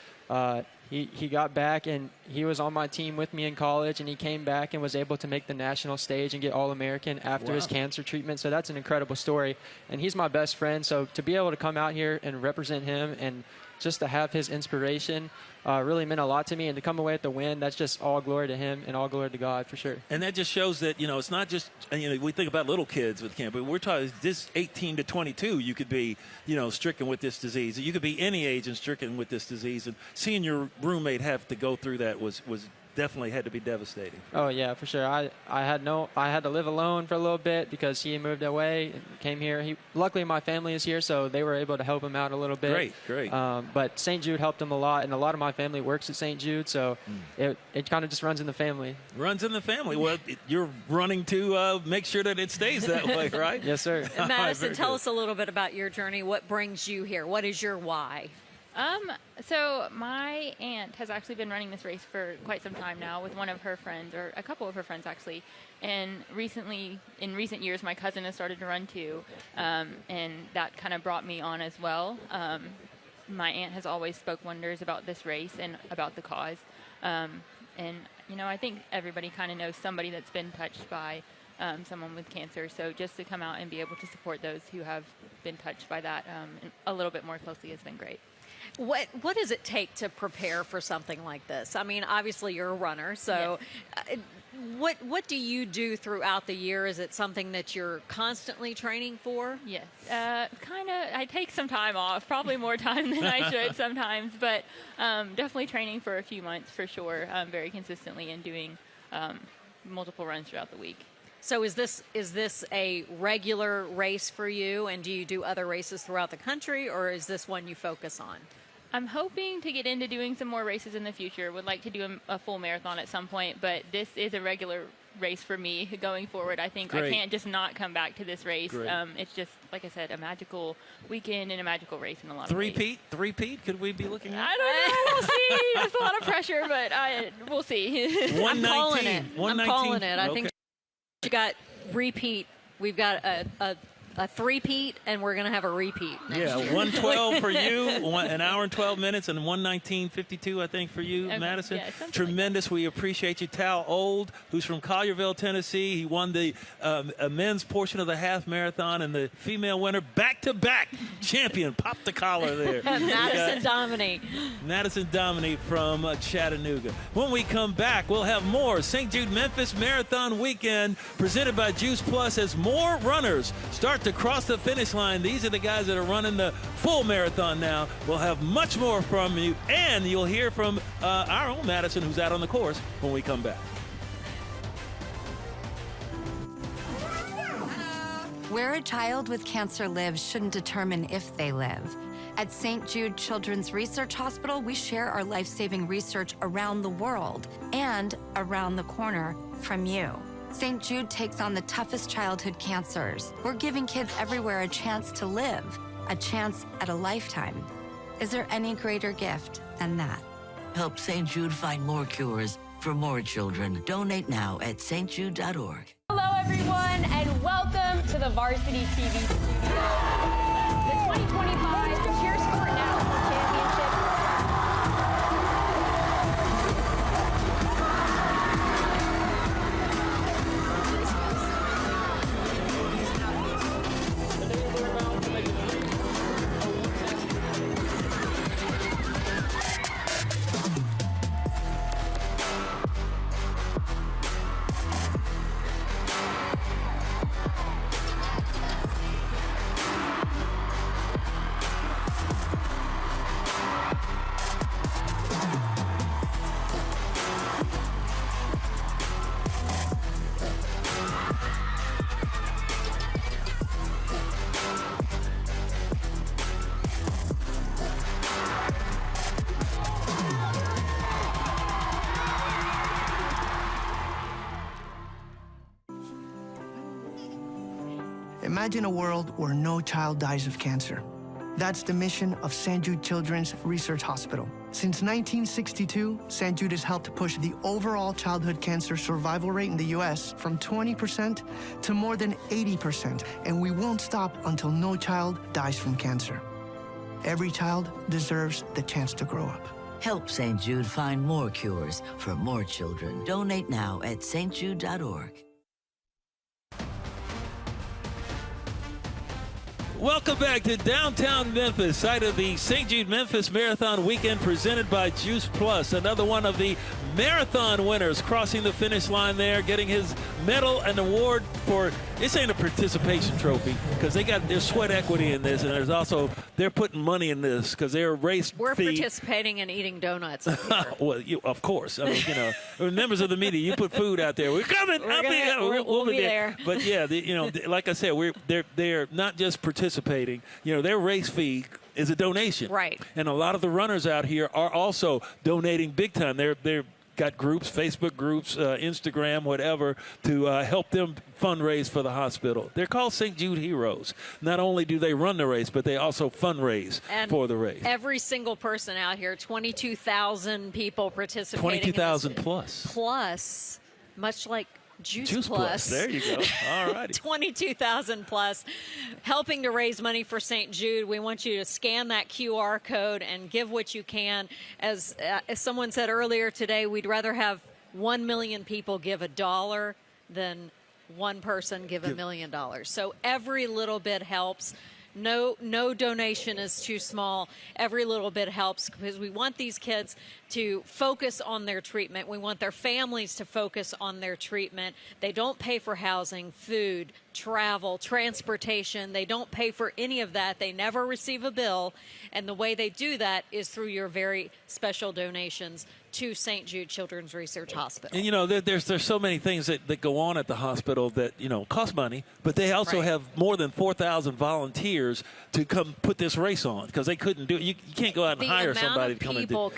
he got back, and he was on my team with me in college, and he came back and was able to make the national stage and get All-American after his cancer treatment. So that's an incredible story, and he's my best friend. So to be able to come out here and represent him and just to have his inspiration really meant a lot to me. And to come away with the win, that's just all glory to him and all glory to God for sure. And that just shows that, it's not just, we think about little kids with cancer, but we're talking this 18 to 22, you could be, stricken with this disease. You could be any age and stricken with this disease. And seeing your roommate have to go through that was definitely had to be devastating. Oh yeah, for sure. I had to live alone for a little bit because he moved away and came here. Luckily my family is here, so they were able to help him out a little bit. Great. But St. Jude helped him a lot, and a lot of my family works at St. Jude, so it kind of just runs in the family. Runs in the family. Well, you're running to make sure that it stays that way, right? Yes, sir. Madison, tell us a little bit about your journey. What brings you here? What is your why? So my aunt has actually been running this race for quite some time now with one of her friends, or a couple of her friends actually. And in recent years, my cousin has started to run too, and that kind of brought me on as well. My aunt has always spoke wonders about this race and about the cause. And I think everybody kind of knows somebody that's been touched by someone with cancer. So just to come out and be able to support those who have been touched by that a little bit more closely has been great. What does it take to prepare for something like this? I mean, obviously you're a runner, so yes. What do you do throughout the year? Is it something that you're constantly training for? Yes, kind of. I take some time off, probably more time than I should sometimes, but definitely training for a few months for sure, very consistently, and doing multiple runs throughout the week. So is this a regular race for you, and do you do other races throughout the country, or is this one you focus on? I'm hoping to get into doing some more races in the future. Would like to do a full marathon at some point, but this is a regular race for me going forward. I think Great. I can't just not come back to this race. Great. It's just, like I said, a magical weekend and a magical race in a lot of ways. Three-peat? Could we be looking at? I don't know. We'll see. That's a lot of pressure, but we'll see. 119. I'm calling it. 119. I'm calling it. I Okay. think you got repeat. We've got a three-peat, and we're going to have a repeat next year. 112 for you, an hour and 12 minutes, and 119.52, I think, for you, Okay. Madison. Yeah, something Tremendous. We appreciate you. Tal Old, who's from Collierville, Tennessee. He won the men's portion of the half marathon, and the female winner, back-to-back champion. Pop the collar there. Madison Dominy. Madison Dominy from Chattanooga. When we come back, we'll have more St. Jude Memphis Marathon Weekend presented by Juice Plus as more runners start to cross the finish line. These are the guys that are running the full marathon now. We'll have much more from you, and you'll hear from our own Madison, who's out on the course, when we come back. Where a child with cancer lives shouldn't determine if they live. At St. Jude Children's Research Hospital, we share our life-saving research around the world and around the corner from you. St. Jude takes on the toughest childhood cancers. We're giving kids everywhere a chance to live, a chance at a lifetime. Is there any greater gift than that? Help St. Jude find more cures for more children. Donate now at stjude.org. Hello, everyone, and welcome to the Varsity TV studio. The 2025 Cheer Sport National Championship. Imagine a world where no child dies of cancer. That's the mission of St. Jude Children's Research Hospital. Since 1962, St. Jude has helped push the overall childhood cancer survival rate in the U.S. from 20% to more than 80%, and we won't stop until no child dies from cancer. Every child deserves the chance to grow up. Help St. Jude find more cures for more children. Donate now at stjude.org. Welcome back to downtown Memphis, site of the St. Jude Memphis Marathon Weekend presented by Juice Plus. Another one of the marathon winners crossing the finish line there, getting his medal and award for, this ain't a participation trophy because they got their sweat equity in this, and there's also, they're putting money in this because they're race We're fee. participating in eating donuts. Well, of course. I mean, members of the media, you put food out there. We're coming. We'll be there. But yeah, like I said, they're not just participating. Their race fee is a donation. Right. And a lot of the runners out here are also donating big time. They're got groups, Facebook groups, Instagram, whatever, to help them fundraise for the hospital. They're called St. Jude Heroes. Not only do they run the race, but they also fundraise for the race. Every single person out here, 22,000 people participating. 22,000 plus. Plus, much like Juice Plus. There you go. All righty. 22,000 plus, helping to raise money for St. Jude. We want you to scan that QR code and give what you can. As someone said earlier today, we'd rather have 1 million people give $1 than one person give $1 million. So every little bit helps. No donation is too small. Every little bit helps because we want these kids to focus on their treatment. We want their families to focus on their treatment. They don't pay for housing, food, travel, transportation. They don't pay for any of that. They never receive a bill. And the way they do that is through your very special donations to St. Jude Children's Research Hospital. And, there's so many things that go on at the hospital that, cost money, but they also have more than 4,000 volunteers to come put this race on because they couldn't do it. You can't go out and hire somebody to come and do it.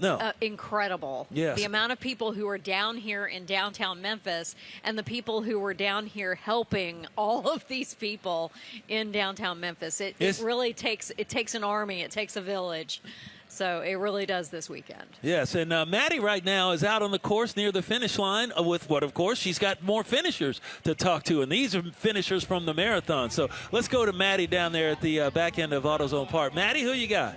It's incredible. Yes. The amount of people who are down here in downtown Memphis and the people who were down here helping all of these people in downtown Memphis. It really takes an army. It takes a village. So it really does this weekend. Yes, and Maddie right now is out on the course near the finish line with what, of course, she's got more finishers to talk to, and these are finishers from the marathon. So let's go to Maddie down there at the back end of AutoZone Park. Maddie, who you got?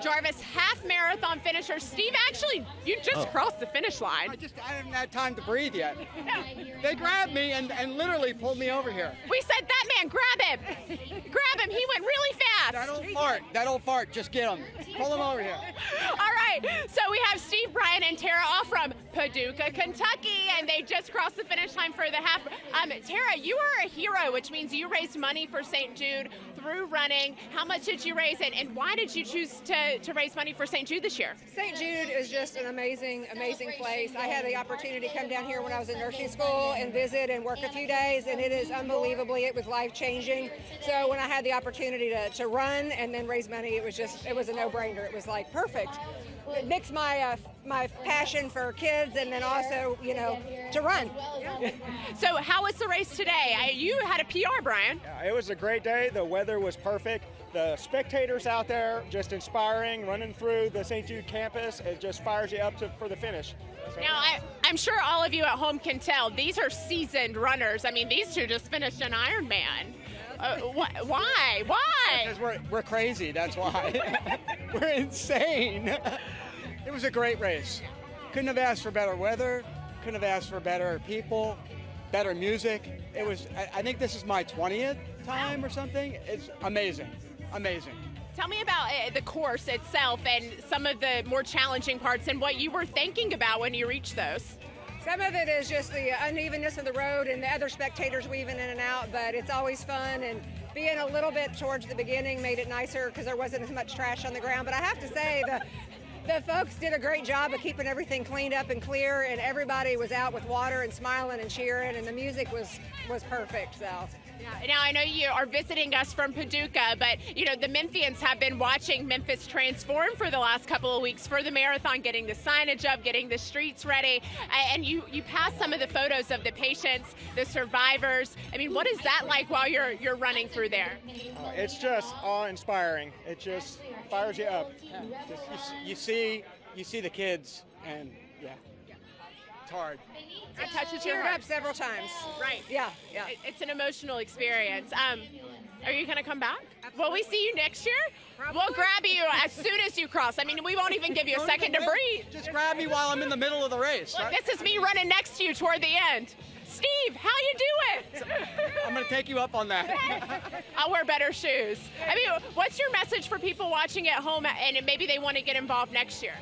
Jarvis, half marathon finisher. Steve, actually, you just crossed the finish line. I haven't had time to breathe yet. They grabbed me and literally pulled me over here. We said, that man, grab him. Grab him. He went really fast. That old fart, just get him. Pull him over here. All right, so we have Steve, Brian, and Tara all from Paducah, Kentucky, and they just crossed the finish line for the half. Tara, you are a hero, which means you raised money for St. Jude through running. How much did you raise, and why did you choose to raise money for St. Jude this year? St. Jude is just an amazing place. I had the opportunity to come down here when I was in nursing school and visit and work a few days, and it is it was life-changing. So when I had the opportunity to run and then raise money, it was a no-brainer. It was like perfect. It mixed my passion for kids and then also, to run. So how was the race today? You had a PR, Brian. Yeah, it was a great day. The weather was perfect. The spectators out there just inspiring, running through the St. Jude campus. It just fires you up for the finish. So, now, I'm sure all of you at home can tell, these are seasoned runners. I mean, these two just finished an Ironman. Why? Because we're crazy, that's why. We're insane. It was a great race. Couldn't have asked for better weather, couldn't have asked for better people, better music. I think this is my 20th time or something. It's amazing. Tell me about the course itself and some of the more challenging parts and what you were thinking about when you reached those. Some of it is just the unevenness of the road and the other spectators weaving in and out, but it's always fun, and being a little bit towards the beginning made it nicer because there wasn't as much trash on the ground. But I have to say, the folks did a great job of keeping everything cleaned up and clear, and everybody was out with water and smiling and cheering, and the music was perfect. So. Yeah. Now, I know you are visiting us from Paducah, but, the Memphians have been watching Memphis transform for the last couple of weeks for the marathon, getting the signage up, getting the streets ready, and you passed some of the photos of the patients, the survivors. I mean, what is that like while you're running through there? It's just awe-inspiring. It just fires you up. You see the kids, and it's hard. It touches your heart. Teared up several times. Right. Yeah. It's an emotional experience. Are you going to come back? Absolutely. Will we see you next year? Probably. We'll grab you as soon as you cross. I mean, we won't even give you a second to breathe. Just grab me while I'm in the middle of the race. Look, this is me running next to you toward the end. Steve, how you doing? I'm going to take you up on that. I'll wear better shoes. I mean, what's your message for people watching at home and maybe they want to get involved next year?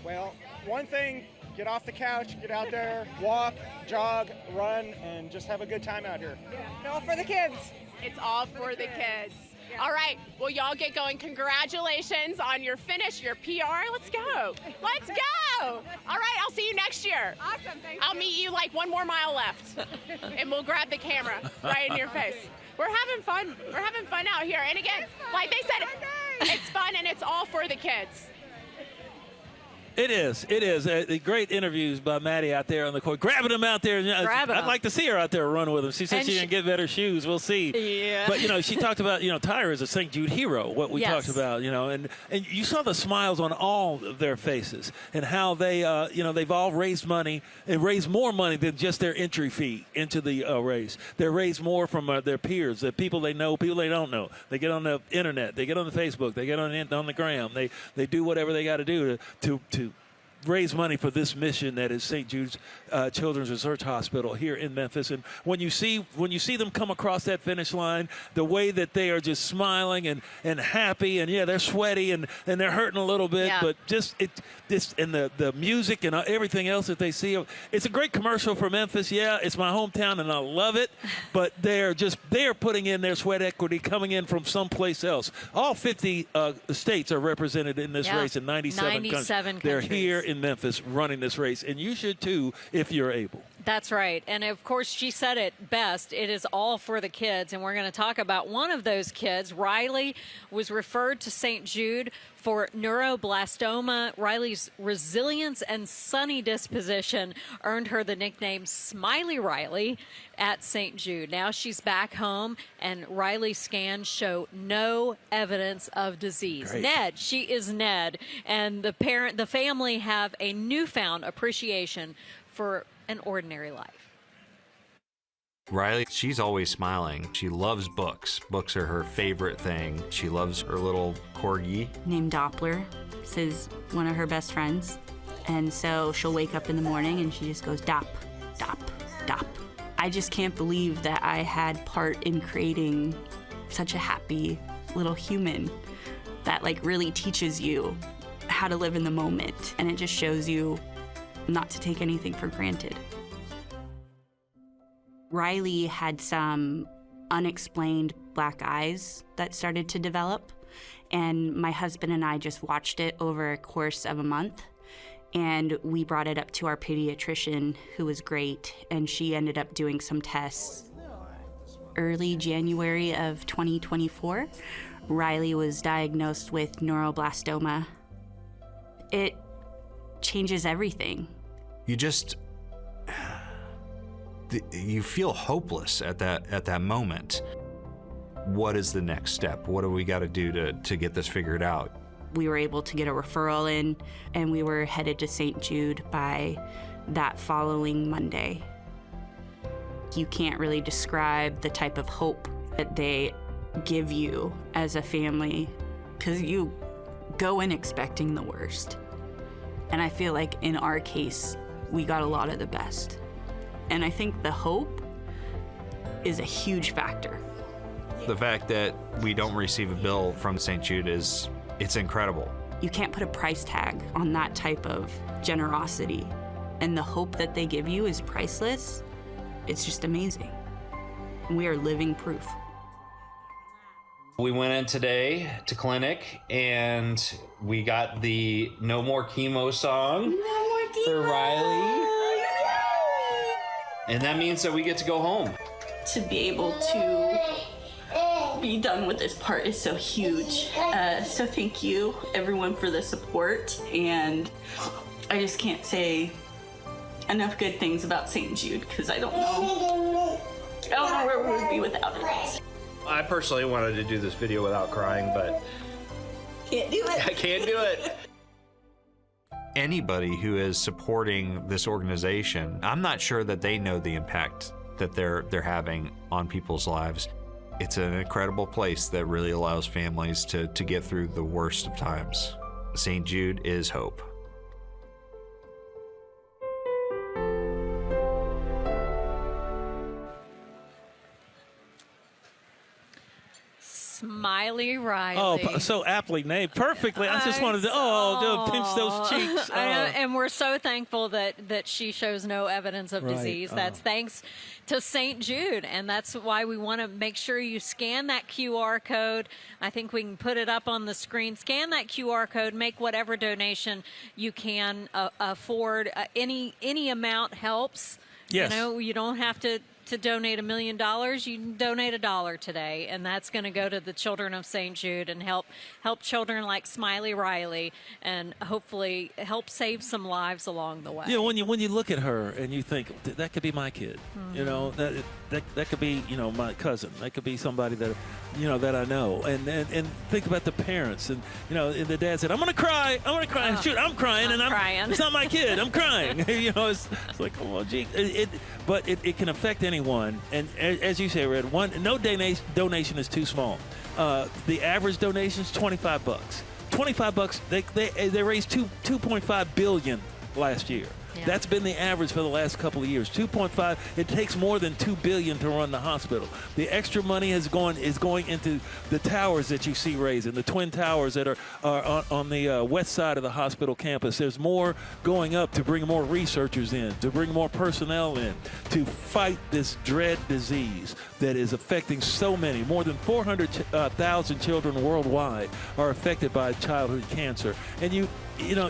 Well, one thing, get off the couch, get out there, walk, jog, run, and just have a good time out here. It's all for the kids. It's all for the kids. All right, well, y'all get going. Congratulations on your finish, your PR. Let's go. Let's go. All right, I'll see you next year. Awesome, thank you. I'll meet you like 1 more mile left, and we'll grab the camera right in your face. We're having fun. We're having fun out here. And again, like they said, it's fun and it's all for the kids. It is. It is. Great interviews by Maddie out there on the court. Grabbing them out there. I'd like to see her out there run with them. She said she didn't get better shoes. We'll see. Yeah. But, she talked about, Tyra is a St. Jude hero, what we talked about, and you saw the smiles on all of their faces and how they, they've all raised money and raised more money than just their entry fee into the race. They raised more from their peers, the people they know, people they don't know. They get on the internet. They get on the Facebook. They get on the gram. They do whatever they got to do to raise money for this mission that is St. Jude's Children's Research Hospital here in Memphis. And when you see them come across that finish line, the way that they are just smiling and happy, and they're sweaty and they're hurting a little bit, but just and the music and everything else that they see, it's a great commercial for Memphis. Yeah, it's my hometown and I love it, but they're putting in their sweat equity coming in from someplace else. All 50 states are represented in this race in 97 countries. They're here in Memphis running this race, and you should too if you're able. That's right. And of course, she said it best. It is all for the kids. And we're going to talk about one of those kids. Riley was referred to St. Jude for neuroblastoma. Riley's resilience and sunny disposition earned her the nickname Smiley Riley at St. Jude. Now she's back home, and Riley's scans show no evidence of disease. Great. Ned, she is Ned. And the family have a newfound appreciation for an ordinary life. Riley, she's always smiling. She loves books. Books are her favorite thing. She loves her little corgi. Named Doppler. This is one of her best friends. And so she'll wake up in the morning and she just goes, Dop, Dop, Dop. I just can't believe that I had part in creating such a happy little human that really teaches you how to live in the moment. And it just shows you not to take anything for granted. Riley had some unexplained black eyes that started to develop, and my husband and I just watched it over a course of a month, and we brought it up to our pediatrician, who was great, and she ended up doing some tests. Early January of 2024, Riley was diagnosed with neuroblastoma. It changes everything. You feel hopeless at that moment. What is the next step? What do we got to do to get this figured out? We were able to get a referral in, and we were headed to St. Jude by that following Monday. You can't really describe the type of hope that they give you as a family, because you go in expecting the worst. And I feel like in our case, we got a lot of the best. And I think the hope is a huge factor. The fact that we don't receive a bill from St. Jude it's incredible. You can't put a price tag on that type of generosity. And the hope that they give you is priceless. It's just amazing. We are living proof. We went in today to clinic and we got the No More Chemo song for Riley. And that means that we get to go home. To be able to be done with this part is so huge. So thank you, everyone, for the support. And I just can't say enough good things about St. Jude, because I don't know where we would be without it. I personally wanted to do this video without crying, but Can't do it. I can't do it. Anybody who is supporting this organization, I'm not sure that they know the impact that they're having on people's lives. It's an incredible place that really allows families to get through the worst of times. St. Jude is hope. Smiley Riley. Oh, so aptly named. Perfectly. I just wanted to, pinch those cheeks. I know, and we're so thankful that she shows no evidence of Right. disease. That's thanks to St. Jude, and that's why we want to make sure you scan that QR code. I think we can put it up on the screen. Scan that QR code, make whatever donation you can afford. Any amount helps. Yes. You know, you don't have to donate $1 million. You can donate $1 today, and that's going to go to the children of St. Jude and help children like Smiley Riley, and hopefully help save some lives along the way. You know, when you look at her and you think that could be my kid, you know, that could be, you know, my cousin, that could be somebody that, you know, that I know, and think about the parents, and you know, and the dad said, I'm gonna cry, shoot, I'm crying, and I'm crying. It's not my kid, I'm crying. You know, it's like, oh, gee, but it can affect anyone, and as you say, Red, no donation is too small. The average donation is $25. $25. They raised $2.5 billion last year. Yeah. That's been the average for the last couple of years. 2.5. It takes more than $2 billion to run the hospital. The extra money is going into the towers that you see raising, the twin towers that are on the west side of the hospital campus. There's more going up to bring more researchers in, to bring more personnel in, to fight this dread disease that is affecting so many. More than 400,000 children worldwide are affected by childhood cancer, and you know,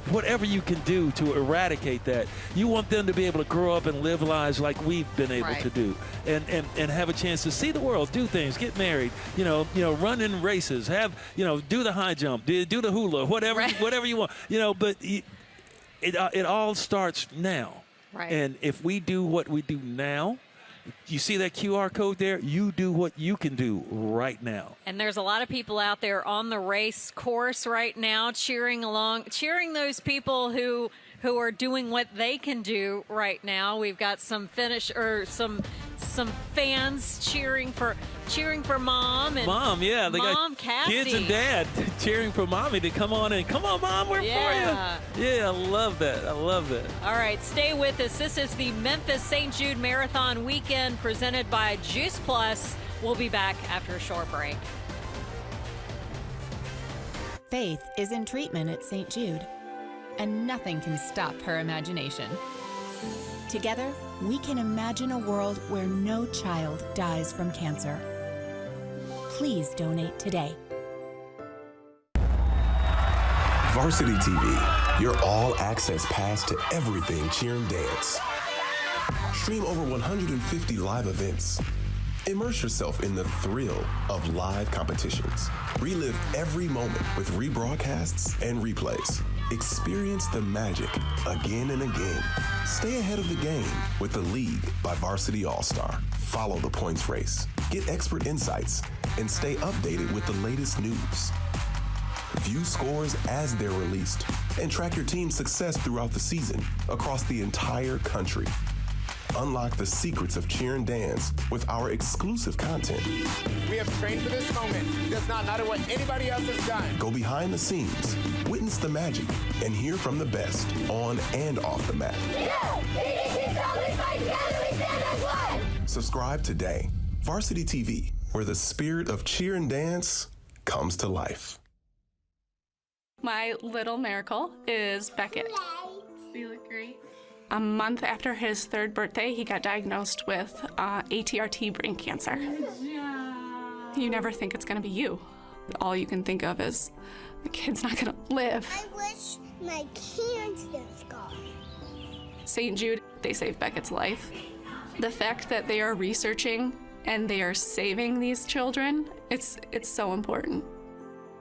whatever you can do to eradicate that, you want them to be able to grow up and live lives like we've been able to do, and have a chance to see the world, do things, get married, you know, run in races, do the high jump, do the hula, whatever you want, you know. But it all starts now, and if we do what we do now. You see that QR code there? You do what you can do right now. And there's a lot of people out there on the race course right now cheering those people who are doing what they can do right now. We've got some fans cheering for Mom, and yeah, they Mom, got Cassie. Kids and Dad cheering for Mommy to come on in. Come on, Mom, we're for you. Yeah, I love that. All right, stay with us. This is the Memphis St. Jude Marathon Weekend presented by Juice Plus. We'll be back after a short break. Faith is in treatment at St. Jude, and nothing can stop her imagination. Together, we can imagine a world where no child dies from cancer. Please donate today. Varsity TV, your all-access pass to everything cheer and dance. Stream over 150 live events. Immerse yourself in the thrill of live competitions. Relive every moment with rebroadcasts and replays. Experience the magic again and again. Stay ahead of the game with The League by Varsity All-Star. Follow the points race, get expert insights, and stay updated with the latest news. View scores as they're released and track your team's success throughout the season across the entire country. Unlock the secrets of cheer and dance with our exclusive content. We have trained for this moment. It does not matter what anybody else has done. Go behind the scenes, witness the magic, and hear from the best on and off the mat. Subscribe today. Varsity TV, where the spirit of cheer and dance comes to life. My little miracle is Beckett. You look great. A month after his 3rd birthday, he got diagnosed with ATRT brain cancer. You never think it's gonna be you. All you can think of is, the kid's not gonna live. I wish my cancer's gone. St. Jude, they saved Beckett's life. The fact that they are researching and they are saving these children, it's so important.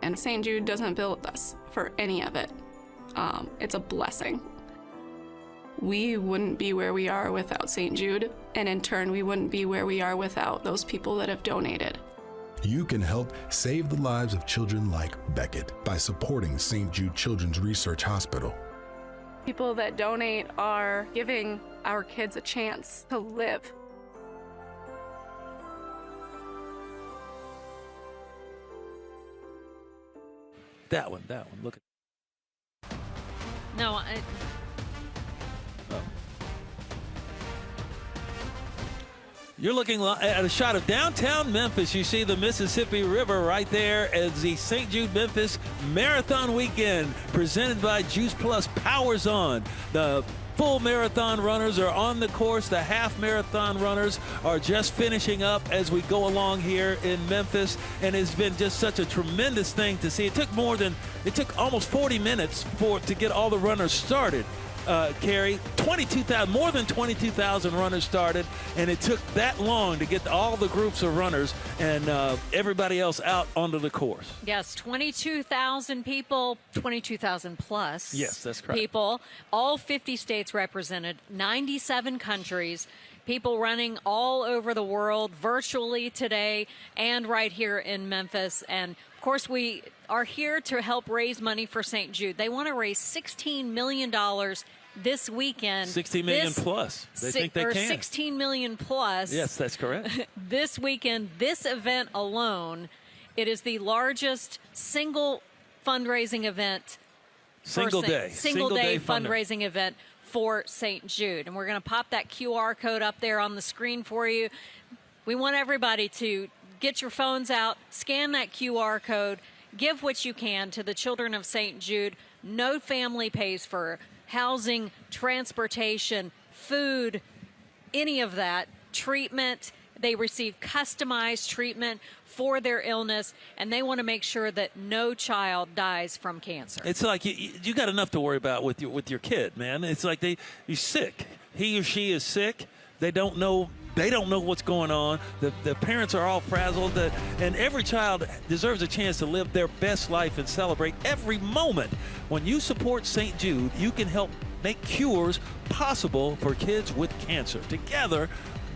And St. Jude doesn't bill us for any of it. It's a blessing. We wouldn't be where we are without St. Jude, and in turn, we wouldn't be where we are without those people that have donated. You can help save the lives of children like Beckett by supporting St. Jude Children's Research Hospital. People that donate are giving our kids a chance to live. That one. Look at. No, You're looking at a shot of downtown Memphis. You see the Mississippi River right there as the St. Jude Memphis Marathon Weekend presented by Juice Plus powers on. The full marathon runners are on the course. The half marathon runners are just finishing up as we go along here in Memphis. And it's been just such a tremendous thing to see. It took almost 40 minutes to get all the runners started. Carrie, more than 22,000 runners started, and it took that long to get all the groups of runners and everybody else out onto the course. Yes, 22,000 people, 22,000 plus. Yes, that's correct. People, all 50 states represented, 97 countries. People running all over the world virtually today and right here in Memphis. And, of course, we are here to help raise money for St. Jude. They want to raise $16 million this weekend. 16 million plus. They think they can. 16 million plus. Yes, that's correct. This weekend, this event alone, it is the largest single fundraising event. Single day fundraising event for St. Jude. And we're going to pop that QR code up there on the screen for you. We want everybody to get your phones out, scan that QR code, give what you can to the children of St. Jude. No family pays for housing, transportation, food, any of that, treatment. They receive customized treatment for their illness, and they want to make sure that no child dies from cancer. It's like you got enough to worry about with your kid, man. It's like he's sick. He or she is sick. They don't know what's going on. The parents are all frazzled. And every child deserves a chance to live their best life and celebrate every moment. When you support St. Jude, you can help make cures possible for kids with cancer. Together,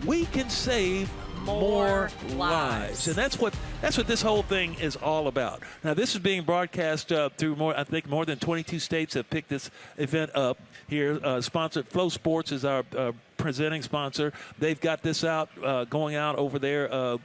we can save more lives. And that's what this whole thing is all about. Now, this is being broadcast through more than 22 states have picked this event up here. Sponsored Flow Sports is our presenting sponsor. They've got this out, going out over there,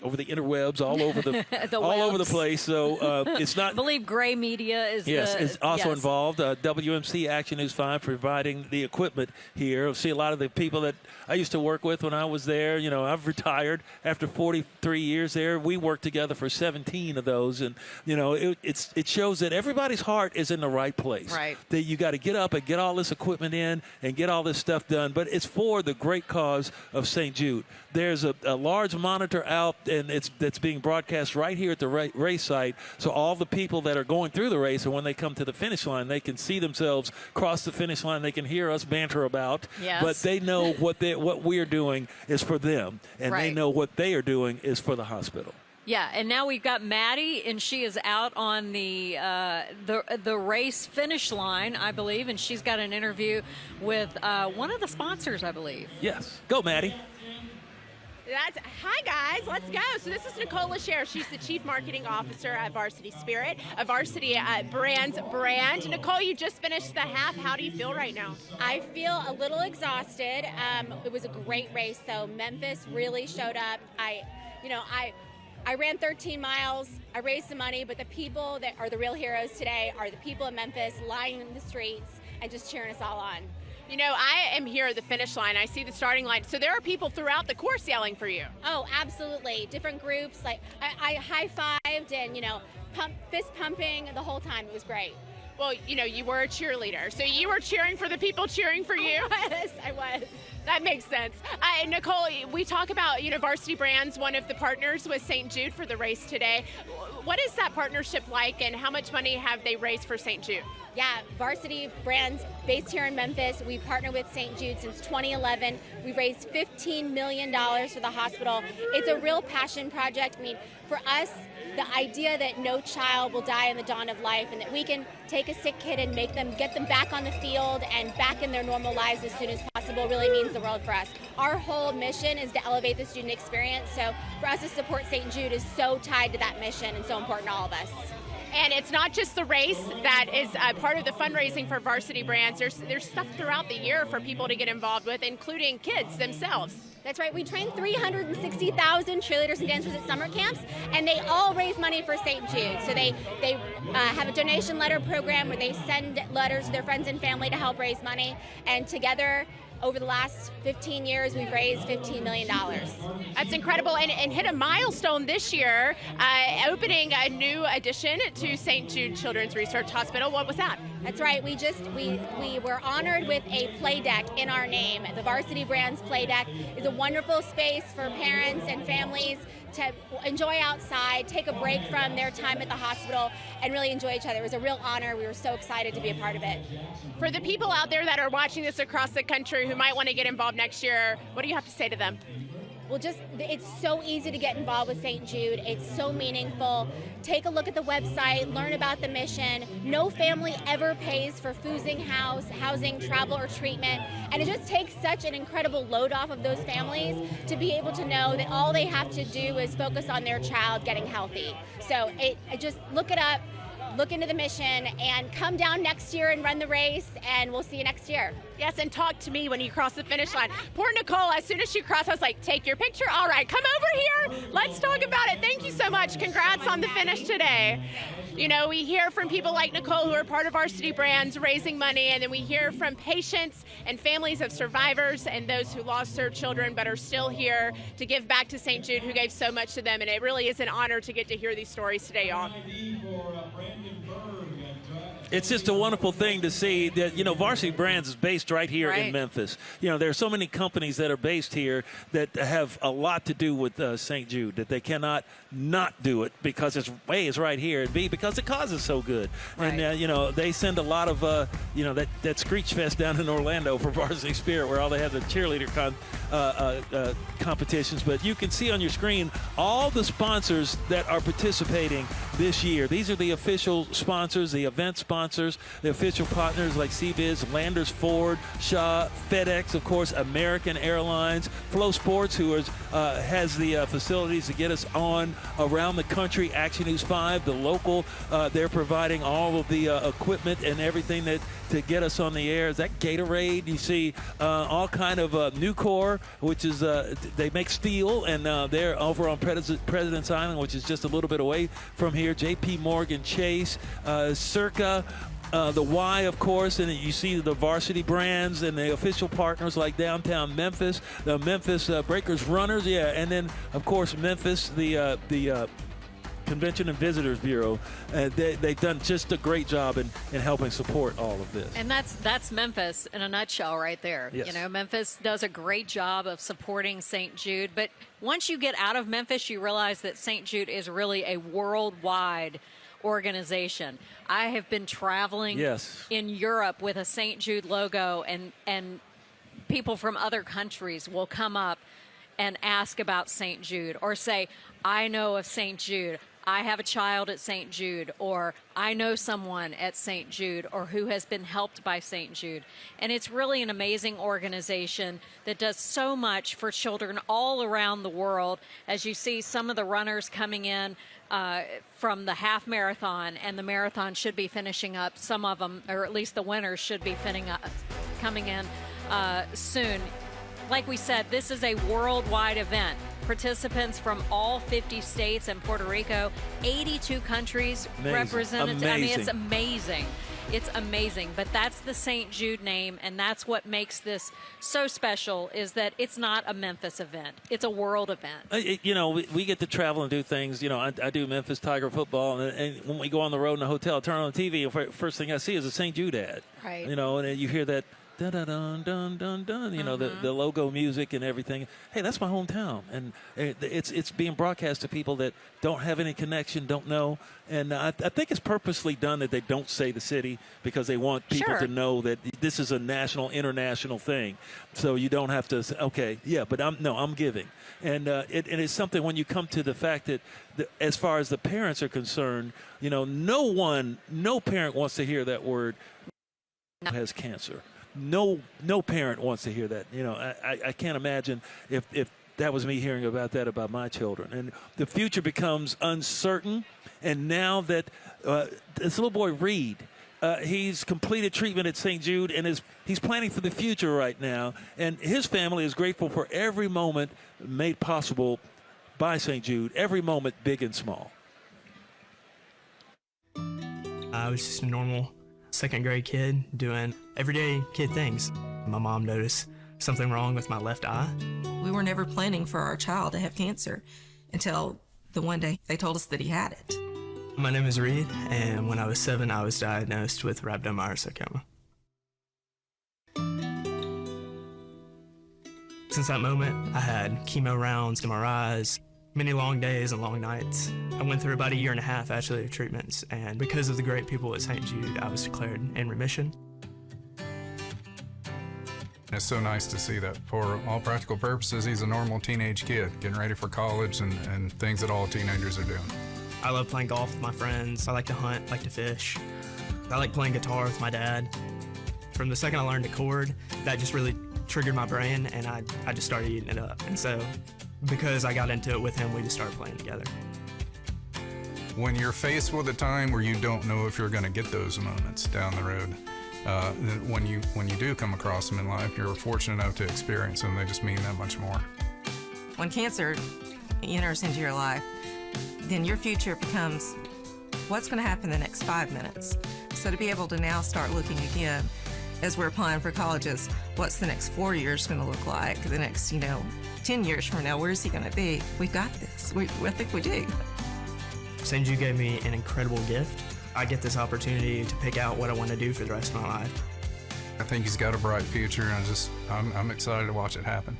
over the interwebs, all over the over the place. So it's not. I believe Gray Media is also involved. WMC Action News 5 providing the equipment here. I see a lot of the people that I used to work with when I was there. You know, I've retired after 43 years there. We worked together for 17 of those, and you know, it shows that everybody's heart is in the right place. Right. That you got to get up and get all this equipment in and get all this stuff done. But it's for the great cause of St. Jude. There's a large monitor out, and that's being broadcast right here at the race site. So all the people that are going through the race, and when they come to the finish line, they can see themselves cross the finish line. They can hear us banter about. Yes. But they know what we're doing is for them, and they know what they are doing is for the hospital. Yeah, and now we've got Maddie, and she is out on the race finish line, I believe, and she's got an interview with one of the sponsors, I believe. Yes. Go, Maddie. Hi, guys. Let's go. So this is Nicole Lachère. She's the Chief Marketing Officer at Varsity Spirit, a Varsity Brands brand. Nicole, you just finished the half. How do you feel right now? I feel a little exhausted. It was a great race, though. Memphis really showed up. I ran 13 miles. I raised some money, but the people that are the real heroes today are the people in Memphis lying in the streets and just cheering us all on. You know, I am here at the finish line. I see the starting line. So there are people throughout the course yelling for you. Oh, absolutely. Different groups. Like I high-fived and, fist pumping the whole time. It was great. Well, you were a cheerleader. So you were cheering for the people cheering for you? Yes, I was. That makes sense. Nicole, we talk about, Varsity Brands, one of the partners with St. Jude for the race today. What is that partnership like, and how much money have they raised for St. Jude? Yeah, Varsity Brands, based here in Memphis. We partner with St. Jude since 2011. We've raised $15 million for the hospital. It's a real passion project. I mean, for us, the idea that no child will die in the dawn of life and that we can take a sick kid and get them back on the field and back in their normal lives as soon as possible really means the world for us. Our whole mission is to elevate the student experience. So for us to support St. Jude is so tied to that mission and so important to all of us. And it's not just the race that is part of the fundraising for Varsity Brands. There's stuff throughout the year for people to get involved with, including kids themselves. That's right. We train 360,000 cheerleaders and dancers at summer camps, and they all raise money for St. Jude. So they have a donation letter program where they send letters to their friends and family to help raise money. And together, over the last 15 years, we've raised $15 million. That's incredible, and hit a milestone this year, opening a new addition to St. Jude Children's Research Hospital. What was that? That's right. We were honored with a play deck in our name. The Varsity Brands play deck is a wonderful space for parents and families to enjoy outside, take a break from their time at the hospital, and really enjoy each other. It was a real honor. We were so excited to be a part of it. For the people out there that are watching this across the country who might want to get involved next year, what do you have to say to them? Well, it's so easy to get involved with St. Jude. It's so meaningful. Take a look at the website, learn about the mission. No family ever pays for housing, travel, or treatment. And it just takes such an incredible load off of those families to be able to know that all they have to do is focus on their child getting healthy. So just look it up, look into the mission, and come down next year and run the race, and we'll see you next year. Yes, and talk to me when you cross the finish line. Poor Nicole, as soon as she crossed, I was like, take your picture? All right, come over here. Let's talk about it. Thank you so much. Congrats on the finish today. You know, we hear from people like Nicole who are part of Varsity Brands raising money, and then we hear from patients and families of survivors and those who lost their children but are still here to give back to St. Jude, who gave so much to them, and it really is an honor to get to hear these stories today, y'all. It's just a wonderful thing to see that, you know, Varsity Brands is based right here in Memphis. You know, there are so many companies that are based here that have a lot to do with St. Jude, that they cannot not do it because it's A, is right here, and B, because the cause is so good. Right. And, you know, they send a lot of, you know, that Screech Fest down in Orlando for Varsity Spirit, where all they have the cheerleader competitions. But you can see on your screen all the sponsors that are participating this year. These are the official sponsors, the event sponsors, the official partners like CBiz, Landers, Ford, Shaw, FedEx, of course, American Airlines, Flow Sports, who has the facilities to get us on around the country. Action News 5, the local, they're providing all of the equipment and everything to get us on the air. Is that Gatorade? You see all kind of Nucor, which is they make steel, and they're over on President's Island, which is just a little bit away from here. J.P. Morgan Chase, Circa, the Y, of course, and you see the Varsity Brands and the official partners like Downtown Memphis, the Memphis Breakers Runners, and then, of course, Memphis, the Convention and Visitors Bureau. They've done just a great job in helping support all of this. And that's Memphis in a nutshell right there. Yes. You know, Memphis does a great job of supporting St. Jude, but once you get out of Memphis, you realize that St. Jude is really a worldwide organization. I have been traveling in Europe with a St. Jude logo, and people from other countries will come up and ask about St. Jude, or say, I know of St. Jude, I have a child at St. Jude, or I know someone at St. Jude, or who has been helped by St. Jude. And it's really an amazing organization that does so much for children all around the world. As you see, some of the runners coming in from the half marathon, and the marathon should be finishing up. Some of them, or at least the winners, should be coming in soon. Like we said, this is a worldwide event. Participants from all 50 states and Puerto Rico, 82 countries represented. Amazing. I mean, it's amazing. It's amazing. But that's the St. Jude name, and that's what makes this so special, is that it's not a Memphis event. It's a world event. You know, we get to travel and do things. You know, I do Memphis Tiger football, and when we go on the road in the hotel, turn on the TV, and first thing I see is a St. Jude ad. Right. You know, and you hear that dun dun dun dun dun dun. You know, the logo music and everything. Hey, that's my hometown, and it's being broadcast to people that don't have any connection, don't know. And I think it's purposely done that they don't say the city, because they want people to know that this is a national, international thing. So you don't have to say, okay, yeah, but I'm giving. And it is something when you come to the fact that as far as the parents are concerned, you know, no parent wants to hear that word has cancer. No parent wants to hear that. You know, I can't imagine if that was me hearing about that about my children. And the future becomes uncertain. And now that this little boy, Reed, he's completed treatment at St. Jude, and he's planning for the future right now. And his family is grateful for every moment made possible by St. Jude, every moment, big and small. I was just a normal second grade kid doing everyday kid things. My mom noticed something wrong with my left eye. We were never planning for our child to have cancer until the one day they told us that he had it. My name is Reed, and when I was 7, I was diagnosed with rhabdomyosarcoma. Since that moment, I had chemo rounds, MRIs, many long days and long nights. I went through about a year and a half, actually, of treatments, and because of the great people at St. Jude, I was declared in remission. It's so nice to see that for all practical purposes, he's a normal teenage kid getting ready for college and things that all teenagers are doing. I love playing golf with my friends. I like to hunt, like to fish. I like playing guitar with my dad. From the second I learned to chord, that just really triggered my brain, and I just started eating it up. And so, because I got into it with him, we just started playing together. When you're faced with a time where you don't know if you're going to get those moments down the road, when you do come across them in life, you're fortunate enough to experience them. They just mean that much more. When cancer enters into your life, then your future becomes what's going to happen the next 5 minutes. So to be able to now start looking again as we're applying for colleges, what's the next 4 years going to look like? The next, 10 years from now, where's he going to be? We've got this. I think we do. St. Jude gave me an incredible gift. I get this opportunity to pick out what I want to do for the rest of my life. I think he's got a bright future, and I'm excited to watch it happen.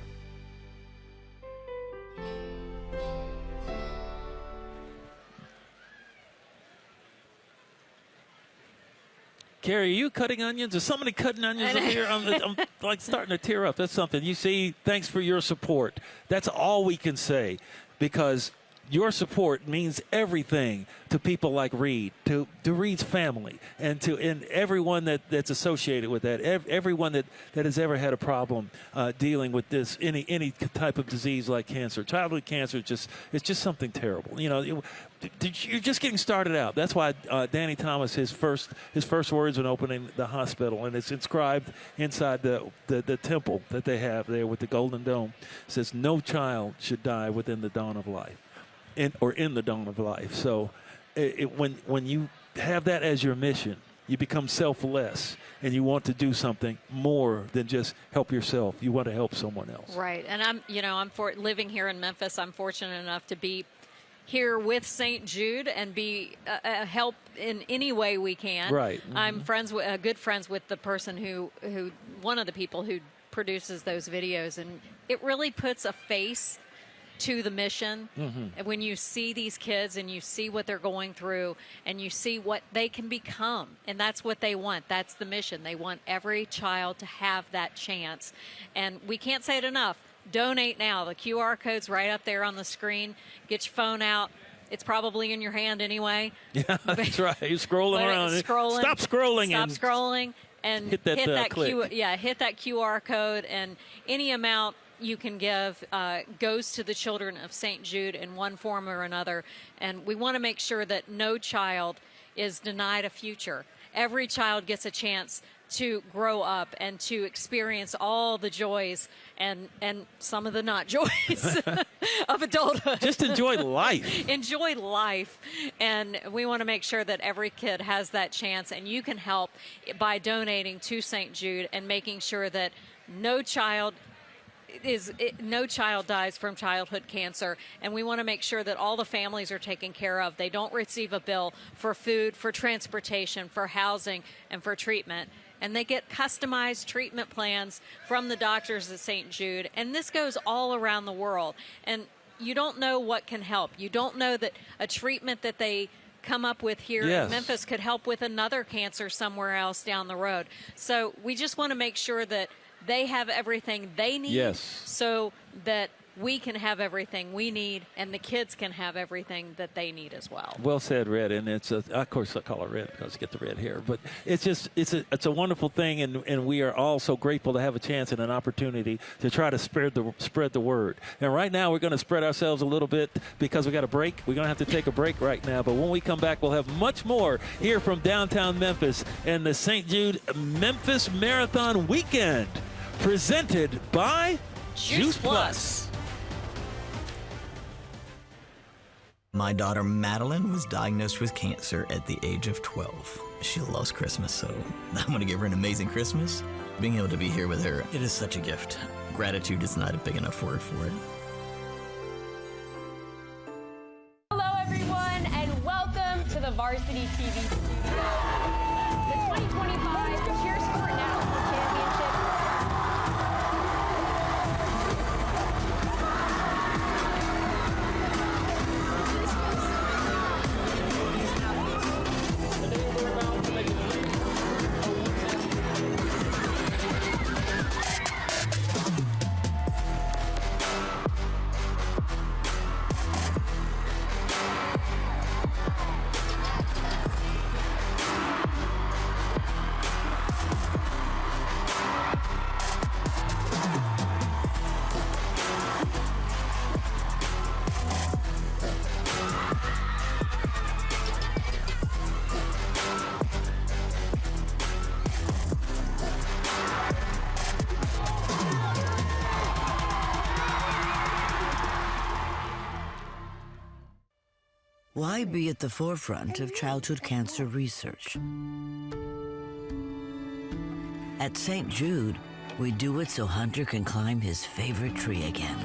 Carrie, are you cutting onions? Is somebody cutting onions up here? I'm like starting to tear up. That's something. You see, thanks for your support. That's all we can say, because your support means everything to people like Reed, to Reed's family, and everyone that's associated with that, everyone that has ever had a problem dealing with this, any type of disease like cancer. Childhood cancer it's just something terrible. You're just getting started out. That's why Danny Thomas, his first words when opening the hospital, and it's inscribed inside the temple that they have there with the golden dome, says, "No child should die within the dawn of life." In the dawn of life. So when you have that as your mission, you become selfless, and you want to do something more than just help yourself. You want to help someone else. Right. And I'm living here in Memphis. I'm fortunate enough to be here with St. Jude and be help in any way we can. Right. Mm-hmm. I'm good friends with the person who one of the people who produces those videos, and it really puts a face to the mission. Mm-hmm. When you see these kids and you see what they're going through and you see what they can become, and that's what they want. That's the mission. They want every child to have that chance. And we can't say it enough. Donate now. The QR code's right up there on the screen. Get your phone out. It's probably in your hand anyway. Yeah, that's right. You're scrolling around. Stop scrolling and hit that click. Hit that QR code, and any amount you can give goes to the children of St. Jude in one form or another. And we want to make sure that no child is denied a future. Every child gets a chance to grow up and to experience all the joys and some of the not joys of adulthood. Just enjoy life. Enjoy life. And we want to make sure that every kid has that chance, and you can help by donating to St. Jude and making sure that no child dies from childhood cancer. And we want to make sure that all the families are taken care of. They don't receive a bill for food, for transportation, for housing, and for treatment. And they get customized treatment plans from the doctors at St. Jude. And this goes all around the world. And you don't know what can help. You don't know that a treatment that they come up with here in Memphis could help with another cancer somewhere else down the road. So we just want to make sure that they have everything they need, so that we can have everything we need, and the kids can have everything that they need as well. Well said, Red. And of course I call it Red because I get the red hair. But it's a wonderful thing, and we are all so grateful to have a chance and an opportunity to try to spread the word. And right now we're going to spread ourselves a little bit because we got a break. We're going to have to take a break right now. But when we come back, we'll have much more here from downtown Memphis and the St. Jude Memphis Marathon Weekend, presented by Juice Plus. My daughter Madeline was diagnosed with cancer at the age of 12. She loves Christmas, so I'm going to give her an amazing Christmas Being able to be here with her, it is such a gift. Gratitude is not a big enough word for it. Hello, everyone, and welcome to the Varsity TV studio. The 2025 Cheer Sport National Championship. Why be at the forefront of childhood cancer research? At St. Jude, we do it so Hunter can climb his favorite tree again.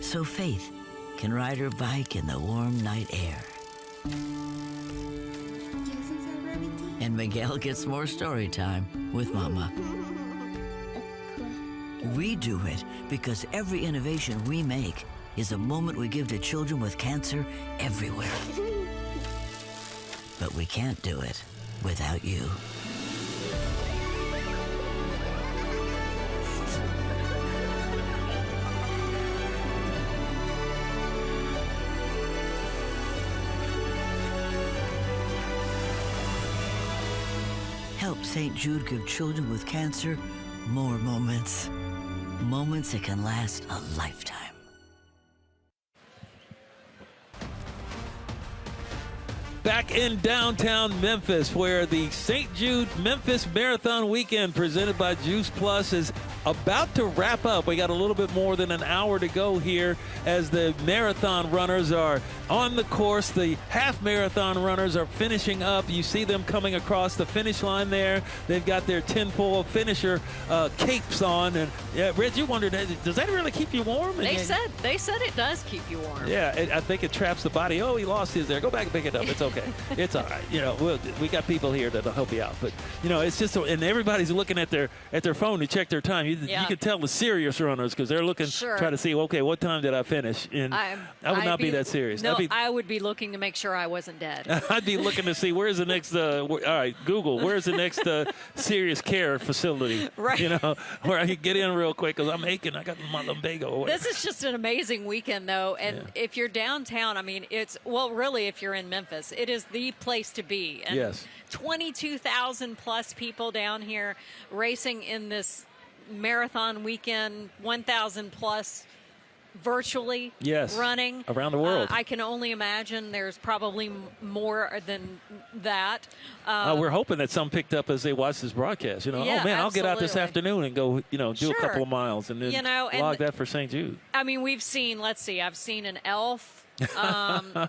So Faith can ride her bike in the warm night air. And Miguel gets more story time with Mama. We do it because every innovation we make is a moment we give to children with cancer everywhere. But we can't do it without you. Help St. Jude give children with cancer more moments. Moments that can last a lifetime. Back in downtown Memphis, where the St. Jude Memphis Marathon Weekend presented by Juice Plus is about to wrap up. We got a little bit more than an hour to go here as the marathon runners are on the course. The half marathon runners are finishing up. You see them coming across the finish line there. They've got their tinfoil finisher capes on. And yeah, Reg, you wondered, does that really keep you warm? They said it does keep you warm. Yeah, I think it traps the body. Oh, he lost his there. Go back and pick it up. It's okay. It's all right. You know, we got people here that'll help you out. But you know, it's just and everybody's looking at their phone to check their time. You can tell the serious runners because they're looking, try to see, okay, what time did I finish? And I would not be that serious. No, I would be looking to make sure I wasn't dead. I'd be looking to see where's the next. All right, Google, where's the next serious care facility? Right. You know, where I can get in real quick because I'm aching. I got my lumbago. This is just an amazing weekend, though, and if you're downtown, I mean, really, if you're in Memphis, it is the place to be. And yes. 22,000 plus people down here racing in this marathon weekend, 1,000 plus virtually running around the world. I can only imagine there's probably more than that. We're hoping that some picked up as they watched this broadcast. You know, yeah, oh man, absolutely. I'll get out this afternoon and go, do a couple of miles and then log that for St. Jude. I mean, I've seen an elf.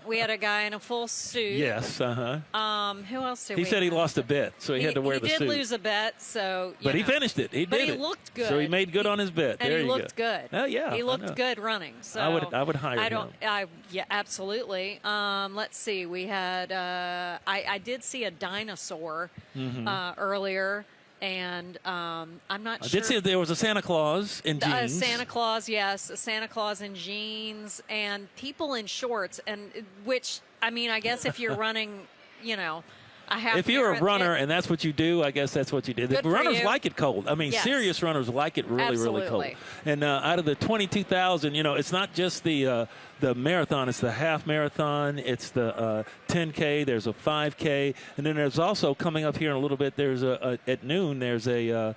We had a guy in a full suit. Yes, Who else did we He said he have? lost a bet, so he had to wear the suit. He did lose a bet, so but he finished it. He did it. But he looked good. So he made good on his bet. And there he you looked go. good. Oh yeah, he looked good running. So I would hire him. Yeah, absolutely. Let's see. We had. I did see a dinosaur earlier. And I'm not sure. I did see there was a Santa Claus in jeans. Santa Claus, yes. A Santa Claus in jeans and people in shorts. And which, I mean, I guess if you're running, if you're a runner and that's what you do, I guess that's what you do. The runners like it cold. I mean, serious runners like it really, really cold. And out of the 22,000, it's not just the marathon. It's the half marathon. It's the 10K. There's a 5K. And then there's also coming up here in a little bit, there's at noon, there's a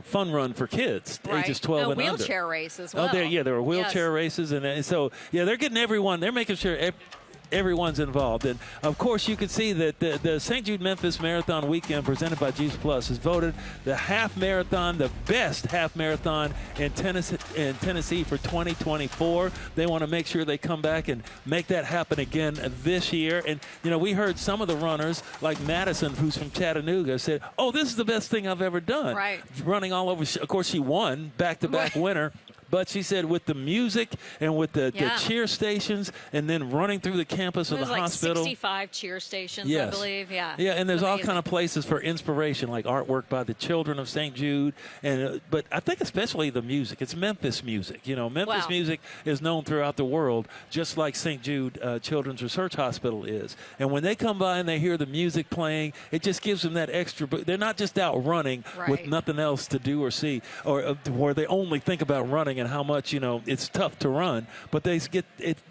fun run for kids, ages 12 and under. Wheelchair race as well. Oh, there are wheelchair races. And so, they're getting everyone. They're making sure everyone's involved. And of course, you can see that the St. Jude Memphis Marathon Weekend presented by Juice Plus is voted the half marathon, the best half marathon in Tennessee for 2024. They want to make sure they come back and make that happen again this year. And, you know, we heard some of the runners, like Madison, who's from Chattanooga, said, oh, this is the best thing I've ever done. Right. Running all over. Of course, she won, back-to-back winner. But she said with the music and with the cheer stations and then running through the campus of the hospital. There's like 65 cheer stations, I believe. Yeah. Yeah, and there's all kind of places for inspiration, like artwork by the children of St. Jude. And but I think especially the music. It's Memphis music. You know, Memphis music is known throughout the world, just like St. Jude Children's Research Hospital is. And when they come by and they hear the music playing, it just gives them that extra. They're not just out running with nothing else to do or see, or where they only think about running and how much, you know, it's tough to run, but they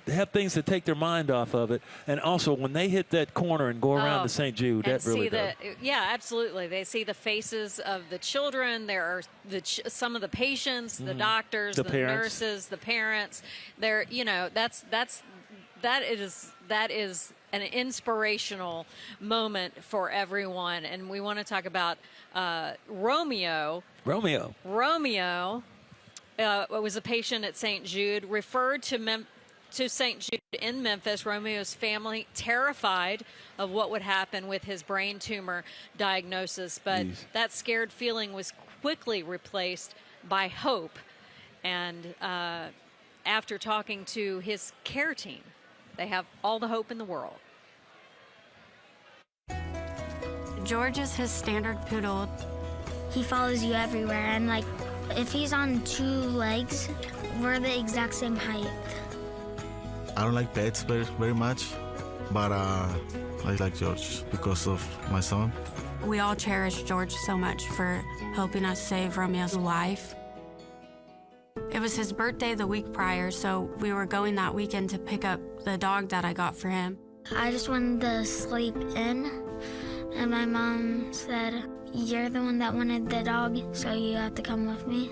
have things to take their mind off of it. And also when they hit that corner and go around to St. Jude, that really does. Yeah, absolutely. They see the faces of the children. There are some of the patients, the doctors, the nurses, the parents. They're, you know, that is an inspirational moment for everyone. And we want to talk about Romeo. Was a patient at St. Jude, referred to St. Jude in Memphis. Romeo's family terrified of what would happen with his brain tumor diagnosis, but that scared feeling was quickly replaced by hope. And after talking to his care team, they have all the hope in the world. George is his standard poodle. He follows you everywhere, and like, if he's on 2 legs, we're the exact same height. I don't like pets very much, but I like George because of my son. We all cherish George so much for helping us save Romeo's life. It was his birthday the week prior, so we were going that weekend to pick up the dog that I got for him. I just wanted to sleep in, and my mom said, "You're the one that wanted the dog, so you have to come with me."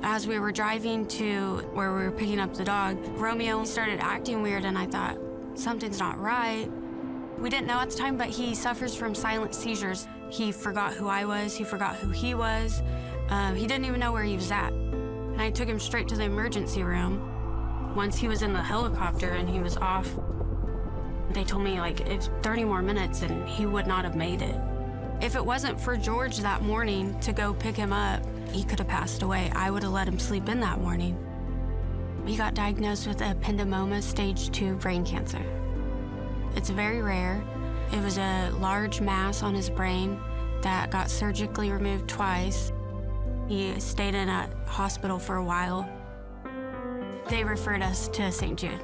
As we were driving to where we were picking up the dog, Romeo started acting weird, and I thought, something's not right. We didn't know at the time, but he suffers from silent seizures. He forgot who I was, he forgot who he was. He didn't even know where he was at. And I took him straight to the emergency room. Once he was in the helicopter and he was off, they told me like it's 30 more minutes and he would not have made it. If it wasn't for George that morning to go pick him up, he could have passed away. I would have let him sleep in that morning. He got diagnosed with ependymoma stage 2 brain cancer. It's very rare. It was a large mass on his brain that got surgically removed twice. He stayed in a hospital for a while. They referred us to St. Jude.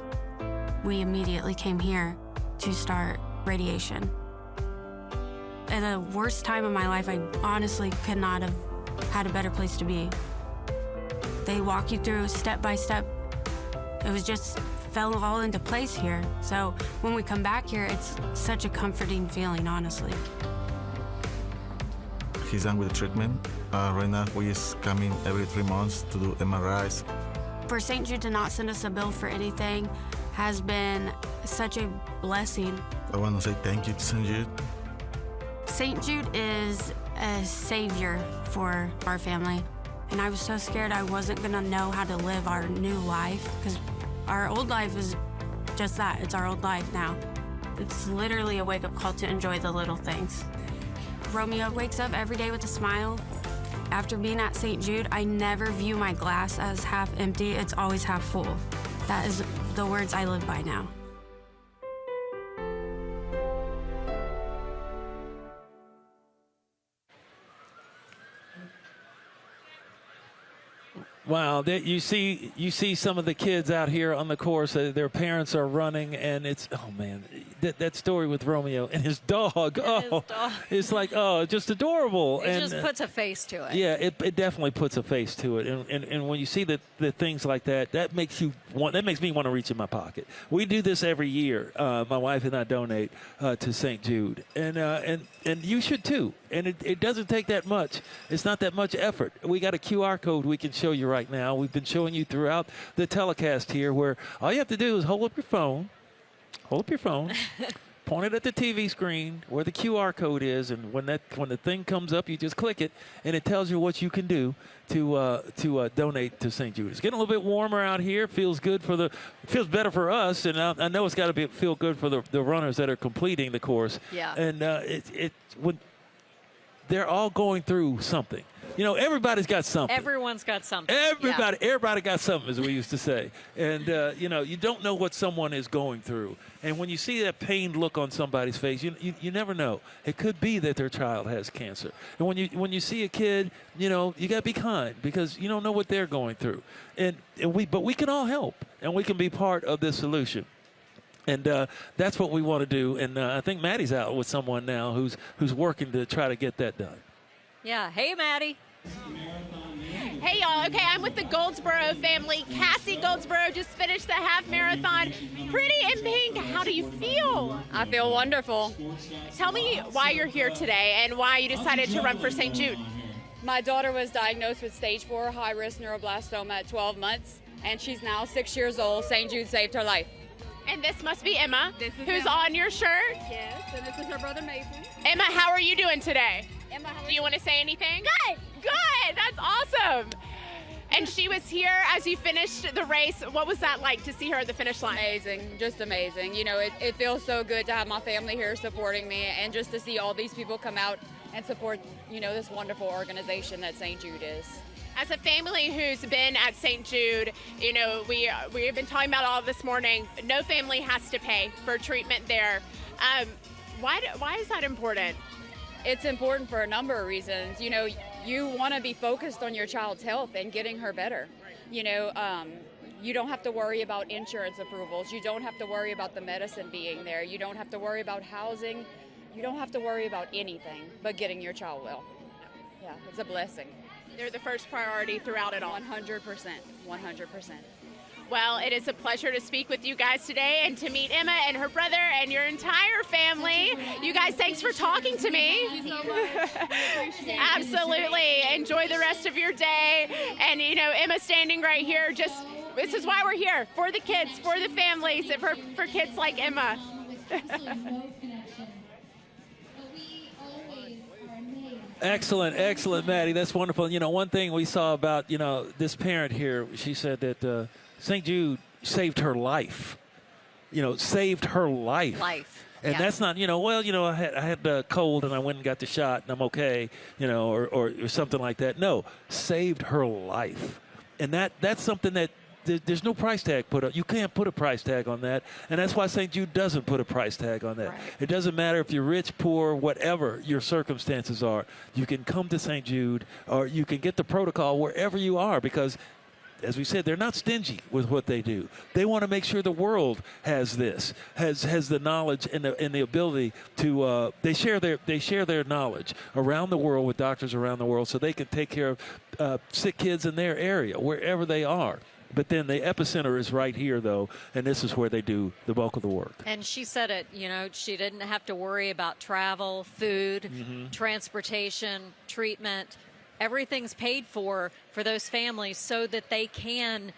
We immediately came here to start radiation. At the worst time of my life, I honestly could not have had a better place to be. They walk you through step by step. It was just fell all into place here. So when we come back here, it's such a comforting feeling, honestly. He's done with the treatment. Right now, we is coming every 3 months to do MRIs. For St. Jude to not send us a bill for anything has been such a blessing. I want to say thank you to St. Jude. St. Jude is a savior for our family. And I was so scared I wasn't gonna know how to live our new life, because our old life is just that, it's our old life now. It's literally a wake-up call to enjoy the little things. Romeo wakes up every day with a smile. After being at St. Jude, I never view my glass as half empty, it's always half full. That is the words I live by now. Wow, you see some of the kids out here on the course. Their parents are running, and it's, oh man, that story with Romeo and his dog. It's like, just adorable. It just puts a face to it. Yeah, it definitely puts a face to it. And when you see the things like that, that makes me want to reach in my pocket. We do this every year. My wife and I donate to St. Jude, and you should too. And it doesn't take that much. It's not that much effort. We got a QR code we can show you right now. We've been showing you throughout the telecast here, where all you have to do is hold up your phone, Hold up your phone. Point it at the TV screen where the QR code is, and when the thing comes up, you just click it, and it tells you what you can do to donate to St. Jude. It's getting a little bit warmer out here. Feels good feels better for us, and I know it's got to feel good for the runners that are completing the course. Yeah. And when they're all going through something. You know, everybody's got something. Everyone's got something. Everybody got something, as we used to say. And, you know, you don't know what someone is going through. And when you see that pained look on somebody's face, you never know. It could be that their child has cancer. And when you see a kid, you know, you got to be kind because you don't know what they're going through. But we can all help, and we can be part of this solution. And that's what we want to do. And I think Maddie's out with someone now who's working to try to get that done. Yeah. Hey, Maddie. Hey, y'all. Okay, I'm with the Goldsboro family. Cassie Goldsboro just finished the half marathon. Pretty in pink. How do you feel? I feel wonderful. Tell me why you're here today and why you decided to run for St. Jude. My daughter was diagnosed with stage 4 high-risk neuroblastoma at 12 months, and she's now 6 years old. St. Jude saved her life. And this must be Emma, who's Emma. on your shirt. Yes, and this is her brother Mason. Emma, how are you doing today? Emma, do you want to say anything? Good. Good. That's awesome. And she was here as you finished the race. What was that like to see her at the finish line? Amazing, just amazing. You know, it feels so good to have my family here supporting me and just to see all these people come out and support, you know, this wonderful organization that St. Jude is. As a family who's been at St. Jude, you know, we have been talking about all this morning. No family has to pay for treatment there. Why is that important? It's important for a number of reasons. You know, you want to be focused on your child's health and getting her better. You know, you don't have to worry about insurance approvals. You don't have to worry about the medicine being there. You don't have to worry about housing. You don't have to worry about anything but getting your child well. Yeah, it's a blessing. They're the first priority throughout it all. 100%, 100%. Well, it is a pleasure to speak with you guys today and to meet Emma and her brother and your entire family. You guys, thanks for talking to me. Thank you so much. Absolutely. Enjoy the rest of your day. And, you know, Emma standing right here, this is why we're here, for the kids, for the families, and for kids like Emma. Excellent, Maddie. That's wonderful. You know, one thing we saw about, you know, this parent here, she said that St. Jude saved her life. You know, saved her life. And that's not, you know, well, you know, I had a cold and I went and got the shot and I'm okay, you know, or something like that. No, saved her life. And that's something that there's no price tag put up. You can't put a price tag on that. And that's why St. Jude doesn't put a price tag on that. Right. It doesn't matter if you're rich, poor, whatever your circumstances are. You can come to St. Jude or you can get the protocol wherever you are because, as we said, they're not stingy with what they do. They want to make sure the world has this, has the knowledge and the ability to. They share their knowledge around the world with doctors around the world, so they can take care of sick kids in their area wherever they are. But then the epicenter is right here, though, and this is where they do the bulk of the work. And she said it, you know, she didn't have to worry about travel, food, transportation, treatment. Everything's paid for those families so that they can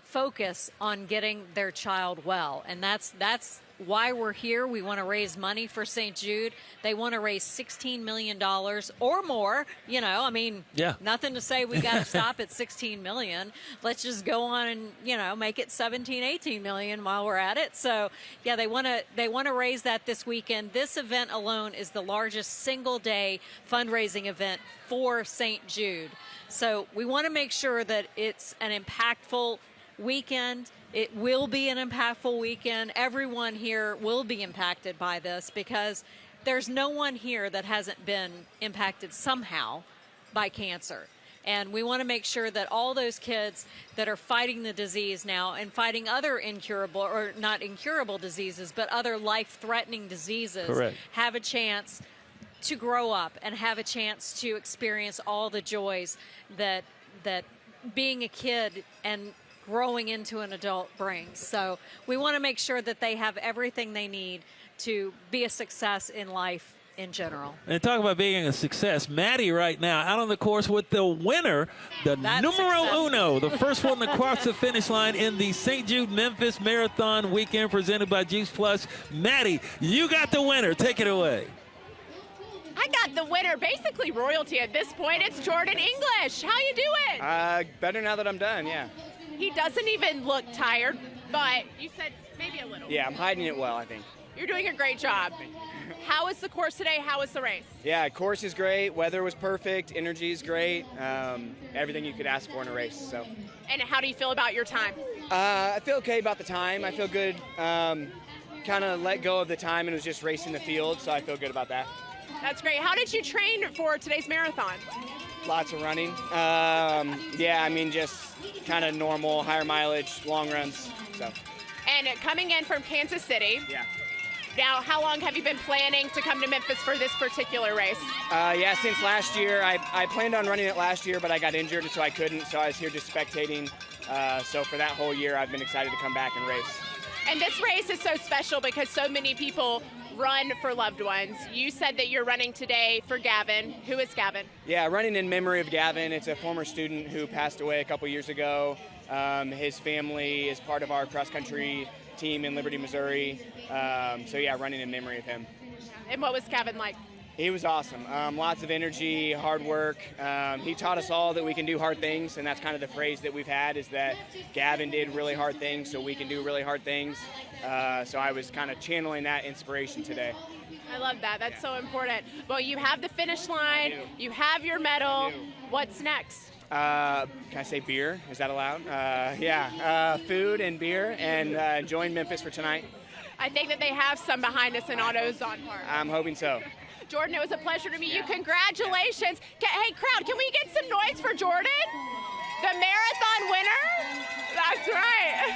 focus on getting their child well. And that's why we're here. We want to raise money for St. Jude. They want to raise $16 million or more. You know, I mean, nothing to say we got to stop at $16 million. Let's just go on and, you know, make it $17, $18 million while we're at it. So, yeah, they want to raise that this weekend. This event alone is the largest single-day fundraising event for St. Jude. So we want to make sure that it's an impactful weekend. It will be an impactful weekend. Everyone here will be impacted by this because there's no one here that hasn't been impacted somehow by cancer. And we want to make sure that all those kids that are fighting the disease now and fighting other incurable, or not incurable diseases, but other life-threatening diseases have a chance to grow up and have a chance to experience all the joys that being a kid and growing into an adult brings. So we want to make sure that they have everything they need to be a success in life in general. And talk about being a success. Maddie right now out on the course with the winner, the numero uno, the first one to cross the finish line in the St. Jude Memphis Marathon Weekend presented by Juice Plus. Maddie, you got the winner. Take it away. I got the winner, basically royalty at this point. It's Jordan English. How you doing? Better now that I'm done, yeah. He doesn't even look tired, but you said maybe a little. Yeah, I'm hiding it well, I think. You're doing a great job. How was the course today? How was the race? Yeah, course is great. Weather was perfect. Energy is great. Everything you could ask for in a race. So. And how do you feel about your time? I feel okay about the time. I feel good. Kind of let go of the time and was just racing the field, so I feel good about that. That's great. How did you train for today's marathon? Lots of running. Yeah, I mean, just kind of normal, higher mileage, long runs. So. And coming in from Kansas City. Yeah. Now, how long have you been planning to come to Memphis for this particular race? Yeah, since last year. I planned on running it last year, but I got injured, so I couldn't. So I was here just spectating. So for that whole year, I've been excited to come back and race. And this race is so special because so many people run for loved ones. You said that you're running today for Gavin. Who is Gavin? Yeah, running in memory of Gavin. It's a former student who passed away a couple years ago. His family is part of our cross-country team in Liberty, Missouri. So yeah, running in memory of him. And what was Gavin like? He was awesome. Lots of energy, hard work. He taught us all that we can do hard things, and that's kind of the phrase that we've had, is that Gavin did really hard things, so we can do really hard things. So I was kind of channeling that inspiration today. I love that. That's so important. Well, you have the finish line. You have your medal. What's next? Can I say beer? Is that allowed? Yeah, food and beer, and join Memphis for tonight. I think that they have some behind us in Ozone Park. I'm hoping so. Jordan, it was a pleasure to meet you. Congratulations. Hey, crowd, can we get some noise for Jordan? The marathon winner? That's right.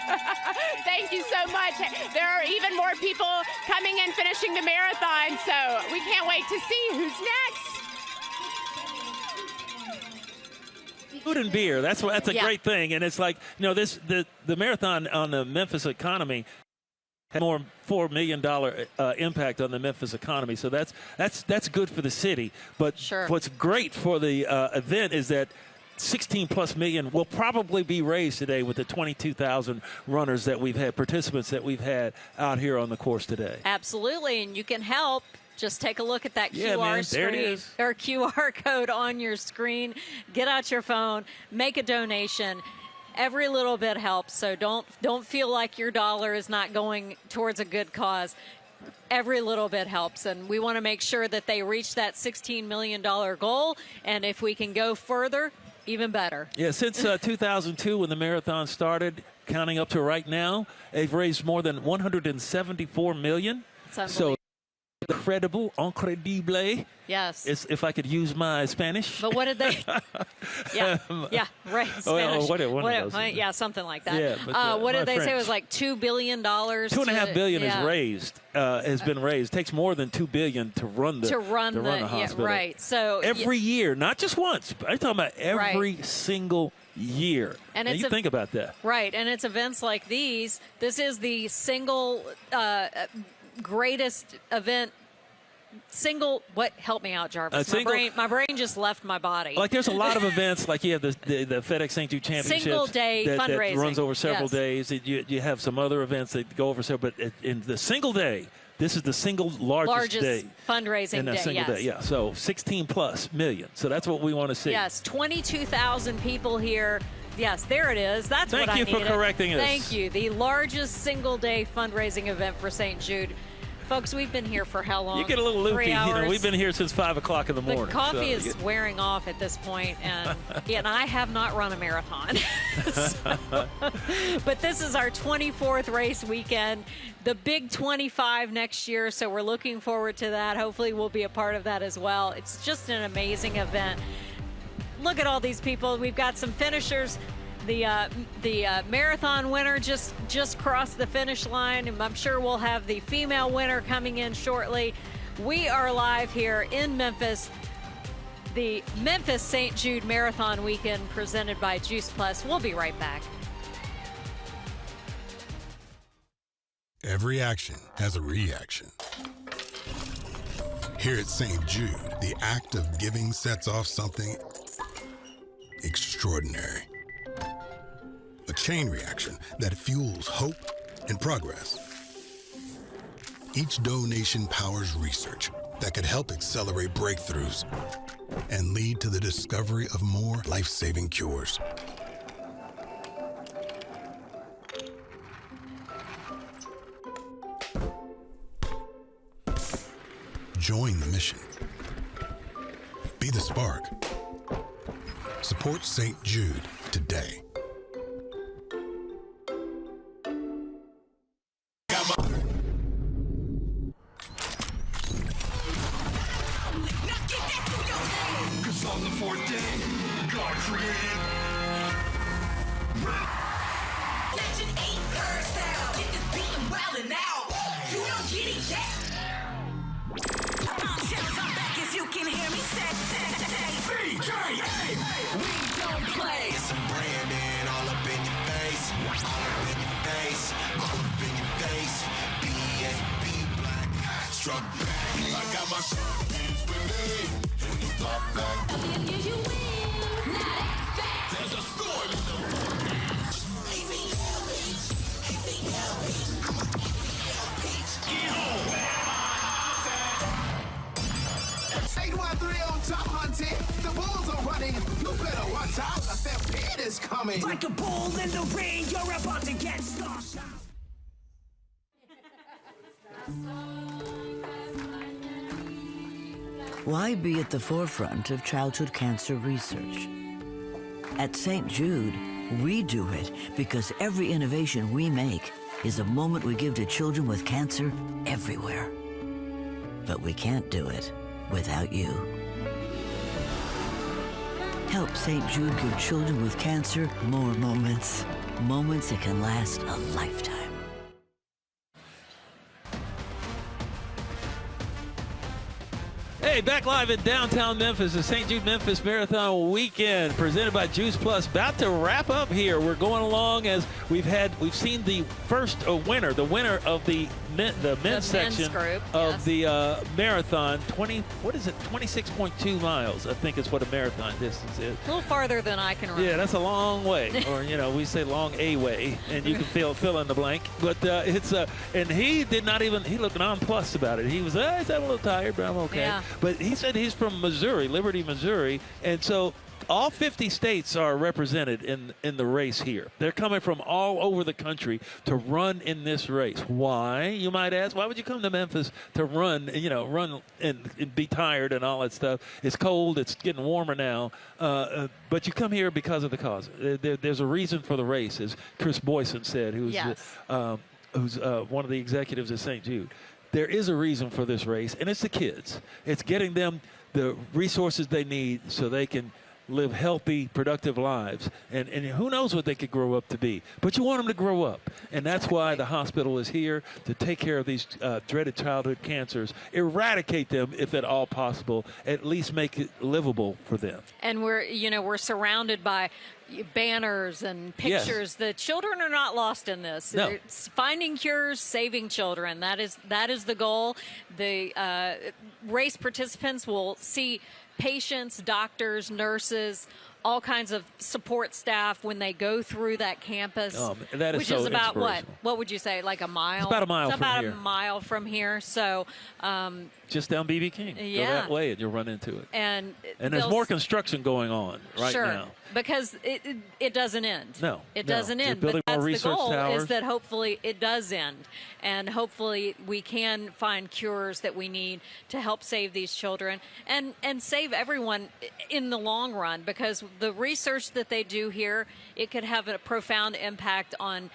Thank you so much. There are even more people coming in finishing the marathon, so we can't wait to see who's next. Food and beer, that's a great thing. And it's like, the marathon on the Memphis economy had more $4 million impact on the Memphis economy. So that's good for the city. But what's great for the event is that 16+ million will probably be raised today with the 22,000 runners that we've had, participants that we've had out here on the course today. Absolutely, and you can help. Just take a look at that QR screen or QR code on your screen. Get out your phone, make a donation. Every little bit helps, so don't feel like your dollar is not going towards a good cause. Every little bit helps, and we want to make sure that they reach that $16 million goal, and if we can go further, even better. Yeah, since 2002 when the marathon started, counting up to right now, they've raised more than $174 million. So incredible. Yes. If I could use my Spanish. But what did they? Yeah, right. Spanish. Yeah, something like that. Yeah, but, what did they French. say? It was like $2 billion. $2.5 billion is raised. Has been raised. It takes more than $2 billion to run the hospital. Yeah, right. So every year, not just once. I'm talking about every single year. And you think about that. Right, and it's events like these. This is the single greatest event. Help me out, Jarvis. My brain just left my body. Like there's a lot of events, like you have the FedEx St. Jude Championships. Single day fundraising. That runs over several days. You have some other events that go over several, but in the single day, this is the single largest day. Fundraising in a day, single day, yeah. So 16+ million. So that's what we want to see. Yes, 22,000 people here. Yes, there it is. That's what I needed. Thank you for correcting us. Thank you. The largest single day fundraising event for St. Jude. Folks, we've been here for how long? You get a little loopy. 3 hours. We've been here since 5 o'clock in the morning. The coffee is wearing off at this point, and I have not run a marathon. But this is our 24th race weekend, the big 25 next year, so we're looking forward to that. Hopefully we'll be a part of that as well. It's just an amazing event. Look at all these people. We've got some finishers. The marathon winner just crossed the finish line, and I'm sure we'll have the female winner coming in shortly. We are live here in Memphis, the Memphis St. Jude Marathon Weekend presented by Juice Plus. We'll be right back. Every action has a reaction. Here at St. Jude, the act of giving sets off something extraordinary. A chain reaction that fuels hope and progress. Each donation powers research that could help accelerate breakthroughs and lead to the discovery of more life-saving cures. Join the mission. Be the spark. Support St. Jude today. Cause on the fourth day, God created. Legend 8 curse down. Get this beating wild and out. You don't get it yet. I'm back if you can hear me say BKA. We don't play. It's a Brandon all up in your face. All up in your face. All up in your face. BSB black. Struck back. I got my hands with me. And you pop back. You win. There's a storm in the AVL beats. AVL beats. I'm a AVL beats. Get home. H13 on top hunting. The bulls are running. You better watch out. A stampede is coming. Like a bull in the ring, you're about to get started. Why be at the forefront of childhood cancer research? At St. Jude, we do it because every innovation we make is a moment we give to children with cancer everywhere. But we can't do it without you. Help St. Jude give children with cancer more moments. Moments that can last a lifetime. Hey, back live in downtown Memphis, the St. Jude Memphis Marathon Weekend, presented by Juice Plus. About to wrap up here. We're going along as we've seen the first winner, the winner of the men's section group, of the marathon. 26.2 miles, I think is what a marathon distance is. A little farther than I can remember. Yeah, that's a long way, or we say long a way, and you can fill in the blank. But and he did not even, he looked nonplussed about it. He was, he's a little tired, but I'm okay. Yeah. But he said he's from Missouri, Liberty, Missouri, and so all 50 states are represented in the race here. They're coming from all over the country to run in this race. Why, you might ask? Why would you come to Memphis to run and be tired and all that stuff? It's cold. It's getting warmer now. But you come here because of the cause. There's a reason for the race, as Chris Boyson said, who's one of the executives at St. Jude. There is a reason for this race, and it's the kids. It's getting them the resources they need so they can live healthy, productive lives. And who knows what they could grow up to be. But you want them to grow up. And that's why the hospital is here, to take care of these dreaded childhood cancers, eradicate them if at all possible, at least make it livable for them. And we're surrounded by banners and pictures. Yes. The children are not lost in this. No. It's finding cures, saving children. That is the goal. The race participants will see patients, doctors, nurses, all kinds of support staff when they go through that campus, that is which so is about inspirational. what would you say, like a mile? It's about a mile it's from about here. a mile from here. So just down BB King. Yeah. Go that way and you'll run into it. And there's more construction going on right sure, now. Because it doesn't end. No. It doesn't end. They're building But more that's the research goal, towers. is that hopefully it does end. And hopefully we can find cures that we need to help save these children and save everyone in the long run, because the research that they do here, it could have a profound impact on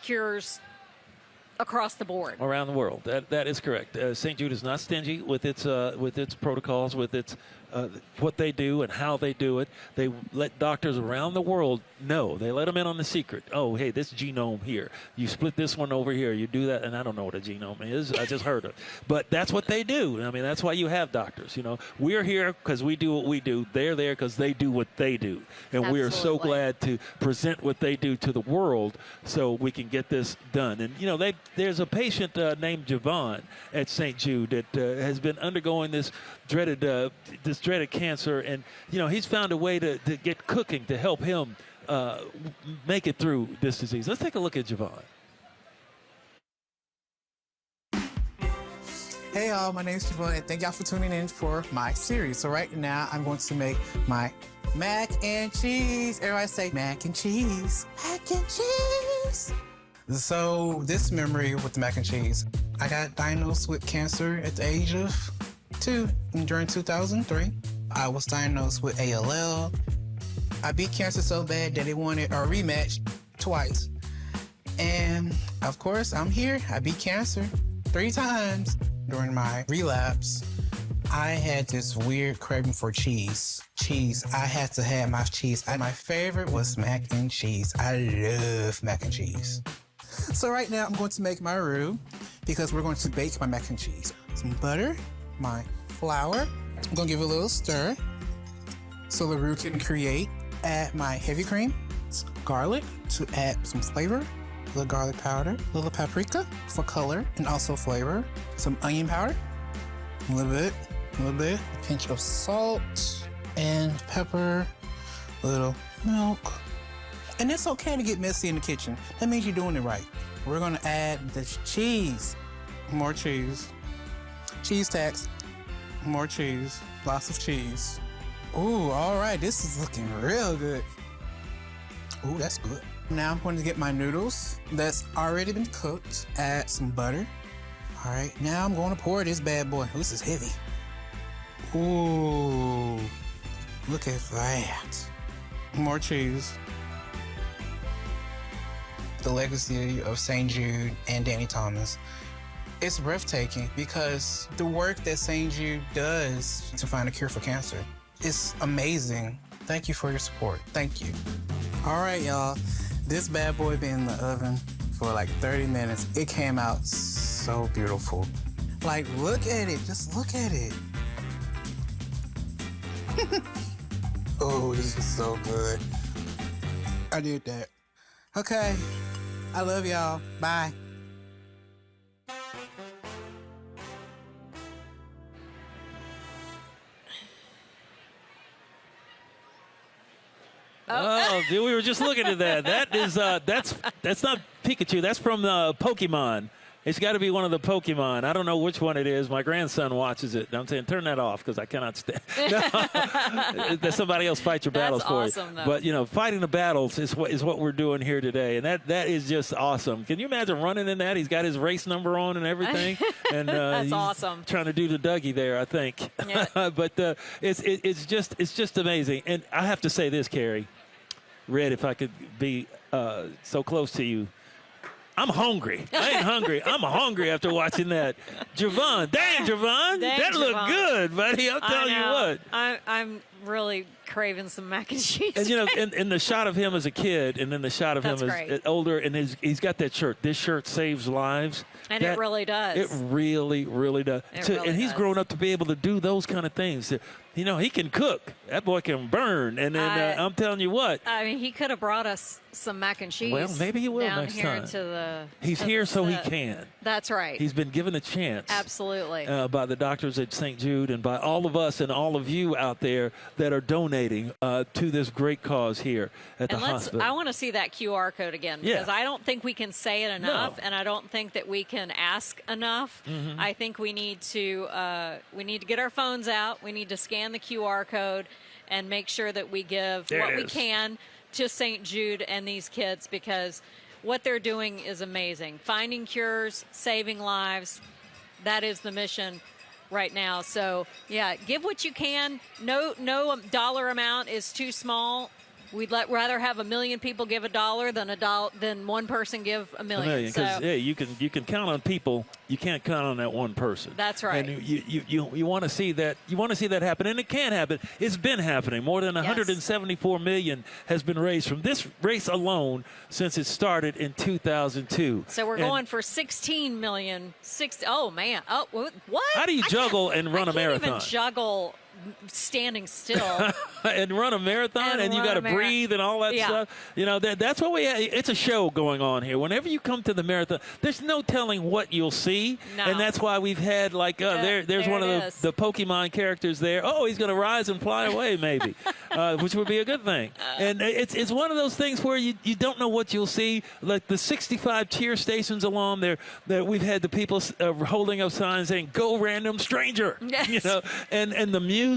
cures across the board. Around the world. That is correct. St. Jude is not stingy with its protocols, with its what they do and how they do it. They let doctors around the world know. They let them in on the secret. Oh, hey, this genome here. You split this one over here. You do that. And I don't know what a genome is. I just heard it. But that's what they do. I mean, that's why you have doctors. You know, we're here because we do what we do. They're there because they do what they do. And we are so glad to present what they do to the world so we can get this done. And, you know, there's a patient named Javon at St. Jude that has been undergoing this dreaded cancer, and you know he's found a way to get cooking to help him make it through this disease. Let's take a look at Javon. Hey y'all, my name is Javon, and thank y'all for tuning in for my series. So right now I'm going to make my mac and cheese. Everybody say mac and cheese. Mac and cheese. So this memory with the mac and cheese, I got diagnosed with cancer at the age of 2 during 2003. I was diagnosed with ALL. I beat cancer so bad that they wanted a rematch twice. And of course, I'm here. I beat cancer 3 times. During my relapse, I had this weird craving for cheese. I had to have my cheese. My favorite was mac and cheese. I love mac and cheese. So right now, I'm going to make my roux because we're going to bake my mac and cheese. Some butter, my flour. I'm gonna give it a little stir so the roux can create. Add my heavy cream, some garlic to add some flavor, a little garlic powder, a little paprika for color and also flavor, some onion powder, a little bit, a pinch of salt and pepper, a little milk. And it's okay to get messy in the kitchen. That means you're doing it right. We're gonna add the cheese, more cheese. Cheese tax, more cheese, lots of cheese. Ooh, all right, this is looking real good. Ooh, that's good. Now I'm going to get my noodles that's already been cooked, add some butter. All right, now I'm going to pour this bad boy. Ooh, this is heavy. Ooh, look at that. More cheese. The legacy of St. Jude and Danny Thomas. It's breathtaking because the work that St. Jude does to find a cure for cancer is amazing. Thank you for your support. Thank you. All right, y'all. This bad boy been in the oven for like 30 minutes. It came out so beautiful. Like, look at it. Just look at it. Oh, this is so good. I did that. Okay. I love y'all. Bye. Oh, dude, we were just looking at that. That is that's not Pikachu. That's from Pokemon. It's got to be one of the Pokemon. I don't know which one it is. My grandson watches it. I'm saying turn that off because I cannot stand. No. Somebody else fight your battles for you. Though. But you know, fighting the battles is what we're doing here today, and that is just awesome. Can you imagine running in that? He's got his race number on and everything, and that's he's awesome. Trying to do the Dougie there, I think. Yeah. But it's just amazing. And I have to say this, Carrie, Red, if I could be so close to you. I'm hungry. I ain't hungry. I'm hungry after watching that. Javon. Dang, Javon. That looked good, buddy. I'm telling you what. I'm really craving some mac and cheese. And, you know, in the shot of him as a kid and then the shot of him as older, and he's got that shirt. This shirt saves lives. And it really does. It really, really does. And he's grown up to be able to do those kind of things. You know, he can cook. That boy can burn. And then I'm telling you what. I mean, he could have brought us some mac and cheese. Well, maybe he will down next here time. He's here so he can. That's right. He's been given a chance. Absolutely. By the doctors at St. Jude and by all of us and all of you out there that are donating to this great cause here at the hospital. I want to see that QR code again because I don't think we can say it enough, and I don't think that we can ask enough. Mm-hmm. I think we need to get our phones out. We need to scan the QR code and make sure that we give what we can to St. Jude and these kids because what they're doing is amazing. Finding cures, saving lives, that is the mission right now. So, yeah, give what you can. No dollar amount is too small We'd rather have 1 million people give $1 than one person give $1 million. Because you can count on people. You can't count on that one person. That's right. And you want to see that. You want to see that happen, and it can happen. It's been happening. More than 174 million has been raised from this race alone since it started in 2002. So we're going for 16 million. Oh man. Oh, what? How do you juggle and run a marathon? I can't even juggle standing still and run a marathon, and you got to breathe and all that stuff. You know, that's what we have. It's a show going on here. Whenever you come to the marathon, there's no telling what you'll see, and that's why we've had there's one of the Pokemon characters there. Oh, he's going to rise and fly away, maybe, which would be a good thing. And it's one of those things where you don't know what you'll see. Like the 65 cheer stations along there, that we've had the people holding up signs saying "Go Random Stranger," you know, and the music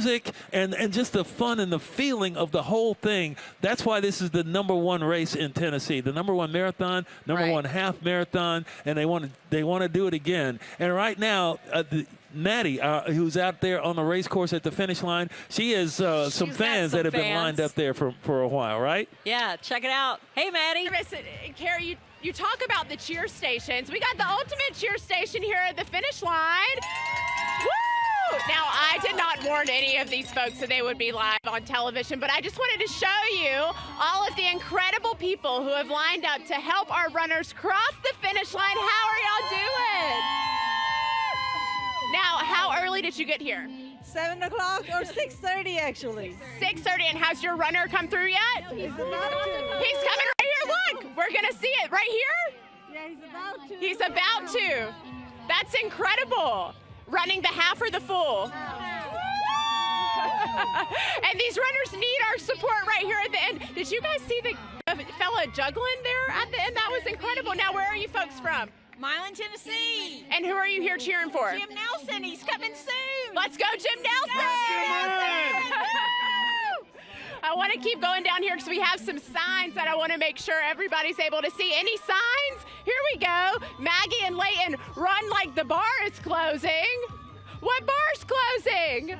and just the fun and the feeling of the whole thing. That's why this is the #1 race in Tennessee, the #1 marathon, #1 half marathon, and they want to do it again. And right now, Maddie, who's out there on the race course at the finish line, she has some fans that have been lined up there for a while, right? Yeah, check it out. Hey, Maddie. Carrie, you talk about the cheer stations. We got the ultimate cheer station here at the finish line. Woo! Now, I did not warn any of these folks that they would be live on television, but I just wanted to show you all of the incredible people who have lined up to help our runners cross the finish line. How are y'all doing? Now, how early did you get here? 7 o'clock or 6:30 actually. 6:30, and has your runner come through yet? He's about to. He's coming right here, look! We're gonna see it right here? Yeah, he's about to. He's about to. That's incredible. Running the half or the full. And these runners need our support right here at the end. Did you guys see the fella juggling there at the end? That was incredible. Now, where are you folks from? Milan, Tennessee. And who are you here cheering for? Jim Nelson. He's coming soon. Let's go, Jim Nelson. I want to keep going down here because we have some signs that I want to make sure everybody's able to see. Any signs? Here we go. Maggie and Layton run like the bar is closing. What bar's closing?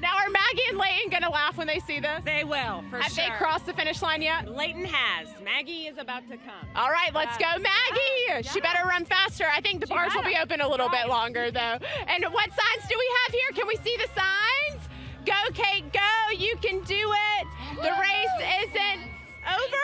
Now, are Maggie and Layton going to laugh when they see this? They will, for sure. Have they crossed the finish line yet? Layton has. Maggie is about to come. All right, let's go, Maggie. She better run faster. I think the bars will be open a little bit longer, though. And what signs do we have here? Can we see the signs? Go, Kate, go. You can do it. The race isn't over.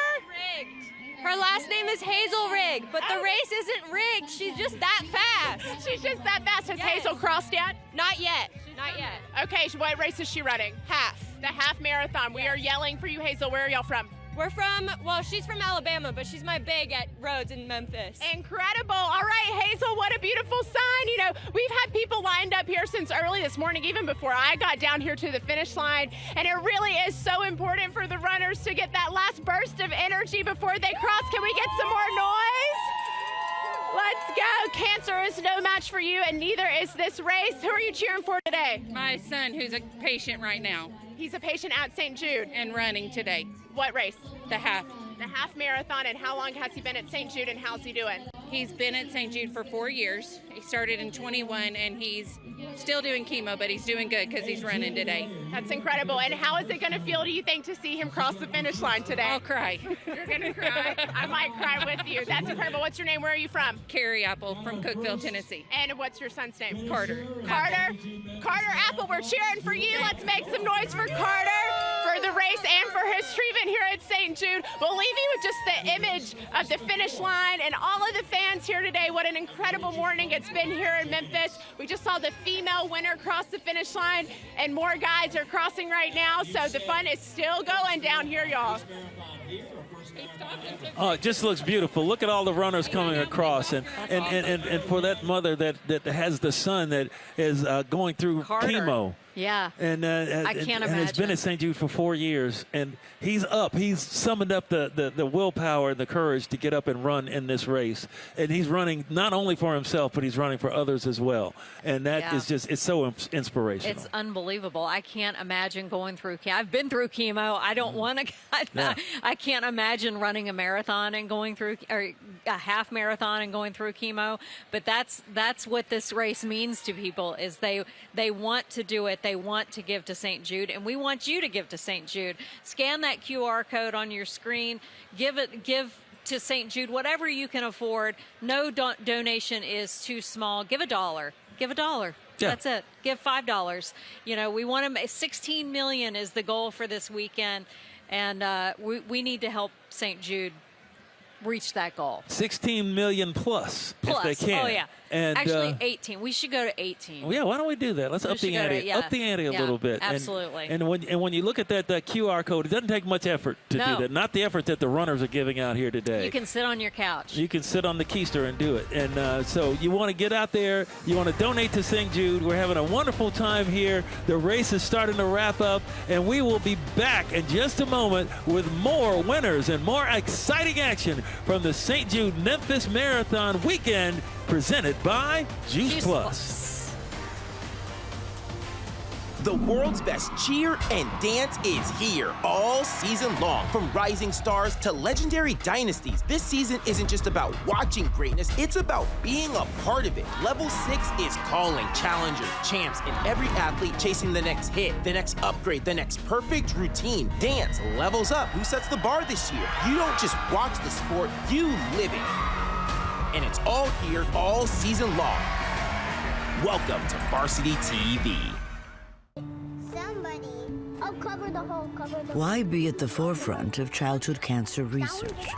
Her last name is Hazel Rigg, but the race isn't rigged. She's just that fast. She's just that fast. Has Hazel crossed yet? Not yet. Not yet. Okay, so what race is she running? Half. The half marathon. We are yelling for you, Hazel. Where are y'all from? We're from, well, she's from Alabama, but she's my big at Rhodes in Memphis. Incredible. All right, Hazel, what a beautiful sign. You know, we've had people lined up here since early this morning, even before I got down here to the finish line. And it really is so important for the runners to get that last burst of energy before they cross. Can we get some more noise? Let's go. Cancer is no match for you, and neither is this race. Who are you cheering for today? My son, who's a patient right now. He's a patient at St. Jude. And running today. What race? The half. The half marathon. And how long has he been at St. Jude, and how's he doing? He's been at St. Jude for 4 years. He started in 21, and he's still doing chemo, but he's doing good because he's running today. That's incredible. And how is it going to feel, do you think, to see him cross the finish line today? I'll cry. You're going to cry? I might cry with you. That's incredible. What's your name? Where are you from? Carrie Apple from Cookeville, Tennessee. And what's your son's name? Carter. Carter? Carter Apple, we're cheering for you. Let's make some noise for Carter, for the race, and for his treatment here at St. Jude. We'll leave you with just the image of the finish line and all of the fans here today. What an incredible morning it's been here in Memphis. We just saw the female winner cross the finish line, and more guys are crossing right now, so the fun is still going down here, y'all. Oh, it just looks beautiful. Look at all the runners coming across, and for that mother that has the son that is going through chemo. Yeah. And I can't imagine. And has been at St. Jude for 4 years, and he's up. He's summoned up the willpower and the courage to get up and run in this race. And he's running not only for himself, but he's running for others as well. And that is just, it's so inspirational. It's unbelievable. I can't imagine going through chemo. I've been through chemo. I don't want to. I can't imagine running a marathon and going through, or a half marathon and going through chemo. But that's what this race means to people, is they want to do it. They want to give to St. Jude, and we want you to give to St. Jude. Jude. Scan that QR code on your screen. Give to St. Jude whatever you can afford. No donation is too small. Give $1. Give $1. Yeah. That's it. Give $5. You know, we want to. 16 million is the goal for this weekend, and we need to help St. Jude reach that goal. 16 million plus, if they can. Oh, yeah. And, actually, 18. We should go to 18. Well, yeah, why don't we do that? Let's up the ante. Up the ante a little bit. Absolutely. And when you look at that QR code, it doesn't take much effort to do that. Not the effort that the runners are giving out here today. You can sit on your couch. You can sit on the keister and do it. And so you want to get out there. You want to donate to St. Jude. We're having a wonderful time here. The race is starting to wrap up, and we will be back in just a moment with more winners and more exciting action from the St. Jude Memphis Marathon Weekend, presented by Juice Plus. The world's best cheer and dance is here all season long. From rising stars to legendary dynasties, this season isn't just about watching greatness, it's about being a part of it. Level 6 is calling challengers, champs, and every athlete chasing the next hit, the next upgrade, the next perfect routine. Dance levels up. Who sets the bar this year? You don't just watch the sport, you live it. And it's all here all season long. Welcome to Varsity TV. Why be at the forefront of childhood cancer research?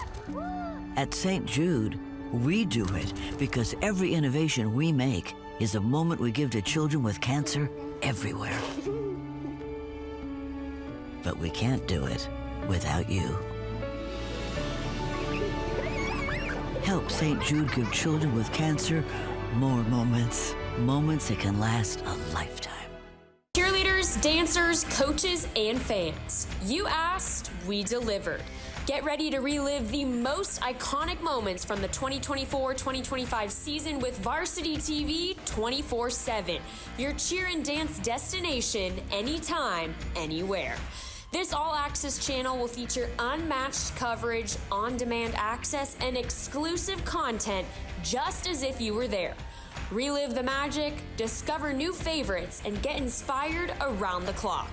At St. Jude, we do it because every innovation we make is a moment we give to children with cancer everywhere. But we can't do it without you. Help St. Jude give children with cancer more moments. Moments that can last a lifetime. Cheerleaders, dancers, coaches, and fans. You asked, we delivered. Get ready to relive the most iconic moments from the 2024-2025 season with Varsity TV 24/7. Your cheer and dance destination anytime, anywhere. This all-access channel will feature unmatched coverage, on-demand access, and exclusive content just as if you were there. Relive the magic, discover new favorites, and get inspired around the clock.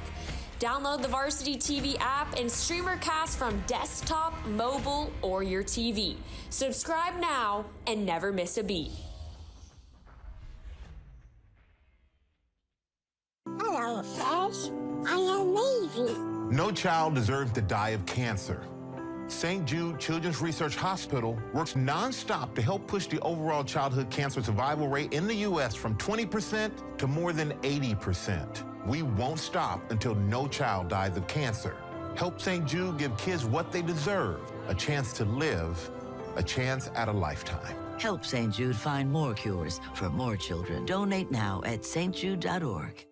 Download the Varsity TV app and stream our cast from desktop, mobile, or your TV. Subscribe now and never miss a beat. Hello, Fresh. I am Navy. No child deserves to die of cancer. St. Jude Children's Research Hospital works nonstop to help push the overall childhood cancer survival rate in the U.S. from 20% to more than 80%. We won't stop until no child dies of cancer. Help St. Jude give kids what they deserve, a chance to live, a chance at a lifetime. Help St. Jude find more cures for more children. Donate now at stjude.org.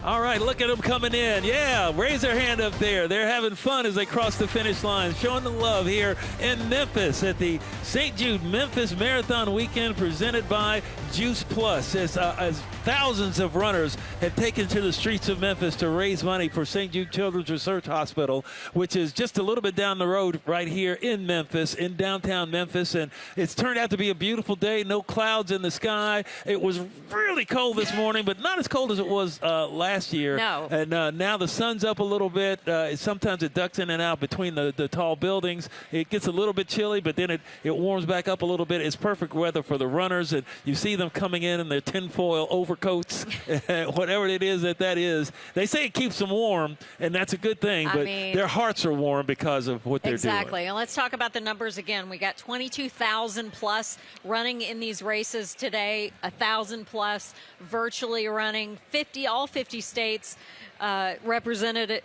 All right, look at them coming in. Yeah, raise their hand up there. They're having fun as they cross the finish line, showing the love here in Memphis at the St. Jude Memphis Marathon Weekend, presented by Juice Plus. As thousands of runners have taken to the streets of Memphis to raise money for St. Jude Children's Research Hospital, which is just a little bit down the road right here in Memphis, in downtown Memphis. And it's turned out to be a beautiful day. No clouds in the sky. It was really cold this morning, but not as cold as it was last year. No. And now the sun's up a little bit. Sometimes it ducks in and out between the tall buildings. It gets a little bit chilly, but then it warms back up a little bit. It's perfect weather for the runners, and you see them coming in their tinfoil overcoats, whatever it is that is. They say it keeps them warm, and that's a good thing, but their hearts are warm because of what they're doing. Exactly. And let's talk about the numbers again. We got 22,000 plus running in these races today, 1,000 plus virtually running, all 50 states represented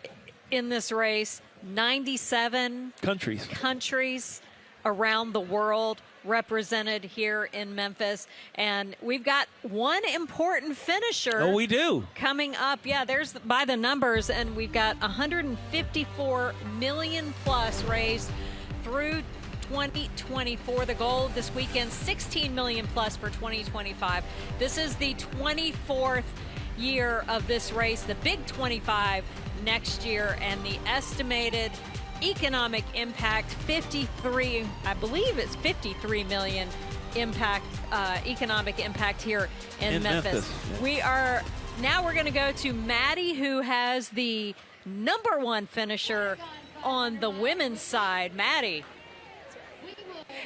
in this race, 97 countries around the world represented here in Memphis, and we've got one important finisher. Oh, we do. Coming up. Yeah, there's by the numbers, and we've got 154 million plus raised through 2024. The goal of this weekend, 16 million plus for 2025. This is the 24th year of this race, the big 25 next year, and the estimated economic impact, 53, I believe it's 53 million economic impact here in Memphis. Yeah. We are Now we're going to go to Maddie, who has the #1 finisher on the women's side. Maddie.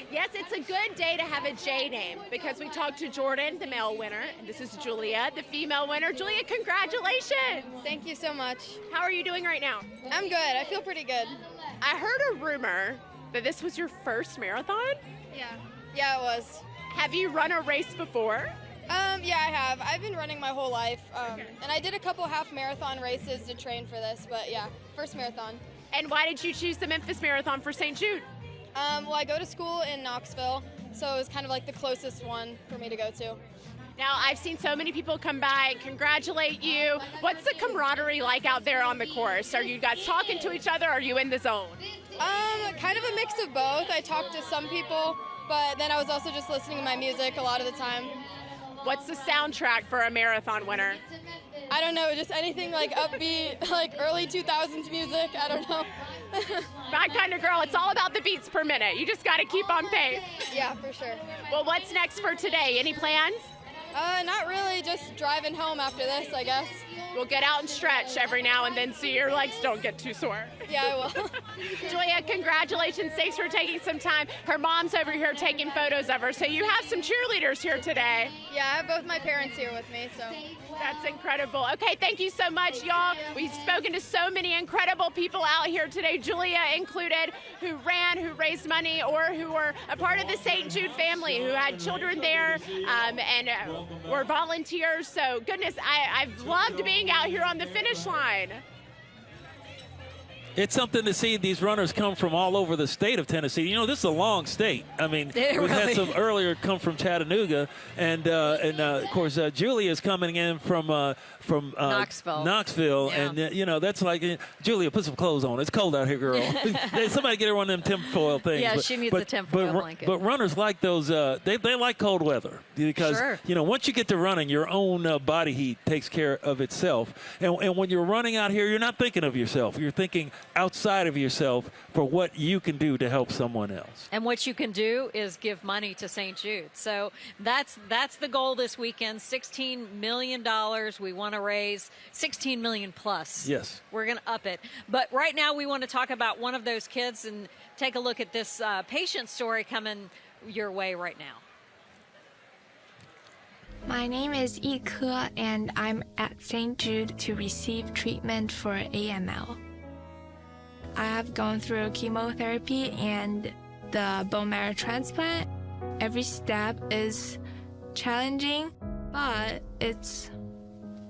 Yes, it's a good day to have a J name because we talked to Jordan, the male winner, and this is Julia, the female winner. Julia, congratulations. Thank you so much. How are you doing right now? I'm good. I feel pretty good. I heard a rumor that this was your first marathon? Yeah, it was. Have you run a race before? Yeah, I have. I've been running my whole life, and I did a couple half marathon races to train for this, but yeah, first marathon. And why did you choose the Memphis Marathon for St. Jude? Well, I go to school in Knoxville, so it was kind of like the closest one for me to go to. Now, I've seen so many people come by and congratulate you. What's the camaraderie like out there on the course? Are you guys talking to each other, or are you in the zone? Kind of a mix of both. I talked to some people, but then I was also just listening to my music a lot of the time. What's the soundtrack for a marathon winner? I don't know, just anything like upbeat, like early 2000s music, I don't know. My kind of girl, it's all about the beats per minute. You just got to keep on pace. Yeah, for sure. Well, what's next for today? Any plans? Not really, just driving home after this, I guess. We'll get out and stretch every now and then so your legs don't get too sore. Yeah, I will. Julia, congratulations. Thanks for taking some time. Her mom's over here taking photos of her, so you have some cheerleaders here today. Yeah, I have both my parents here with me, so. That's incredible. Okay, thank you so much, y'all. We've spoken to so many incredible people out here today, Julia included, who ran, who raised money, or who were a part of the St. Jude family, who had children there and were volunteers. So, goodness, I've loved being out here on the finish line. It's something to see these runners come from all over the state of Tennessee. You know, this is a long state. I mean, we've had some earlier come from Chattanooga, and of course, Julia is coming in from Knoxville, Yeah. and you know, that's like, Julia, put some clothes on. It's cold out here, girl. Somebody get her one of them tinfoil things. Yeah, she needs a tinfoil blanket. But runners like those. They like cold weather because you know, once you get to running, your own body heat takes care of itself. And when you're running out here, you're not thinking of yourself. You're thinking outside of yourself for what you can do to help someone else. And what you can do is give money to St. Jude. So that's the goal this weekend. $16 million. We want to raise $16 million plus. Yes. We're going to up it. But right now we want to talk about one of those kids and take a look at this patient story coming your way right now. My name is Yi Ke, and I'm at St. Jude to receive treatment for AML. I have gone through chemotherapy and the bone marrow transplant. Every step is challenging, but it's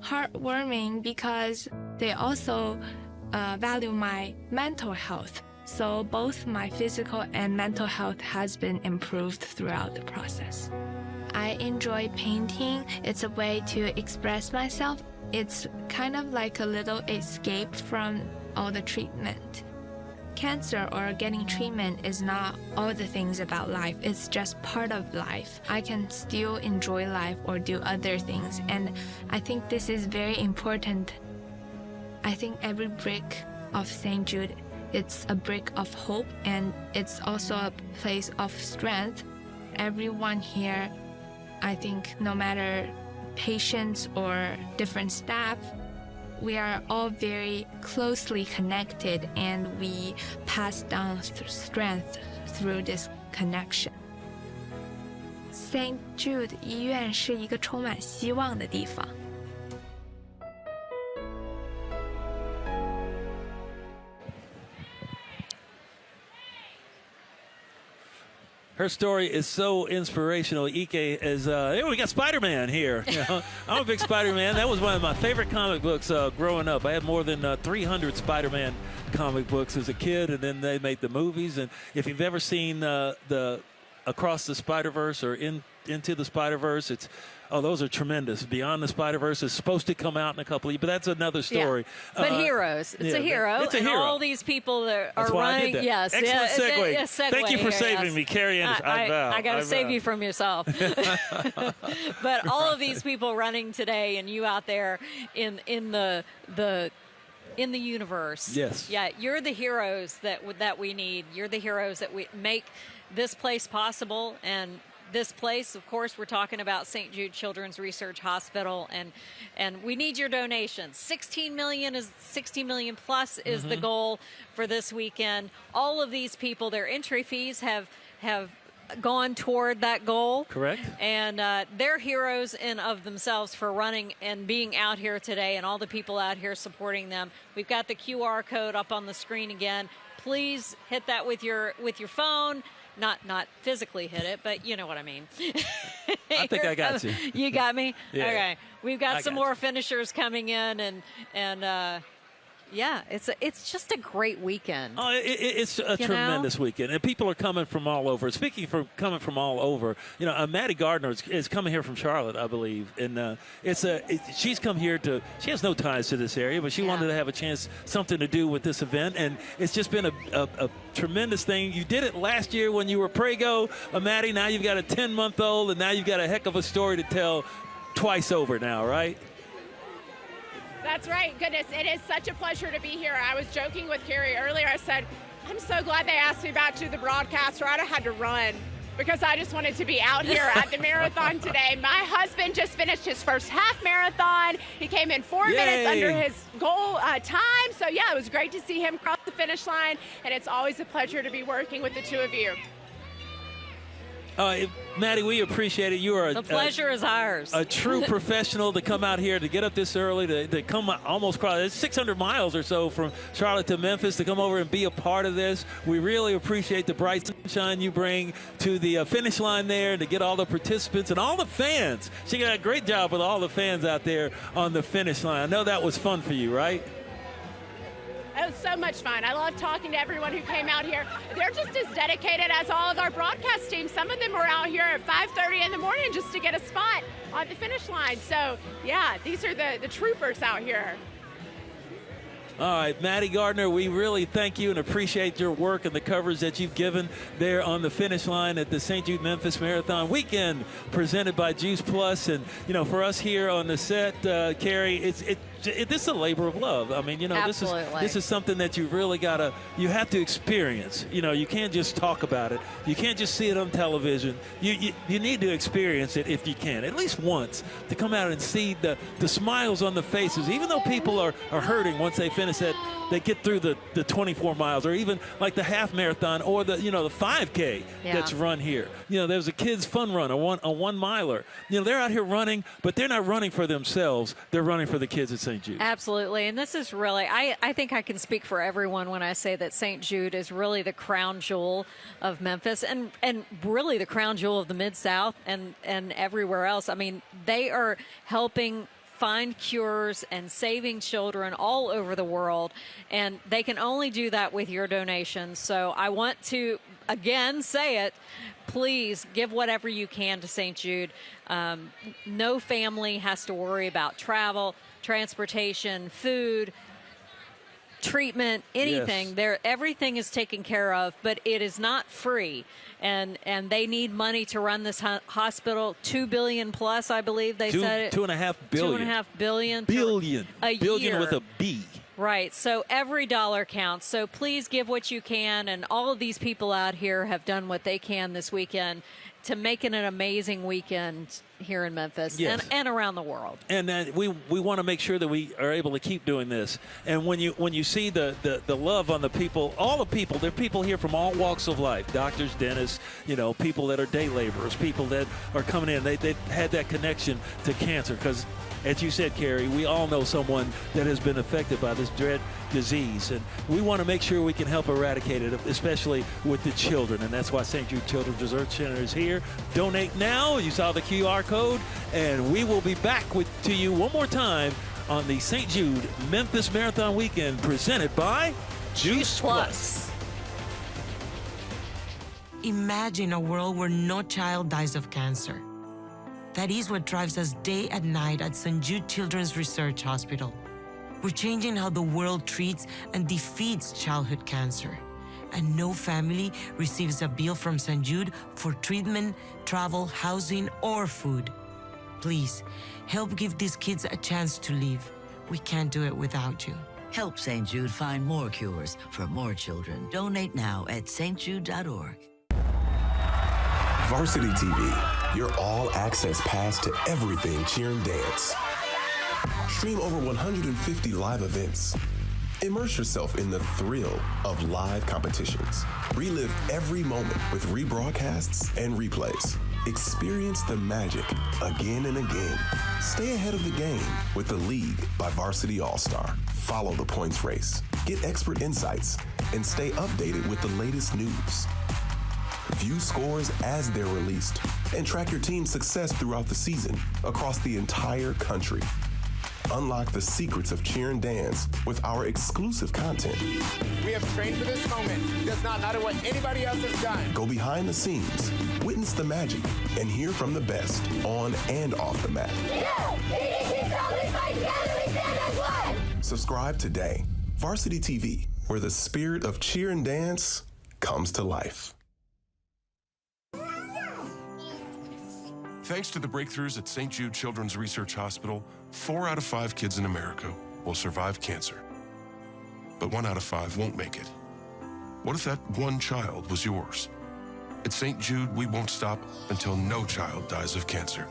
heartwarming because they also value my mental health. So both my physical and mental health has been improved throughout the process. I enjoy painting. It's a way to express myself. It's kind of like a little escape from all the treatment. Cancer or getting treatment is not all the things about life. It's just part of life. I can still enjoy life or do other things. And I think this is very important. I think every brick of St. Jude, it's a brick of hope, and it's also a place of strength. Everyone here, I think no matter patients or different staff, we are all very closely connected, and we pass down strength through this connection. St. Jude 医院是一个充满希望的地方。Her story is so inspirational. Ike is, hey, we got Spider-Man here. You know, I'm a big Spider-Man. That was one of my favorite comic books growing up. I had more than 300 Spider-Man comic books as a kid, and then they made the movies. And if you've ever seen the Across the Spider-Verse or Into the Spider-Verse, it's, oh, those are tremendous. Beyond the Spider-Verse is supposed to come out in a couple of years, but that's another story. Yeah. But heroes. It's a hero. It's a and hero. all these people that are That's why running. I did that. Yes. Excellent segue. Segue. Thank you for here, saving yes. me, Carrie Anderson. I got to save you from yourself. But all of these people running today, and you out there in the universe. Yes. Yeah, you're the heroes that we need. You're the heroes that we make this place possible, and this place, of course, we're talking about St. Jude Children's Research Hospital, and we need your donations. 16 million plus is the goal for this weekend. All of these people, their entry fees have gone toward that goal. Correct. And they're heroes in of themselves for running and being out here today, and all the people out here supporting them. We've got the QR code up on the screen again. Please hit that with your phone. Not physically hit it, but you know what I mean. I think I got you. You got me? Yeah. Okay. We've got some more finishers coming in, and yeah, it's just a great weekend. Oh, it's a tremendous weekend, and people are coming from all over. Speaking from coming from all over, Maddie Gardner is coming here from Charlotte, I believe, and she's come here she has no ties to this area, but she wanted to have a chance, something to do with this event, and it's just been a tremendous thing. You did it last year when you were Prego, Maddie. Now you've got a 10-month-old, and now you've got a heck of a story to tell twice over now, right? That's right. Goodness, it is such a pleasure to be here. I was joking with Carrie earlier. I said, I'm so glad they asked me about to the broadcast, or I'd have had to run because I just wanted to be out here at the marathon today. My husband just finished his first half marathon. He came in 4 minutes under his goal time. So, yeah, it was great to see him cross the finish line, and it's always a pleasure to be working with the two of you. Maddie, we appreciate it. You are the pleasure is ours. A true professional to come out here, to get up this early, to come almost across. It's 600 miles or so from Charlotte to Memphis, to come over and be a part of this. We really appreciate the bright sunshine you bring to the finish line there, to get all the participants and all the fans. She got a great job with all the fans out there on the finish line. I know that was fun for you, right? It was so much fun. I love talking to everyone who came out here. They're just as dedicated as all of our broadcast teams. Some of them were out here at 5:30 in the morning just to get a spot on the finish line. So, yeah, these are the troopers out here. All right, Maddie Gardner, we really thank you and appreciate your work and the coverage that you've given there on the finish line at the St. Jude Memphis Marathon Weekend, presented by Juice Plus. And, for us here on the set, Carrie, this is a labor of love. I mean, this is something that you really you have to experience. You can't just talk about it. You can't just see it on television. You need to experience it if you can, at least once, to come out and see the smiles on the faces, even though people are hurting once they finish they get through the 24 miles, or even like the half marathon, or the 5K that's run here. There's a kids fun run, a one miler. They're out here running, but they're not running for themselves. They're running for the kids at St. Jude. Absolutely. And this is really, I think I can speak for everyone when I say that St. Jude is really the crown jewel of Memphis, and really the crown jewel of the Mid-South and everywhere else. I mean, they are helping find cures and saving children all over the world, and they can only do that with your donations. So I want to again say it, please give whatever you can to St. Jude. No family has to worry about travel, transportation, food, treatment, anything. Yes. Everything is taken care of, but it is not free. And they need money to run this hospital. $2 billion plus, I believe they said it. $2.5 billion. $2.5 billion. Billion. A billion year. with a B. Right. So every dollar counts. So please give what you can. And all of these people out here have done what they can this weekend to make it an amazing weekend here in Memphis and around the world. And we want to make sure that we are able to keep doing this. And when you see the love on the people, all the people, there are people here from all walks of life, doctors, dentists, people that are day laborers, people that are coming in. They've had that connection to cancer because, as you said, Carrie, we all know someone that has been affected by this dread disease, and we want to make sure we can help eradicate it, especially with the children, and that's why St. Jude Children's Research Center is here. Donate now. You saw the QR code, and we will be back to you one more time on the St. Jude Memphis Marathon Weekend, presented by Juice Plus. Imagine a world where no child dies of cancer. That is what drives us day and night at St. Jude Children's Research Hospital. We're changing how the world treats and defeats childhood cancer. And no family receives a bill from St. Jude for treatment, travel, housing, or food. Please, help give these kids a chance to live. We can't do it without you. Help St. Jude find more cures for more children. Donate now at stjude.org. Varsity TV, your all-access pass to everything cheer and dance. Stream over 150 live events. Immerse yourself in the thrill of live competitions. Relive every moment with rebroadcasts and replays. Experience the magic again and again. Stay ahead of the game with The League by Varsity All-Star. Follow the points race, get expert insights, and stay updated with the latest news. View scores as they're released and track your team's success throughout the season across the entire country. Unlock the secrets of cheer and dance with our exclusive content. We have trained for this moment. It does not matter what anybody else has done. Go behind the scenes, witness the magic, and hear from the best on and off the mat. Subscribe today. Varsity TV, where the spirit of cheer and dance comes to life. Thanks to the breakthroughs at St. Jude Children's Research Hospital, 4 out of 5 kids in America will survive cancer. But 1 out of 5 won't make it. What if that one child was yours? At St. Jude, we won't stop until no child dies of cancer.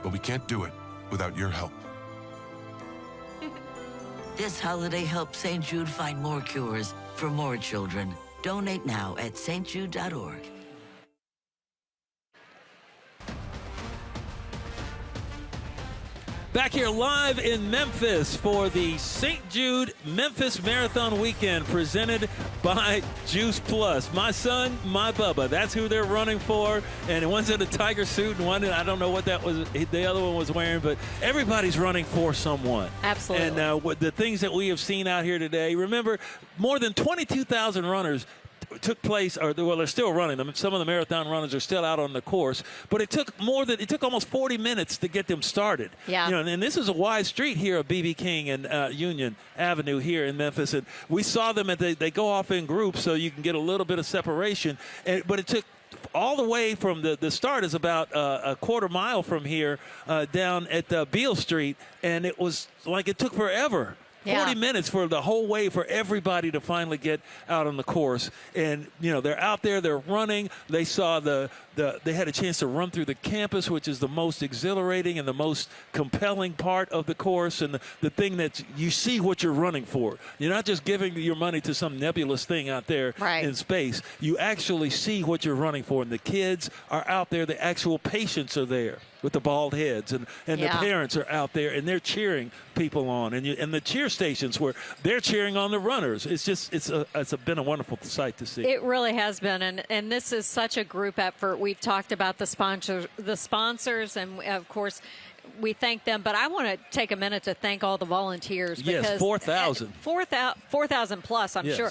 But we can't do it without your help. This holiday, help St. Jude find more cures for more children. Donate now at stjude.org. Back here live in Memphis for the St. Jude Memphis Marathon Weekend presented by Juice Plus. My son, my Bubba. That's who they're running for. And one's in a tiger suit and one, I don't know what that was, the other one was wearing, but everybody's running for someone. Absolutely. And the things that we have seen out here today, remember, more than 22,000 runners took place, or well, they're still running them. Some of the marathon runners are still out on the course, but it took almost 40 minutes to get them started. Yeah. And this is a wide street here of BB King and Union Avenue here in Memphis, and we saw them they go off in groups so you can get a little bit of separation. But it took all the way from the start is about a quarter mile from here down at Beale Street, and it was like it took forever. 40 minutes for the whole way for everybody to finally get out on the course. And, they're out there, they're running. They saw they had a chance to run through the campus, which is the most exhilarating and the most compelling part of the course. And the thing that you see what you're running for. You're not just giving your money to some nebulous thing out there in space. You actually see what you're running for. And the kids are out there. The actual patients are there with the bald heads, and the parents are out there, and they're cheering people on, and the cheer stations where they're cheering on the runners. It's been a wonderful sight to see. It really has been, and this is such a group effort. We've talked about the sponsors, and of course we thank them, but I want to take a minute to thank all the volunteers. Yes, 4,000. 4,000 plus, I'm yes. sure.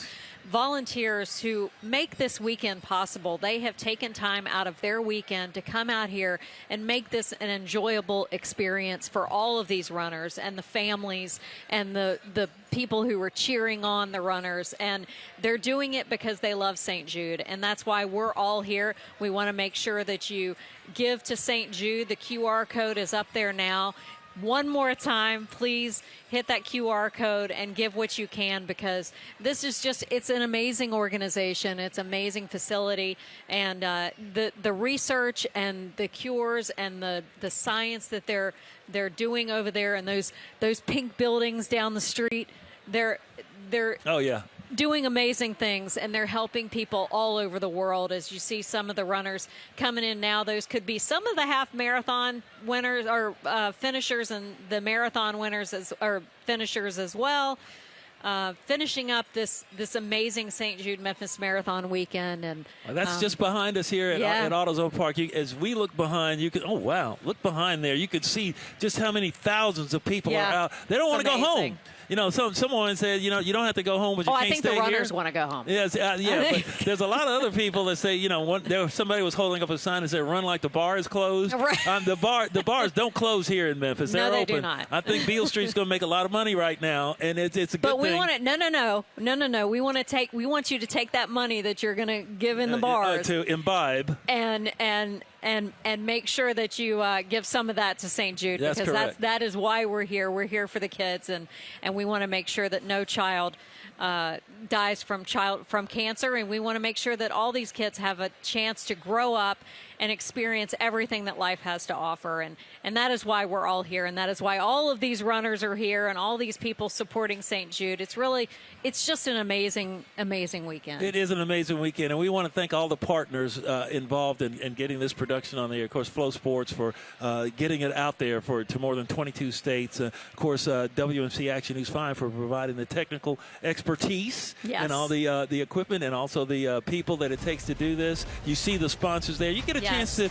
Volunteers who make this weekend possible. They have taken time out of their weekend to come out here and make this an enjoyable experience for all of these runners and the families and the people who are cheering on the runners. And they're doing it because they love St. Jude, and that's why we're all here. We want to make sure that you give to St. Jude. The QR code is up there now. One more time, please hit that QR code and give what you can, because this is it's an amazing organization. It's an amazing facility, and the research and the cures and the science that they're doing over there, and those pink buildings down the street, they're oh yeah, doing amazing things, and they're helping people all over the world. As you see some of the runners coming in now, those could be some of the half marathon winners or finishers, and the marathon winners or finishers as well. Finishing up this amazing St. Jude Memphis Marathon Weekend. And that's just behind us here at AutoZone Park. As we look behind, you can, oh wow, look behind there. You could see just how many thousands of people are out. They don't want to go home. Someone said, you don't have to go home, but you can't stay here. I think the runners want to go home. Yes, but there's a lot of other people that say, somebody was holding up a sign that said, "Run like the bar is closed." Right. The bars don't close here in Memphis. They're they open. Do not. I think Beale Street's going to make a lot of money right now, and it's a good thing. But we want it. No. We want you to take that money that you're going to give in the bars to imbibe and make sure that you give some of that to St. Jude, that's because correct. that is why we're here. We're here for the kids, and we want to make sure that no child dies from cancer, and we want to make sure that all these kids have a chance to grow up and experience everything that life has to offer. And that is why we're all here, and that is why all of these runners are here and all these people supporting St. Jude. It's just an amazing, amazing weekend. It is an amazing weekend, and we want to thank all the partners involved in getting this production on the air. Of course, Flow Sports for getting it out there to more than 22 states. Of course, WMC Action News 5 for providing the technical expertise and all the equipment, and also the people that it takes to do this. You see the sponsors there. You get a chance to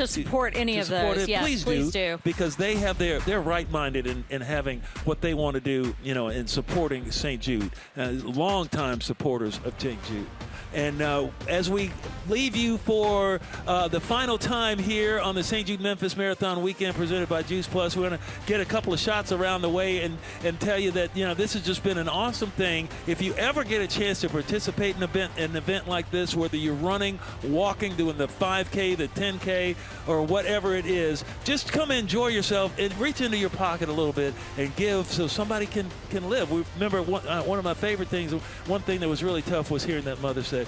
support any of those. Yes, please do, because they're right-minded in having what they want to do, in supporting St. Jude. Longtime supporters of St. Jude. And as we leave you for the final time here on the St. Jude Memphis Marathon Weekend presented by Juice Plus, we're going to get a couple of shots around the way and tell you that, this has just been an awesome thing. If you ever get a chance to participate in an event like this, whether you're running, walking, doing the 5K, the 10K, or whatever it is, just come enjoy yourself and reach into your pocket a little bit and give so somebody can live. We remember one of my favorite things, one thing that was really tough was hearing that mother say,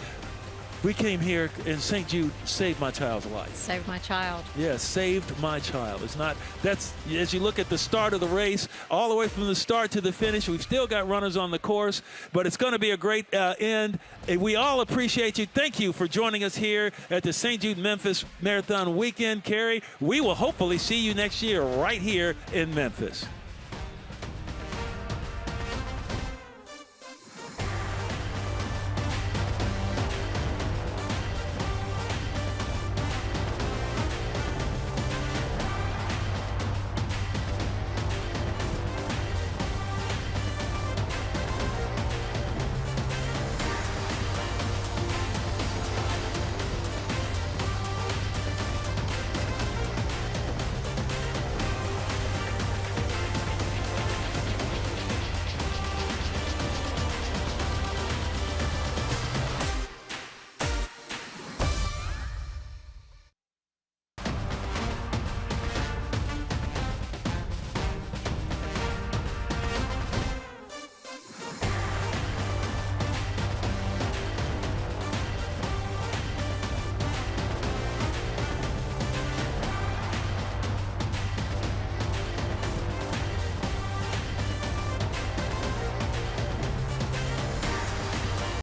we came here and St. Jude saved my child's life. Saved my child. Yes, saved my child. That's as you look at the start of the race, all the way from the start to the finish, we've still got runners on the course, but it's going to be a great end. And we all appreciate you. Thank you for joining us here at the St. Jude Memphis Marathon Weekend. Carrie, we will hopefully see you next year right here in Memphis.